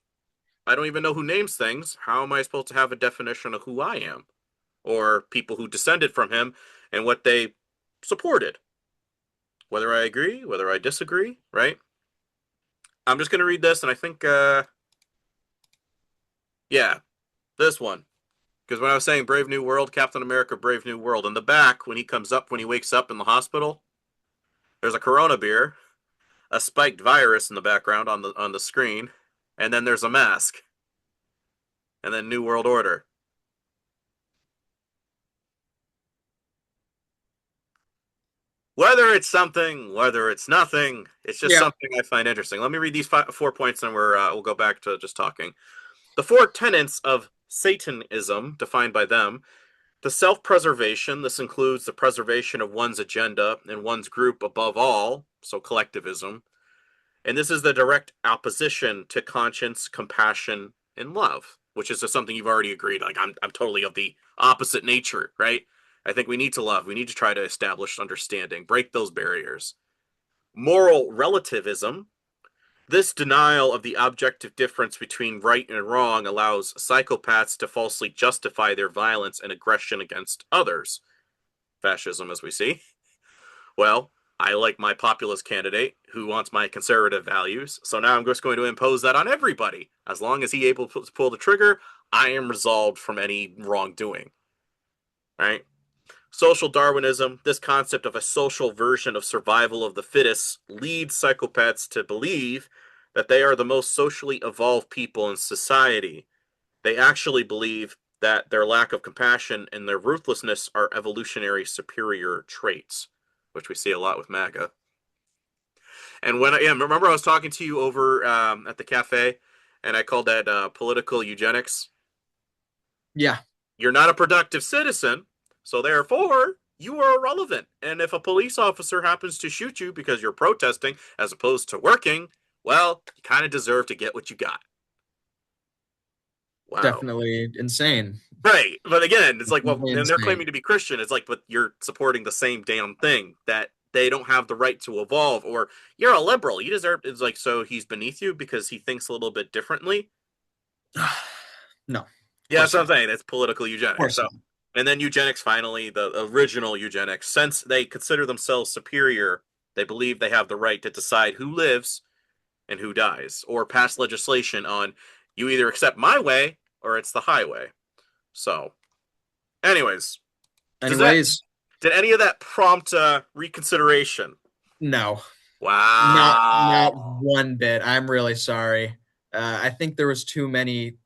I don't even know who names things. How am I supposed to have a definition of who I am? Or people who descended from him and what they supported? Whether I agree, whether I disagree, right? I'm just going to read this, and I think, yeah, this one. Because when I was saying Brave New World, Captain America, Brave New World, in the back, when he wakes up in the hospital, there's a Corona beer, a spiked virus in the background on the screen, and then there's a mask. And then New World Order. Whether it's something, whether it's nothing, it's just Yeah. something I find interesting. Let me read these 4 points, and we'll go back to just talking. The 4 tenets of Satanism, defined by them: the self-preservation. This includes the preservation of one's agenda and one's group above all, so collectivism. And this is the direct opposition to conscience, compassion, and love, which is just something you've already agreed. Like, I'm totally of the opposite nature, right? I think we need to love. We need to try to establish understanding, break those barriers. Moral relativism. This denial of the objective difference between right and wrong allows psychopaths to falsely justify their violence and aggression against others. Fascism, as we see. Well, I like my populist candidate who wants my conservative values, so now I'm just going to impose that on everybody. As long as he's able to pull the trigger, I am absolved from any wrongdoing. Right? Social Darwinism. This concept of a social version of survival of the fittest leads psychopaths to believe that they are the most socially evolved people in society. They actually believe that their lack of compassion and their ruthlessness are evolutionary superior traits, which we see a lot with MAGA. And remember I was talking to you over at the cafe, and I called that political eugenics? Yeah. You're not a productive citizen, so therefore you are irrelevant. And if a police officer happens to shoot you because you're protesting as opposed to working, well, you kind of deserve to get what you got. Wow. definitely insane. Right. But again, it's like, well, Definitely then they're insane. claiming to be Christian. It's like, but you're supporting the same damn thing that they don't have the right to evolve, or you're a liberal. You deserve. It's like, so he's beneath you because he thinks a little bit differently. No, of Yeah, that's course what I'm not. saying. It's political Of eugenics. course So, not. and then eugenics finally, the original eugenics, since they consider themselves superior, they believe they have the right to decide who lives and who dies, or pass legislation on you either accept my way or it's the highway. So, anyways, does that Anyways, did any of that prompt reconsideration? no, not Wow. one bit. I'm really sorry. I think there was too many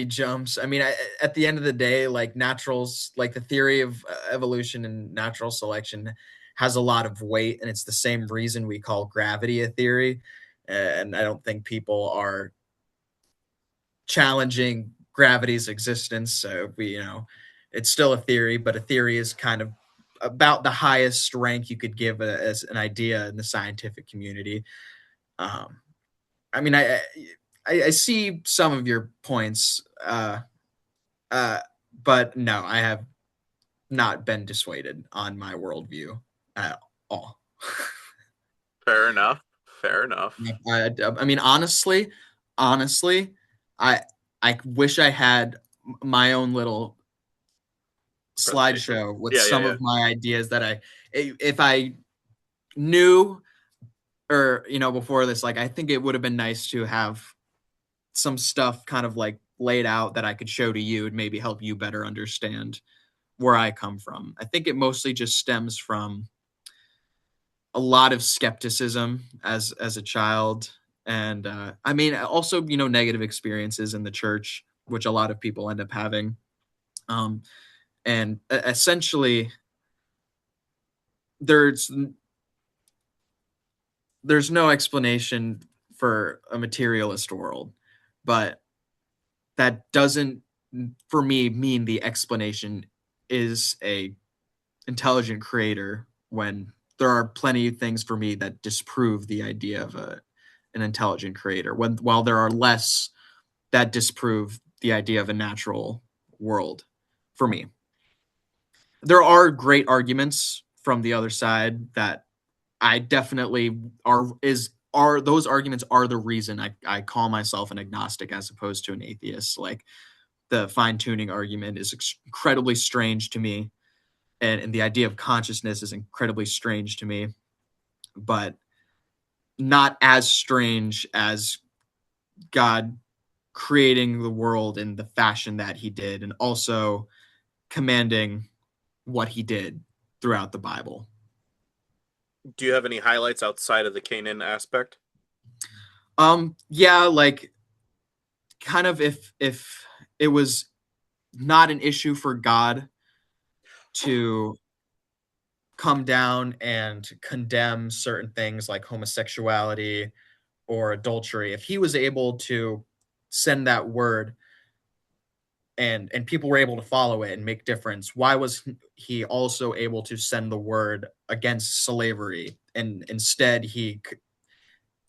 jumps. I mean, at the end of the day, like naturals, like the theory of evolution and natural selection has a lot of weight, and it's the same reason we call gravity a theory. And I don't think people are challenging gravity's existence. So it's still a theory, but a theory is kind of about the highest rank you could give as an idea in the scientific community. Um, I mean, I see some of your points, uh, but no, I have not been dissuaded on my worldview at all. Fair enough. Fair enough. I mean, honestly, I I wish I had my own little Presentation. slideshow with Yeah, yeah, some yeah. of my ideas that if I knew, or before this, like I think it would have been nice to have some stuff kind of like laid out that I could show to you and maybe help you better understand where I come from. I think it mostly just stems from a lot of skepticism as a child, and I mean also negative experiences in the church, which a lot of people end up having. Um, and essentially, there's there's no explanation for a materialist world, but that doesn't, for me, mean the explanation is a intelligent creator, when there are plenty of things for me that disprove the idea of an intelligent creator, while there are less that disprove the idea of a natural world for me. There are great arguments from the other side that I definitely are those arguments are the reason I call myself an agnostic as opposed to an atheist. Like the fine tuning argument is incredibly strange to me, and the idea of consciousness is incredibly strange to me, but not as strange as God creating the world in the fashion that he did, and also commanding what he did throughout the Bible. Do you have any highlights outside of the Canaan aspect? Yeah, like kind of if it was not an issue for God to come down and condemn certain things like homosexuality or adultery, if he was able to send that word and people were able to follow it and make difference, why was he also able to send the word against slavery, and instead he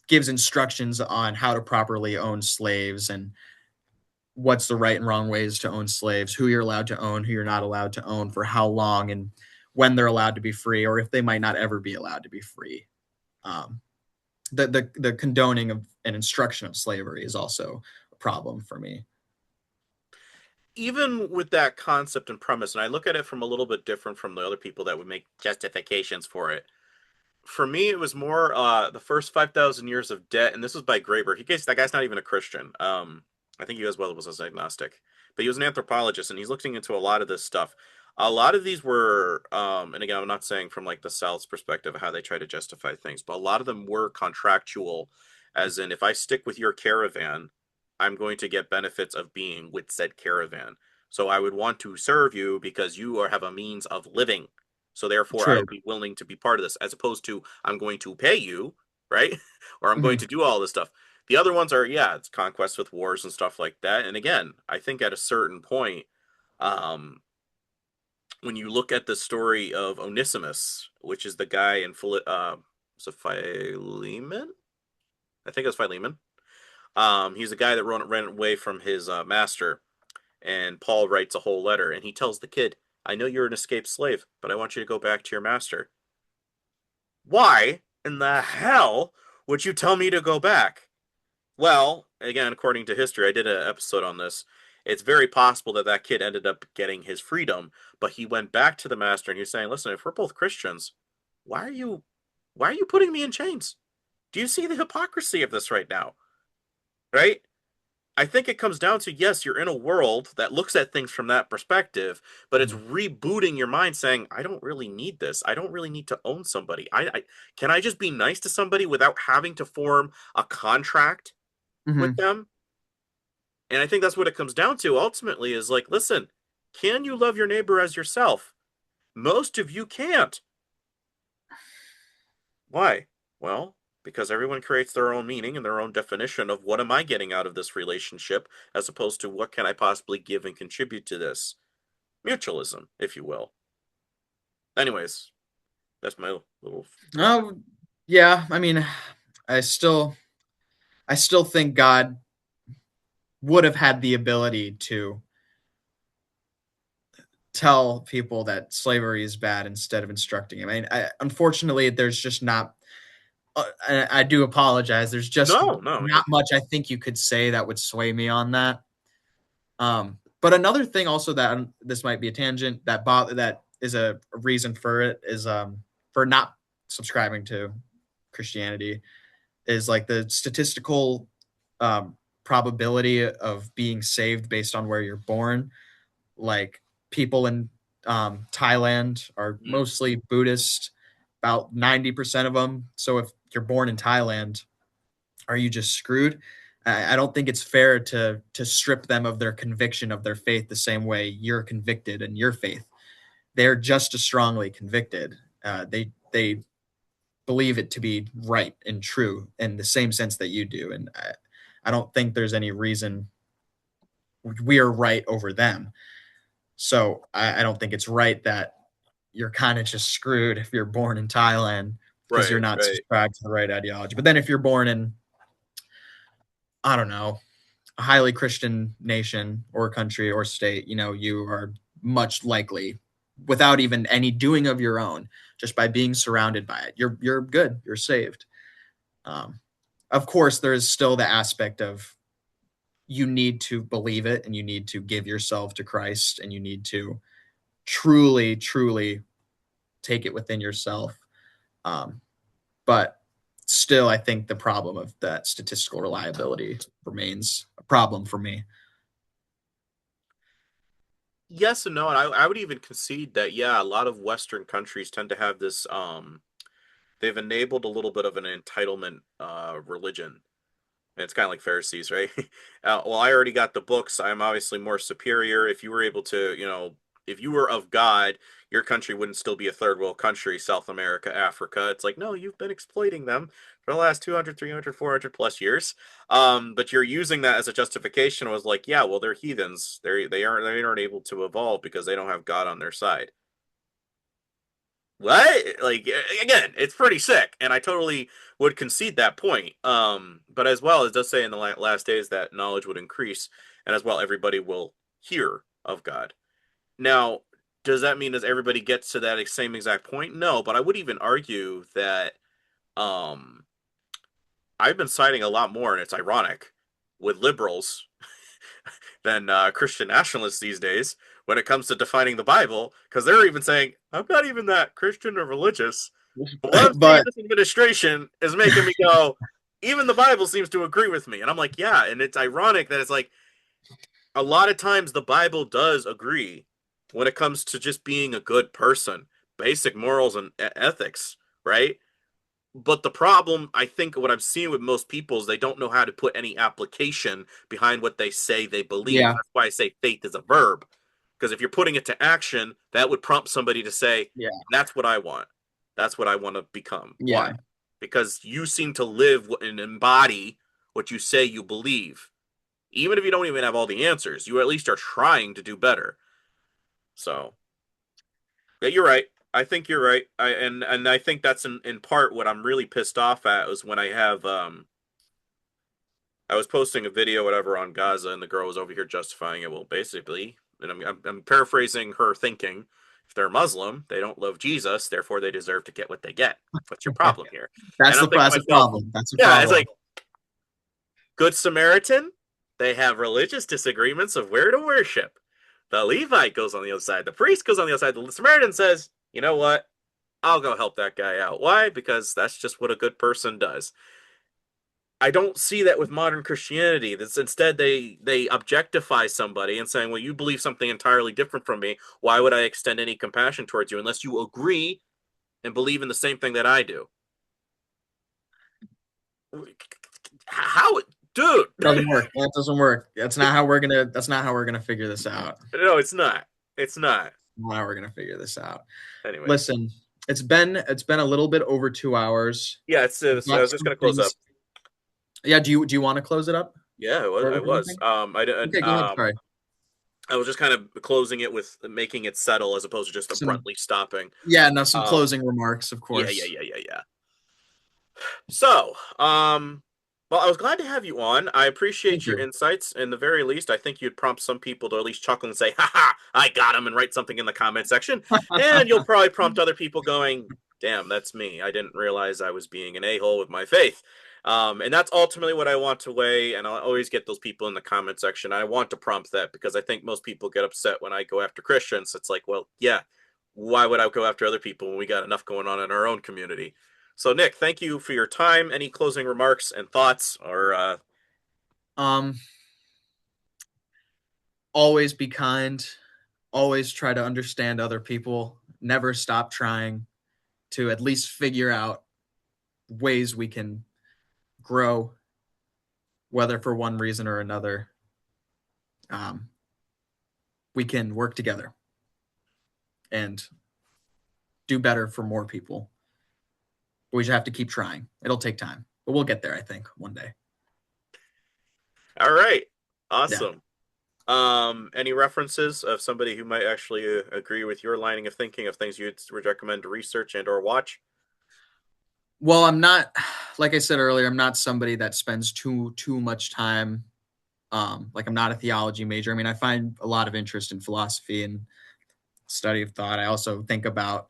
gives instructions on how to properly own slaves, and what's the right and wrong ways to own slaves, who you're allowed to own, who you're not allowed to own, for how long, and when they're allowed to be free, or if they might not ever be allowed to be free. Um, the condoning of an instruction of slavery is also a problem for me. Even with that concept and premise, and I look at it from a little bit different from the other people that would make justifications for it. For me, it was more the first 5,000 years of debt, and this was by Graeber. That guy's not even a Christian. I think he as well was agnostic, but he was an anthropologist, and he's looking into a lot of this stuff. A lot of these were, and again, I'm not saying from like the South's perspective of how they try to justify things, but a lot of them were contractual, as in, if I stick with your caravan, I'm going to get benefits of being with said caravan. So I would want to serve you because you have a means of living. So therefore, I True. would be willing to be part of this, as opposed to I'm going to pay you, right? Or I'm going Mhm. to do all this stuff. The other ones are, yeah, it's conquest with wars and stuff like that. And again, I think at a certain point, um, when you look at the story of Onesimus, which is the guy in was it Philemon? I think it was Philemon. He's a guy that ran away from his master, and Paul writes a whole letter, and he tells the kid, "I know you're an escaped slave, but I want you to go back to your master." Why in the hell would you tell me to go back? Well, again, according to history, I did an episode on this. It's very possible that that kid ended up getting his freedom, but he went back to the master and he's saying, "Listen, if we're both Christians, why are you why are you putting me in chains? Do you see the hypocrisy of this right now?" Right? I think it comes down to, yes, you're in a world that looks at things from that perspective, but it's Mhm. rebooting your mind saying, I don't really need this. I don't really need to own somebody. I can I just be nice to somebody without having to form a contract with Mhm. them? And I think that's what it comes down to ultimately is like, listen, can you love your neighbor as yourself? Most of you can't. Why? Well, because everyone creates their own meaning and their own definition of what am I getting out of this relationship, as opposed to what can I possibly give and contribute to this. Mutualism, if you will. Anyways, that's my little rant. Oh, yeah. I mean, I still, I still think God would have had the ability to tell people that slavery is bad instead of instructing him. Unfortunately, there's just not. I do apologize. There's just No, no. not much I think you could say that would sway me on that. But another thing also that this might be a tangent that is a reason for it is for not subscribing to Christianity is like the statistical um, probability of being saved based on where you're born. Like people in Thailand are Mm, mostly Buddhist, about 90% of them. So if you're born in Thailand, are you just screwed? I don't think it's fair to strip them of their conviction of their faith the same way you're convicted in your faith. They're just as strongly convicted. They believe it to be right and true in the same sense that you do, and I don't think there's any reason we are right over them. So I don't think it's right that you're kind of just screwed if you're born in Thailand because you're right, not right. subscribed to the right ideology. But then if you're born in, I don't know, a highly Christian nation or country or state, you are much likely, without even any doing of your own, just by being surrounded by it, you're good, you're saved. Um, of course, there is still the aspect of you need to believe it and you need to give yourself to Christ and you need to truly, truly take it within yourself. Um, but still, I think the problem of that statistical reliability remains a problem for me. Yes and no, and I would even concede that yeah, a lot of Western countries tend to have this they've enabled a little bit of an entitlement religion. And it's kind of like Pharisees, right? Well, I already got the books. I'm obviously more superior. If you were able to, if you were of God, your country wouldn't still be a third world country, South America, Africa. It's like, no, you've been exploiting them for the last 200, 300, 400 plus years. But you're using that as a justification. It was like, yeah, well, they're heathens. They aren't able to evolve because they don't have God on their side. What? Like again, it's pretty sick, and I totally would concede that point. But as well, it does say in the last days that knowledge would increase, and as well, everybody will hear of God. Now, does that mean does everybody gets to that same exact point? No, but I would even argue that um, I've been citing a lot more, and it's ironic with liberals than Christian nationalists these days when it comes to defining the Bible, because they're even saying, I'm not even that Christian or religious. But what I'm seeing in But this administration is making me go, even the Bible seems to agree with me. And I'm like, yeah. And it's ironic that it's like a lot of times the Bible does agree when it comes to just being a good person, basic morals and ethics, right? But the problem, I think, what I'm seeing with most people is they don't know how to put any application behind what they say they believe. yeah, That's why I say faith is a verb. Because if you're putting it to action, that would prompt somebody to say, yeah, that's what I want. That's what I want to become. Why? yeah, Because you seem to live and embody what you say you believe. Even if you don't even have all the answers, you at least are trying to do better. So, yeah, you're right. I think you're right. And I think that's in part what I'm really pissed off at is when I have I was posting a video, whatever, on Gaza, and the girl was over here justifying it. Well, basically, and I'm paraphrasing her thinking. If they're Muslim, they don't love Jesus, therefore they deserve to get what they get. What's your problem here? And I'm thinking to That's a myself, problem. That's a yeah, it's problem. like Good Samaritan. They have religious disagreements of where to worship. The Levite goes on the other side. The priest goes on the other side. The Samaritan says, you know what? I'll go help that guy out. Why? Because that's just what a good person does. I don't see that with modern Christianity. That's instead they objectify somebody and saying, "Well, you believe something entirely different from me. Why would I extend any compassion towards you unless you agree and believe in the same thing that I do?" How, dude? It doesn't work. That doesn't work. That's not how we're gonna. That's not how we're gonna figure this out. No, it's not. It's not. Not how we're gonna figure this out. Anyways, Listen, it's been a little bit over 2 hours. yeah, We've I got was just some gonna close up. things. Yeah. Do you want to close it up? Yeah, I was. Or I what do you was. think? Okay, go ahead. Sorry. I was just kind of closing it with making it settle as opposed to just Some abruptly stopping. Yeah. No. Some Um, closing remarks, of yeah, yeah, course. yeah, yeah, yeah. So, well, I was glad to have you on. I appreciate Thank your you. insights. In the very least, I think you'd prompt some people to at least chuckle and say, "Ha ha, I got him," and write something in the comment section. And you'll probably prompt other people going, "Damn, that's me. I didn't realize I was being an a-hole with my faith." And that's ultimately what I want to weigh. And I'll always get those people in the comment section. I want to prompt that because I think most people get upset when I go after Christians. It's like, well, yeah, why would I go after other people when we got enough going on in our own community? So, Nick, thank you for your time. Any closing remarks and thoughts? Or Um. Always be kind. Always try to understand other people. Never stop trying to at least figure out ways we can grow, whether for one reason or another. Um, we can work together and do better for more people. We just have to keep trying. It'll take time, but we'll get there, I think, one day. all right, Yeah. awesome. Any references of somebody who might actually agree with your lining of thinking of things you would recommend to research and or watch? Well, I'm not, like I said earlier, I'm not somebody that spends too much time. Like I'm not a theology major. I mean, I find a lot of interest in philosophy and study of thought. I also think about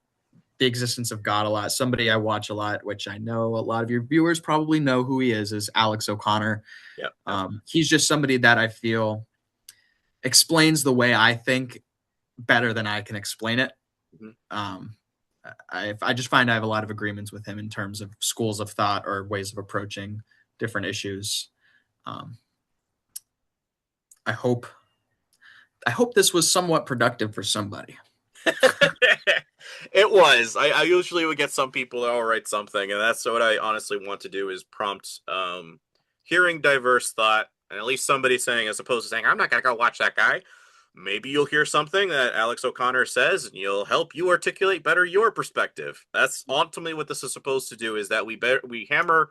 the existence of God a lot. Somebody I watch a lot, which I know a lot of your viewers probably know who he is Alex O'Connor. Yeah, yeah. He's just somebody that I feel explains the way I think better than I can explain it. Mhm. Um, I just find I have a lot of agreements with him in terms of schools of thought or ways of approaching different issues. Um, I hope I hope this was somewhat productive for somebody. It was. I usually would get some people that will write something, and that's what I honestly want to do is prompt hearing diverse thought, and at least somebody saying, as opposed to saying, "I'm not gonna go watch that guy." Maybe you'll hear something that Alex O'Connor says, and you'll help you articulate better your perspective. That's ultimately what this is supposed to do: is that we hammer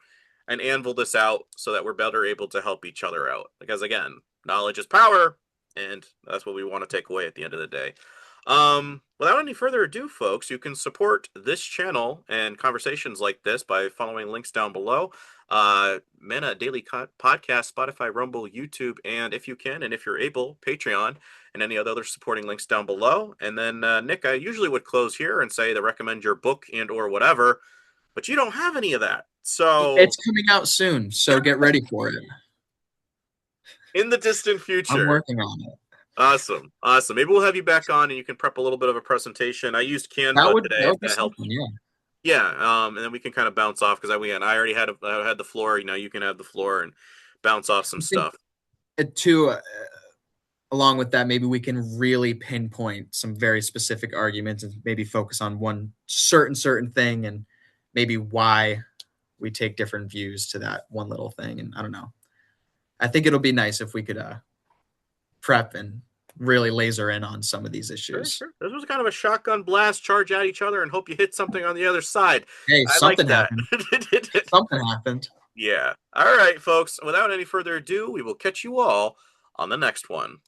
and anvil this out so that we're better able to help each other out. Because again, knowledge is power, and that's what we want to take away at the end of the day. Without any further ado, folks, you can support this channel and conversations like this by following links down below. Mana Daily Podcast, Spotify, Rumble, YouTube, and if you can, and if you're able, Patreon, and any other supporting links down below. And then, Nick, I usually would close here and say to recommend your book and or whatever, but you don't have any of that. So, It's coming out soon, so get ready for it. in the distant I'm future. working on it. Awesome. Awesome. Maybe we'll have you back on and you can prep a little bit of a presentation. I used Canva That today if would be that helps. something, yeah. Yeah, and then we can kind of bounce off because I already I had the floor. You know, you can have the floor and bounce off some I think stuff. too, along with that, maybe we can really pinpoint some very specific arguments and maybe focus on one certain thing and maybe why we take different views to that one little thing. And I don't know. I think it'll be nice if we could prep and really laser in on some of these Sure, issues. sure. This was kind of a shotgun blast, charge at each other, and hope you hit something on the other side. Hey, I like something that. happened. Something happened. Yeah. All right, folks. Without any further ado, we will catch you all on the next one.